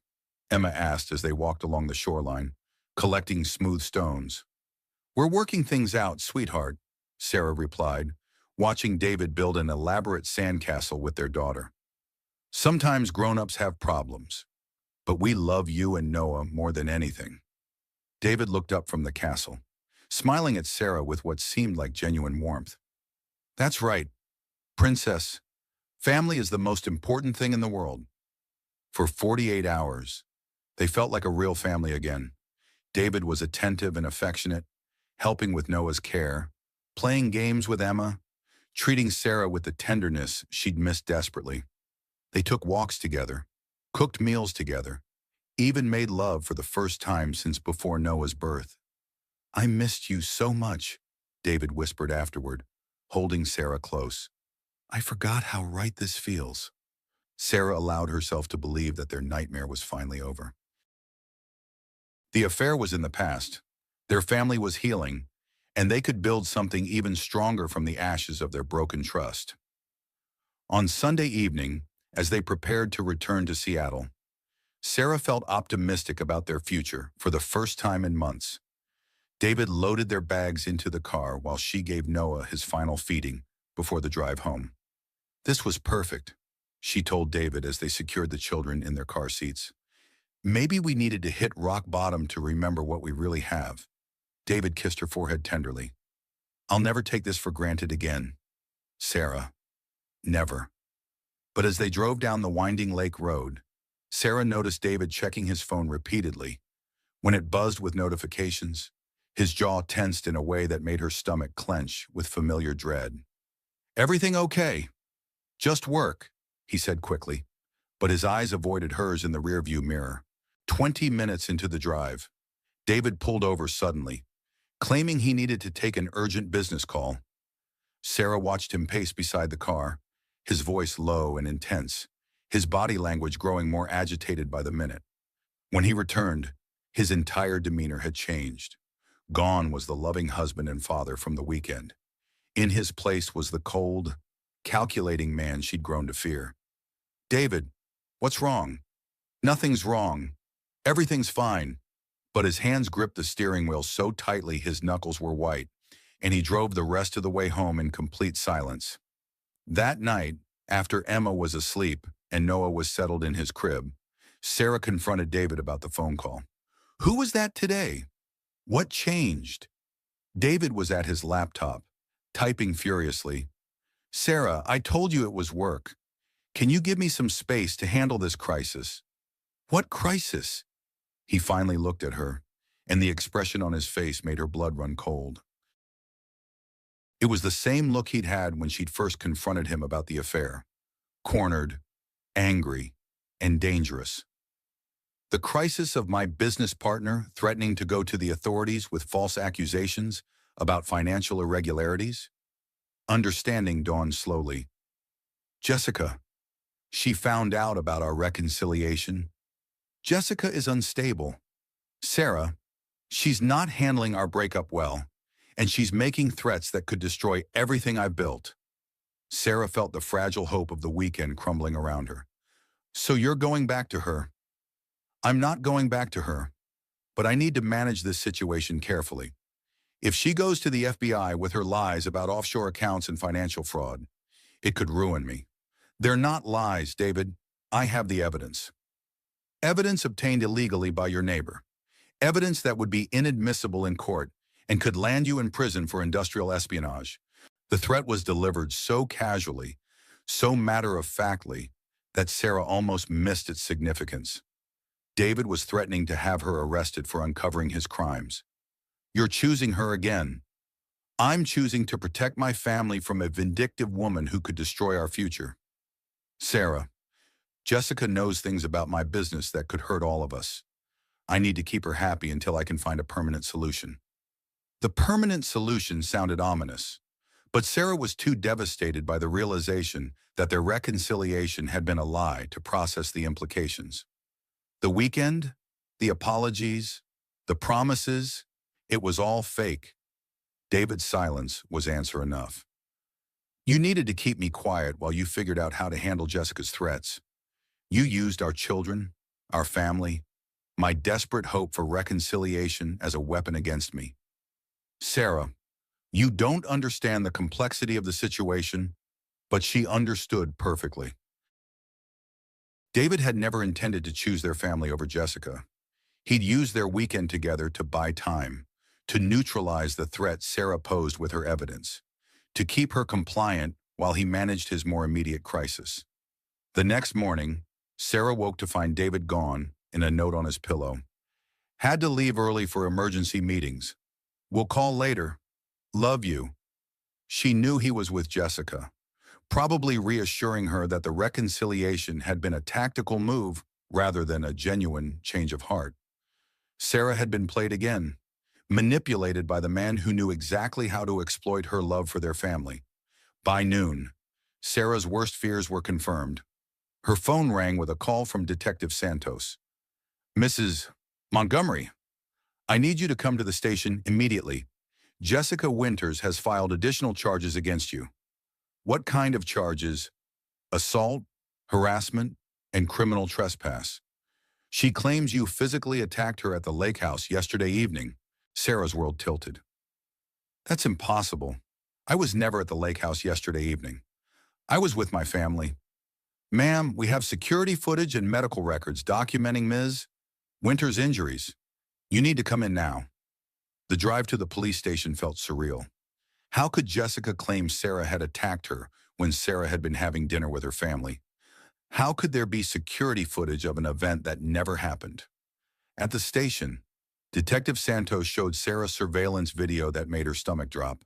Emma asked as they walked along the shoreline, collecting smooth stones. "We're working things out, sweetheart," Sarah replied, watching David build an elaborate sandcastle with their daughter. "Sometimes grown-ups have problems, but we love you and Noah more than anything." David looked up from the castle, smiling at Sarah with what seemed like genuine warmth. "That's right, Princess. Family is the most important thing in the world." For 48 hours, they felt like a real family again. David was attentive and affectionate, helping with Noah's care, playing games with Emma, treating Sarah with the tenderness she'd missed desperately. They took walks together, cooked meals together, even made love for the first time since before Noah's birth. "I missed you so much," David whispered afterward, holding Sarah close. "I forgot how right this feels." Sarah allowed herself to believe that their nightmare was finally over. The affair was in the past. Their family was healing, and they could build something even stronger from the ashes of their broken trust. On Sunday evening, as they prepared to return to Seattle, Sarah felt optimistic about their future for the first time in months. David loaded their bags into the car while she gave Noah his final feeding before the drive home. "This was perfect," she told David as they secured the children in their car seats. "Maybe we needed to hit rock bottom to remember what we really have." David kissed her forehead tenderly. "I'll never take this for granted again, Sarah. Never." But as they drove down the winding lake road, Sarah noticed David checking his phone repeatedly. When it buzzed with notifications, his jaw tensed in a way that made her stomach clench with familiar dread. "Everything okay? Just work," he said quickly, but his eyes avoided hers in the rearview mirror. 20 minutes into the drive, David pulled over suddenly, claiming he needed to take an urgent business call. Sarah watched him pace beside the car, his voice low and intense, his body language growing more agitated by the minute. When he returned, his entire demeanor had changed. Gone was the loving husband and father from the weekend. In his place was the cold, calculating man she'd grown to fear. "David, what's wrong?" "Nothing's wrong. Everything's fine." But his hands gripped the steering wheel so tightly his knuckles were white, and he drove the rest of the way home in complete silence. That night, after Emma was asleep and Noah was settled in his crib, Sarah confronted David about the phone call. "Who was that today? What changed?" David was at his laptop, typing furiously. "Sarah, I told you it was work. Can you give me some space to handle this crisis?" "What crisis?" He finally looked at her, and the expression on his face made her blood run cold. It was the same look he'd had when she'd first confronted him about the affair. Cornered, angry, and dangerous. "The crisis of my business partner threatening to go to the authorities with false accusations about financial irregularities?" Understanding dawned slowly. "Jessica, she found out about our reconciliation. Jessica is unstable. Sarah, she's not handling our breakup well, and she's making threats that could destroy everything I've built. Sarah felt the fragile hope of the weekend crumbling around her. So you're going back to her? I'm not going back to her, but I need to manage this situation carefully. If she goes to the FBI with her lies about offshore accounts and financial fraud, it could ruin me. They're not lies, David. I have the evidence. Evidence obtained illegally by your neighbor. Evidence that would be inadmissible in court and could land you in prison for industrial espionage. The threat was delivered so casually, so matter-of-factly, that Sarah almost missed its significance. David was threatening to have her arrested for uncovering his crimes. You're choosing her again. I'm choosing to protect my family from a vindictive woman who could destroy our future. Sarah, Jessica knows things about my business that could hurt all of us. I need to keep her happy until I can find a permanent solution. The permanent solution sounded ominous, but Sarah was too devastated by the realization that their reconciliation had been a lie to process the implications. The weekend, the apologies, the promises, it was all fake. David's silence was answer enough. You needed to keep me quiet while you figured out how to handle Jessica's threats. You used our children, our family, my desperate hope for reconciliation as a weapon against me. Sarah, you don't understand the complexity of the situation, but she understood perfectly. David had never intended to choose their family over Jessica. He'd used their weekend together to buy time, to neutralize the threat Sarah posed with her evidence, to keep her compliant while he managed his more immediate crisis. The next morning, Sarah woke to find David gone and a note on his pillow. Had to leave early for emergency meetings. We'll call later. Love you. She knew he was with Jessica, probably reassuring her that the reconciliation had been a tactical move rather than a genuine change of heart. Sarah had been played again, manipulated by the man who knew exactly how to exploit her love for their family. By noon, Sarah's worst fears were confirmed. Her phone rang with a call from Detective Santos. Mrs. Montgomery, I need you to come to the station immediately. Jessica Winters has filed additional charges against you. What kind of charges? Assault, harassment, and criminal trespass. She claims you physically attacked her at the lake house yesterday evening. Sarah's world tilted. That's impossible. I was never at the lake house yesterday evening. I was with my family. Ma'am, we have security footage and medical records documenting Ms. Winters' injuries. You need to come in now. The drive to the police station felt surreal. How could Jessica claim Sarah had attacked her when Sarah had been having dinner with her family? How could there be security footage of an event that never happened? At the station, Detective Santos showed Sarah surveillance video that made her stomach drop.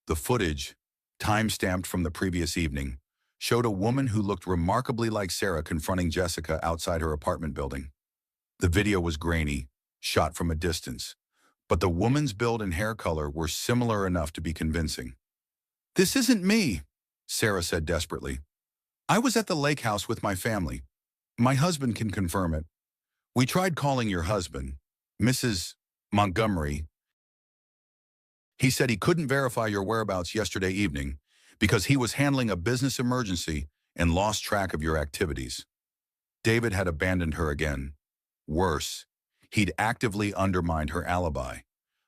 The footage, time-stamped from the previous evening, showed a woman who looked remarkably like Sarah confronting Jessica outside her apartment building. The video was grainy, shot from a distance, but the woman's build and hair color were similar enough to be convincing. This isn't me, Sarah said desperately. I was at the lake house with my family. My husband can confirm it. We tried calling your husband, Mrs. Montgomery. He said he couldn't verify your whereabouts yesterday evening because he was handling a business emergency and lost track of your activities. David had abandoned her again. Worse, he'd actively undermined her alibi,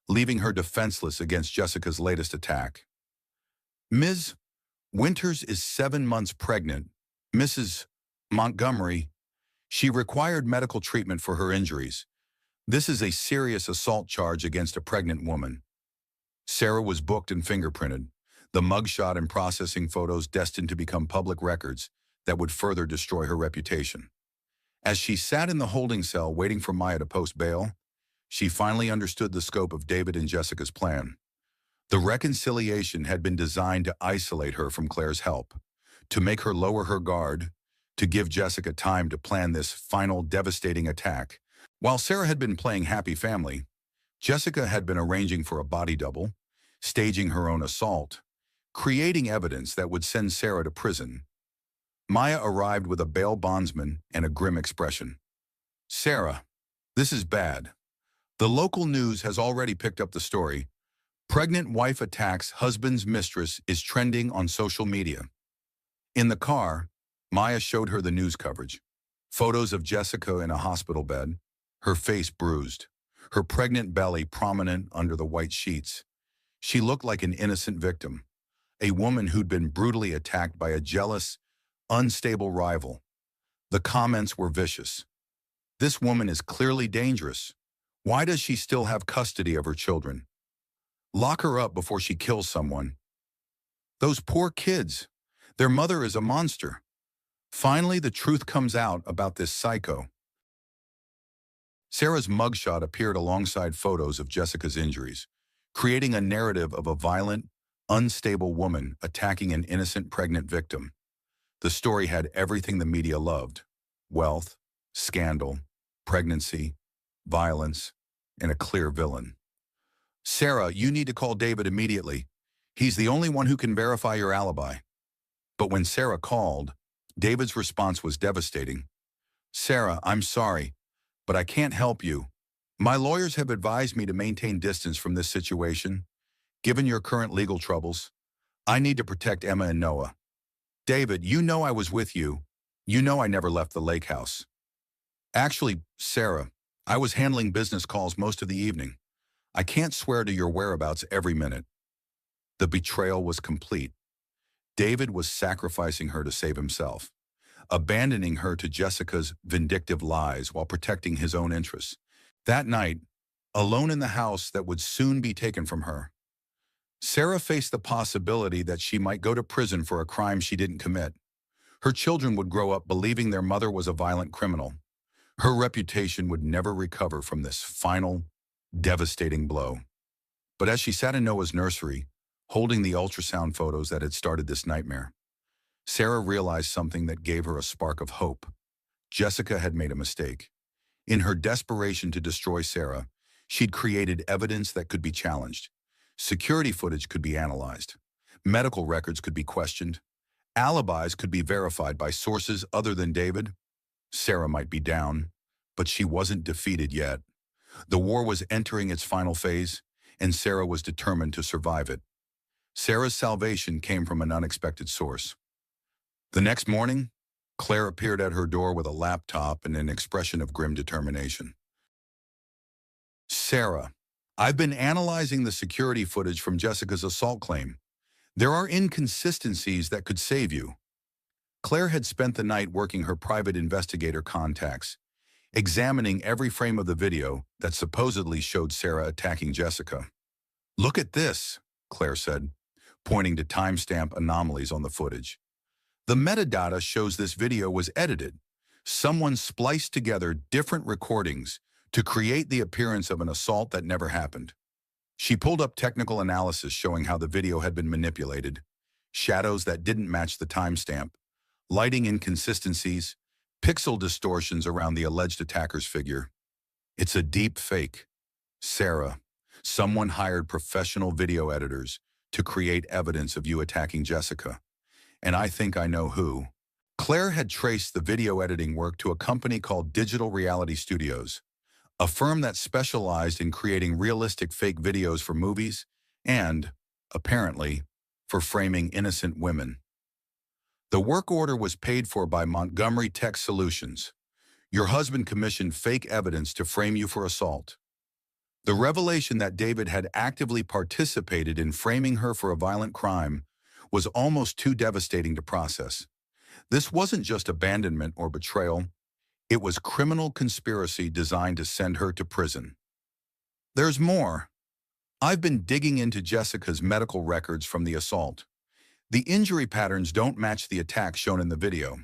leaving her defenseless against Jessica's latest attack. Ms. Winters is 7 months pregnant. Mrs. Montgomery, she required medical treatment for her injuries. This is a serious assault charge against a pregnant woman. Sarah was booked and fingerprinted, the mugshot and processing photos destined to become public records that would further destroy her reputation. As she sat in the holding cell waiting for Maya to post bail, she finally understood the scope of David and Jessica's plan. The reconciliation had been designed to isolate her from Claire's help, to make her lower her guard, to give Jessica time to plan this final devastating attack. While Sarah had been playing happy family, Jessica had been arranging for a body double, staging her own assault, creating evidence that would send Sarah to prison. Maya arrived with a bail bondsman and a grim expression. Sarah, this is bad. The local news has already picked up the story, Pregnant wife attacks husband's mistress is trending on social media. In the car, Maya showed her the news coverage. Photos of Jessica in a hospital bed, her face bruised, her pregnant belly prominent under the white sheets. She looked like an innocent victim, a woman who'd been brutally attacked by a jealous, unstable rival. The comments were vicious. This woman is clearly dangerous. Why does she still have custody of her children? Lock her up before she kills someone. Those poor kids. Their mother is a monster. Finally, the truth comes out about this psycho. Sarah's mugshot appeared alongside photos of Jessica's injuries, creating a narrative of a violent, unstable woman attacking an innocent pregnant victim. The story had everything the media loved: wealth, scandal, pregnancy, violence, and a clear villain. Sarah, you need to call David immediately. He's the only one who can verify your alibi. But when Sarah called, David's response was devastating. Sarah, I'm sorry, but I can't help you. My lawyers have advised me to maintain distance from this situation. Given your current legal troubles, I need to protect Emma and Noah. David, you know I was with you. You know I never left the lake house. Actually, Sarah, I was handling business calls most of the evening. I can't swear to your whereabouts every minute. The betrayal was complete. David was sacrificing her to save himself, abandoning her to Jessica's vindictive lies while protecting his own interests. That night, alone in the house that would soon be taken from her, Sarah faced the possibility that she might go to prison for a crime she didn't commit. Her children would grow up believing their mother was a violent criminal. Her reputation would never recover from this final, devastating blow. But as she sat in Noah's nursery, holding the ultrasound photos that had started this nightmare, Sarah realized something that gave her a spark of hope. Jessica had made a mistake. In her desperation to destroy Sarah, she'd created evidence that could be challenged. Security footage could be analyzed. Medical records could be questioned. Alibis could be verified by sources other than David. Sarah might be down, but she wasn't defeated yet. The war was entering its final phase, and Sarah was determined to survive it. Sarah's salvation came from an unexpected source. The next morning, Claire appeared at her door with a laptop and an expression of grim determination. Sarah, I've been analyzing the security footage from Jessica's assault claim. There are inconsistencies that could save you. Claire had spent the night working her private investigator contacts, examining every frame of the video that supposedly showed Sarah attacking Jessica. Look at this, Claire said, pointing to timestamp anomalies on the footage. The metadata shows this video was edited. Someone spliced together different recordings to create the appearance of an assault that never happened. She pulled up technical analysis showing how the video had been manipulated, shadows that didn't match the timestamp, lighting inconsistencies, pixel distortions around the alleged attacker's figure. It's a deep fake. Sarah, someone hired professional video editors to create evidence of you attacking Jessica. And I think I know who. Claire had traced the video editing work to a company called Digital Reality Studios, a firm that specialized in creating realistic fake videos for movies and, apparently, for framing innocent women. The work order was paid for by Montgomery Tech Solutions. Your husband commissioned fake evidence to frame you for assault. The revelation that David had actively participated in framing her for a violent crime was almost too devastating to process. This wasn't just abandonment or betrayal. It was criminal conspiracy designed to send her to prison. There's more. I've been digging into Jessica's medical records from the assault. The injury patterns don't match the attacks shown in the video.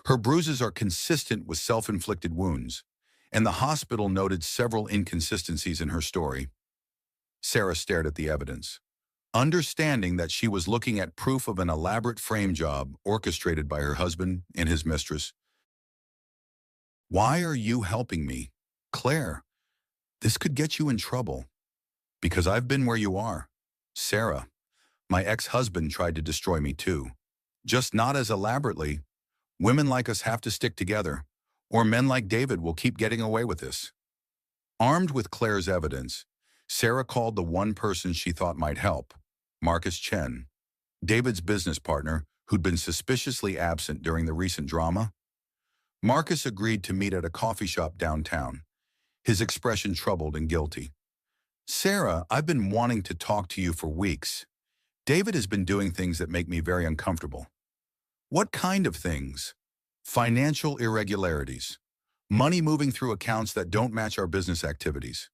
Her bruises are consistent with self-inflicted wounds, and the hospital noted several inconsistencies in her story. Sarah stared at the evidence, understanding that she was looking at proof of an elaborate frame job orchestrated by her husband and his mistress. Why are you helping me? Claire, this could get you in trouble. Because I've been where you are. Sarah, my ex-husband tried to destroy me too. Just not as elaborately. Women like us have to stick together, or men like David will keep getting away with this. Armed with Claire's evidence, Sarah called the one person she thought might help, Marcus Chen, David's business partner who'd been suspiciously absent during the recent drama. Marcus agreed to meet at a coffee shop downtown, his expression troubled and guilty. Sarah, I've been wanting to talk to you for weeks. David has been doing things that make me very uncomfortable. What kind of things? Financial irregularities. Money moving through accounts that don't match our business activities.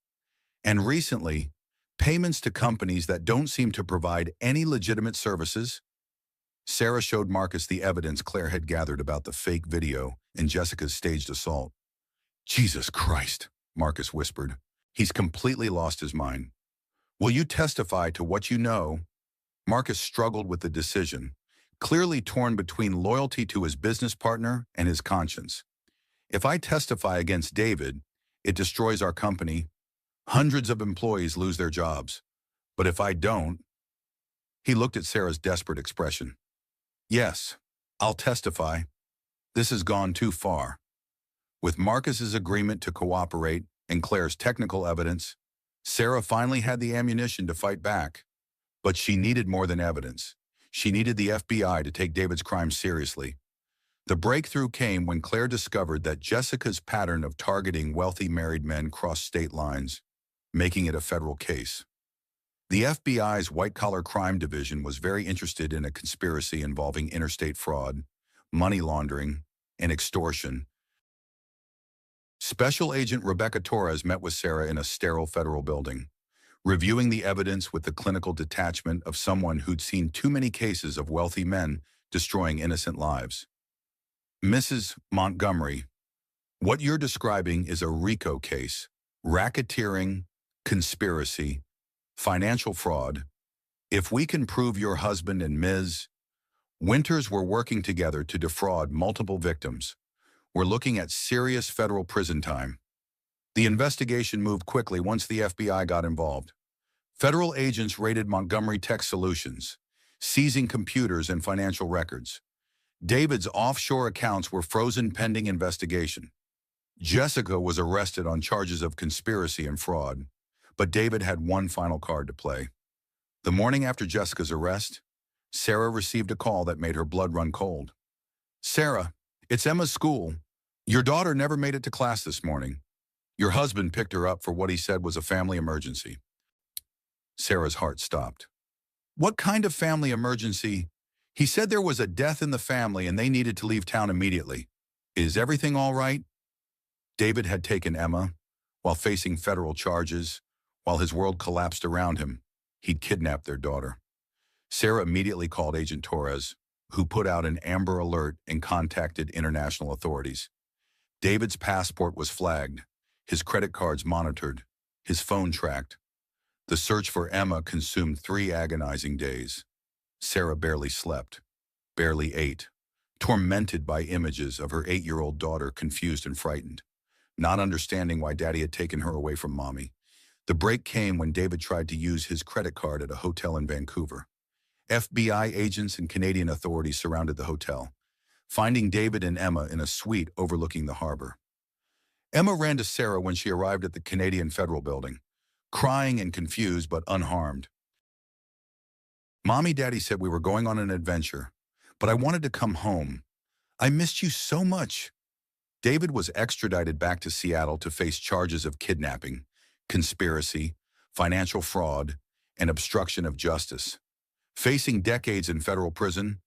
And recently, payments to companies that don't seem to provide any legitimate services. Sarah showed Marcus the evidence Claire had gathered about the fake video and Jessica's staged assault. Jesus Christ, Marcus whispered. He's completely lost his mind. Will you testify to what you know? Marcus struggled with the decision, clearly torn between loyalty to his business partner and his conscience. If I testify against David, it destroys our company. Hundreds of employees lose their jobs. But if I don't... He looked at Sarah's desperate expression. Yes, I'll testify. This has gone too far. With Marcus's agreement to cooperate and Claire's technical evidence, Sarah finally had the ammunition to fight back. But she needed more than evidence. She needed the FBI to take David's crimes seriously. The breakthrough came when Claire discovered that Jessica's pattern of targeting wealthy married men crossed state lines, making it a federal case. The FBI's white-collar crime division was very interested in a conspiracy involving interstate fraud, money laundering, and extortion. Special Agent Rebecca Torres met with Sarah in a sterile federal building, reviewing the evidence with the clinical detachment of someone who'd seen too many cases of wealthy men destroying innocent lives. Mrs. Montgomery, what you're describing is a RICO case, racketeering, conspiracy, financial fraud. If we can prove your husband and Ms. Winters were working together to defraud multiple victims, we're looking at serious federal prison time. The investigation moved quickly once the FBI got involved. Federal agents raided Montgomery Tech Solutions, seizing computers and financial records. David's offshore accounts were frozen pending investigation. Jessica was arrested on charges of conspiracy and fraud, but David had one final card to play. The morning after Jessica's arrest, Sarah received a call that made her blood run cold. Sarah, it's Emma's school. Your daughter never made it to class this morning. Your husband picked her up for what he said was a family emergency. Sarah's heart stopped. What kind of family emergency? He said there was a death in the family and they needed to leave town immediately. Is everything all right? David had taken Emma, while facing federal charges, while his world collapsed around him. He'd kidnapped their daughter. Sarah immediately called Agent Torres, who put out an Amber Alert and contacted international authorities. David's passport was flagged, his credit cards monitored, his phone tracked. The search for Emma consumed 3 agonizing days. Sarah barely slept, barely ate, tormented by images of her 8-year-old daughter confused and frightened, not understanding why Daddy had taken her away from Mommy. The break came when David tried to use his credit card at a hotel in Vancouver. FBI agents and Canadian authorities surrounded the hotel, finding David and Emma in a suite overlooking the harbor. Emma ran to Sarah when she arrived at the Canadian Federal Building, crying and confused but unharmed. Mommy, Daddy said we were going on an adventure, but I wanted to come home. I missed you so much. David was extradited back to Seattle to face charges of kidnapping, conspiracy, financial fraud, and obstruction of justice. Facing decades in federal prison,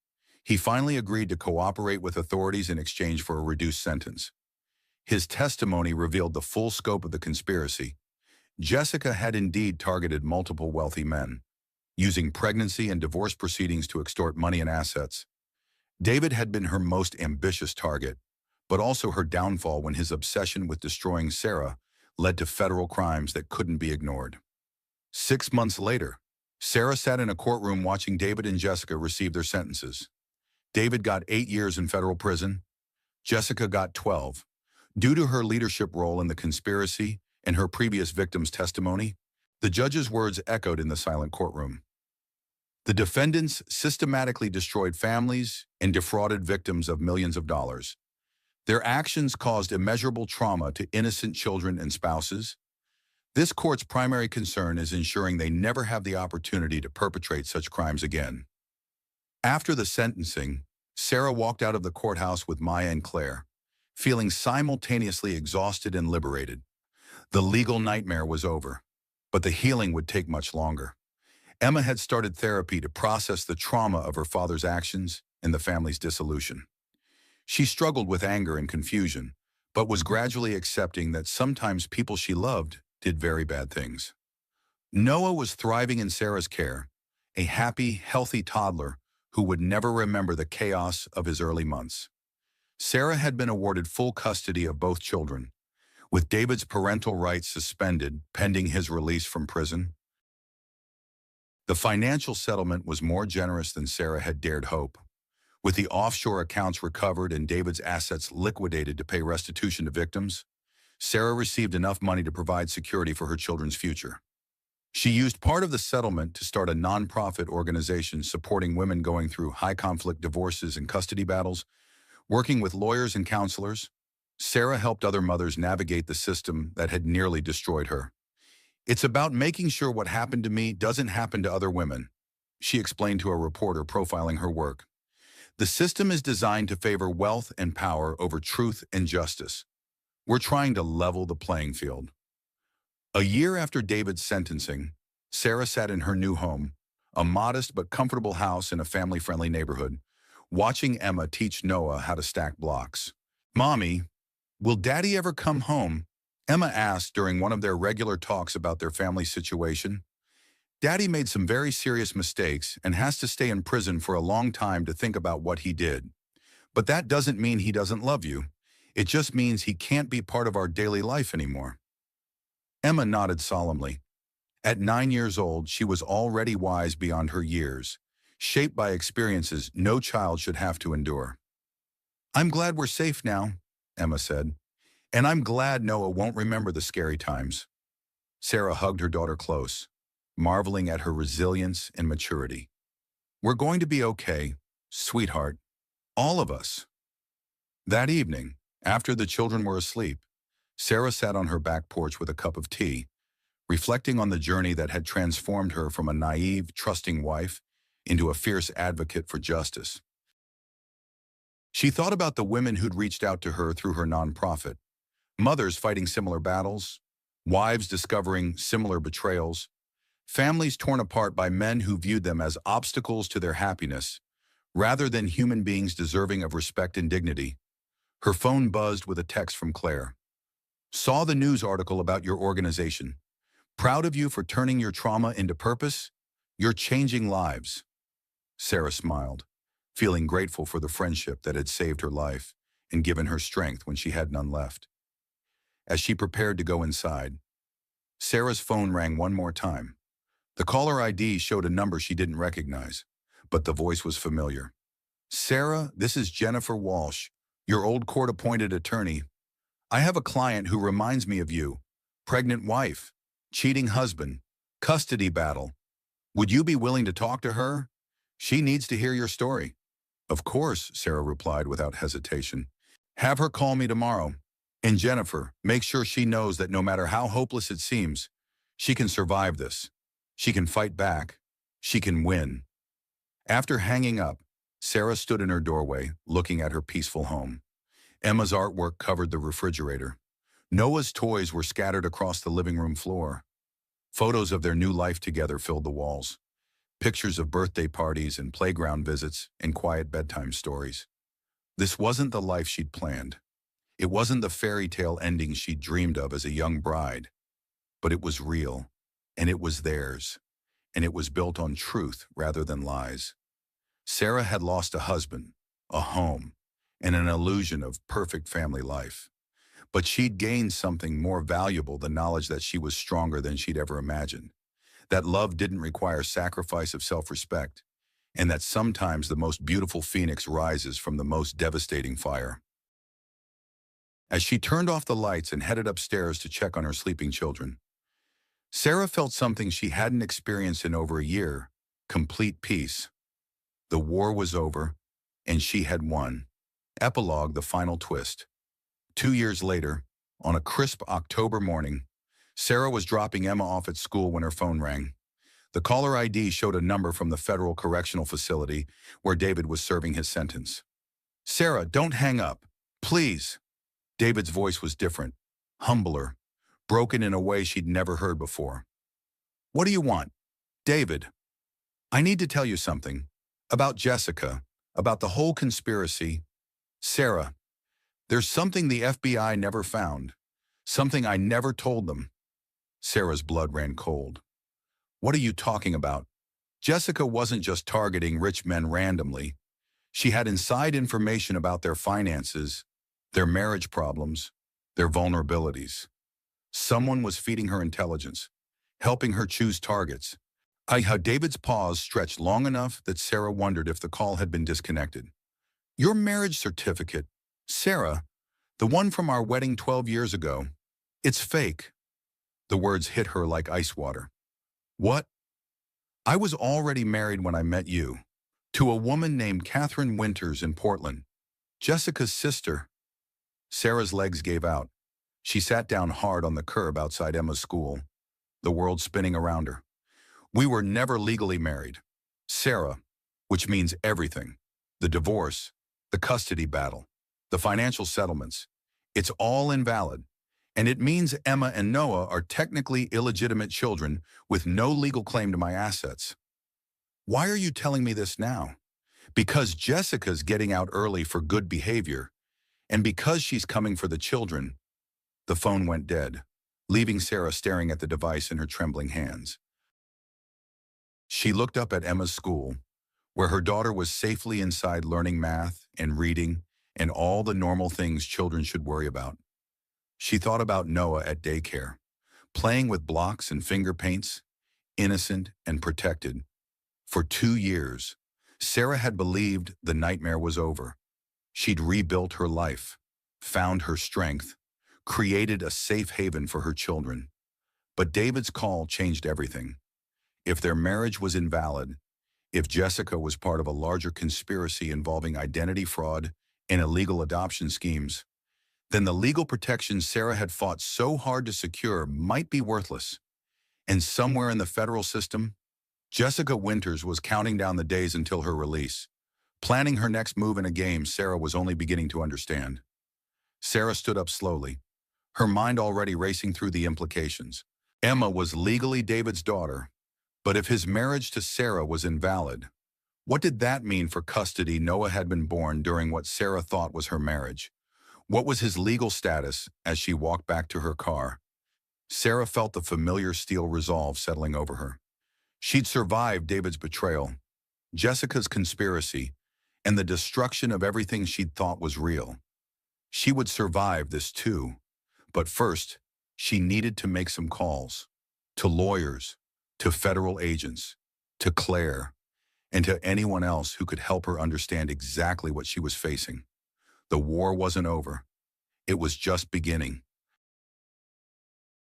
he finally agreed to cooperate with authorities in exchange for a reduced sentence. His testimony revealed the full scope of the conspiracy. Jessica had indeed targeted multiple wealthy men, using pregnancy and divorce proceedings to extort money and assets. David had been her most ambitious target, but also her downfall when his obsession with destroying Sarah led to federal crimes that couldn't be ignored. 6 months later, Sarah sat in a courtroom watching David and Jessica receive their sentences. David got 8 years in federal prison. Jessica got 12. Due to her leadership role in the conspiracy and her previous victim's testimony, the judge's words echoed in the silent courtroom. The defendants systematically destroyed families and defrauded victims of millions of dollars. Their actions caused immeasurable trauma to innocent children and spouses. This court's primary concern is ensuring they never have the opportunity to perpetrate such crimes again. After the sentencing, Sarah walked out of the courthouse with Maya and Claire, feeling simultaneously exhausted and liberated. The legal nightmare was over, but the healing would take much longer. Emma had started therapy to process the trauma of her father's actions and the family's dissolution. She struggled with anger and confusion, but was gradually accepting that sometimes people she loved did very bad things. Noah was thriving in Sarah's care, a happy, healthy toddler who would never remember the chaos of his early months. Sarah had been awarded full custody of both children, with David's parental rights suspended pending his release from prison. The financial settlement was more generous than Sarah had dared hope. With the offshore accounts recovered and David's assets liquidated to pay restitution to victims, Sarah received enough money to provide security for her children's future. She used part of the settlement to start a nonprofit organization supporting women going through high-conflict divorces and custody battles. Working with lawyers and counselors, Sarah helped other mothers navigate the system that had nearly destroyed her. "It's about making sure what happened to me doesn't happen to other women," she explained to a reporter profiling her work. "The system is designed to favor wealth and power over truth and justice. We're trying to level the playing field." A year after David's sentencing, Sarah sat in her new home, a modest but comfortable house in a family-friendly neighborhood, watching Emma teach Noah how to stack blocks. "Mommy, will Daddy ever come home?" Emma asked during one of their regular talks about their family situation. "Daddy made some very serious mistakes and has to stay in prison for a long time to think about what he did. But that doesn't mean he doesn't love you. It just means he can't be part of our daily life anymore." Emma nodded solemnly. At 9 years old, she was already wise beyond her years, shaped by experiences no child should have to endure. "I'm glad we're safe now," Emma said. "And I'm glad Noah won't remember the scary times." Sarah hugged her daughter close, marveling at her resilience and maturity. "We're going to be okay, sweetheart. All of us." That evening, after the children were asleep, Sarah sat on her back porch with a cup of tea, reflecting on the journey that had transformed her from a naive, trusting wife into a fierce advocate for justice. She thought about the women who'd reached out to her through her nonprofit, mothers fighting similar battles, wives discovering similar betrayals, families torn apart by men who viewed them as obstacles to their happiness, rather than human beings deserving of respect and dignity. Her phone buzzed with a text from Claire. "Saw the news article about your organization. Proud of you for turning your trauma into purpose. You're changing lives." Sarah smiled, feeling grateful for the friendship that had saved her life and given her strength when she had none left. As she prepared to go inside, Sarah's phone rang one more time. The caller ID showed a number she didn't recognize, but the voice was familiar. "Sarah, this is Jennifer Walsh, your old court-appointed attorney. I have a client who reminds me of you. Pregnant wife, cheating husband, custody battle. Would you be willing to talk to her? She needs to hear your story." "Of course," Sarah replied without hesitation. "Have her call me tomorrow. And Jennifer, make sure she knows that no matter how hopeless it seems, she can survive this. She can fight back. She can win." After hanging up, Sarah stood in her doorway, looking at her peaceful home. Emma's artwork covered the refrigerator. Noah's toys were scattered across the living room floor. Photos of their new life together filled the walls. Pictures of birthday parties and playground visits and quiet bedtime stories. This wasn't the life she'd planned. It wasn't the fairy tale ending she'd dreamed of as a young bride. But it was real, and it was theirs, and it was built on truth rather than lies. Sarah had lost a husband, a home, and an illusion of perfect family life. But she'd gained something more valuable, the knowledge that she was stronger than she'd ever imagined, that love didn't require sacrifice of self-respect, and that sometimes the most beautiful phoenix rises from the most devastating fire. As she turned off the lights and headed upstairs to check on her sleeping children, Sarah felt something she hadn't experienced in over a year: complete peace. The war was over, and she had won. Epilogue: the final twist. 2 years later, on a crisp October morning, Sarah was dropping Emma off at school when her phone rang. The caller ID showed a number from the federal correctional facility where David was serving his sentence. "Sarah, don't hang up. Please." David's voice was different, humbler, broken in a way she'd never heard before. "What do you want?" "David, I need to tell you something. About Jessica, about the whole conspiracy. Sarah, there's something the FBI never found. Something I never told them." Sarah's blood ran cold. "What are you talking about?" Jessica wasn't just targeting rich men randomly. She had inside information about their finances, their marriage problems, their vulnerabilities. Someone was feeding her intelligence, helping her choose targets. How David's pause stretched long enough that Sarah wondered if the call had been disconnected. "Your marriage certificate, Sarah, the one from our wedding 12 years ago, it's fake." The words hit her like ice water. "What?" "I was already married when I met you, to a woman named Catherine Winters in Portland, Jessica's sister." Sarah's legs gave out. She sat down hard on the curb outside Emma's school, the world spinning around her. "We were never legally married. Sarah, which means everything. The divorce, the custody battle, the financial settlements. It's all invalid. And it means Emma and Noah are technically illegitimate children with no legal claim to my assets." "Why are you telling me this now?" "Because Jessica's getting out early for good behavior, and because she's coming for the children." The phone went dead, leaving Sarah staring at the device in her trembling hands. She looked up at Emma's school, where her daughter was safely inside learning math and reading and all the normal things children should worry about. She thought about Noah at daycare, playing with blocks and finger paints, innocent and protected. For 2 years, Sarah had believed the nightmare was over. She'd rebuilt her life, found her strength, created a safe haven for her children. But David's call changed everything. If their marriage was invalid, if Jessica was part of a larger conspiracy involving identity fraud and illegal adoption schemes, then the legal protection Sarah had fought so hard to secure might be worthless. And somewhere in the federal system, Jessica Winters was counting down the days until her release, planning her next move in a game Sarah was only beginning to understand. Sarah stood up slowly, her mind already racing through the implications. Emma was legally David's daughter, but if his marriage to Sarah was invalid, what did that mean for custody Noah had been born during what Sarah thought was her marriage? What was his legal status as she walked back to her car? Sarah felt the familiar steel resolve settling over her. She'd survived David's betrayal, Jessica's conspiracy, and the destruction of everything she'd thought was real. She would survive this too. But first, she needed to make some calls. To lawyers, to federal agents, to Claire, and to anyone else who could help her understand exactly what she was facing. The war wasn't over. It was just beginning.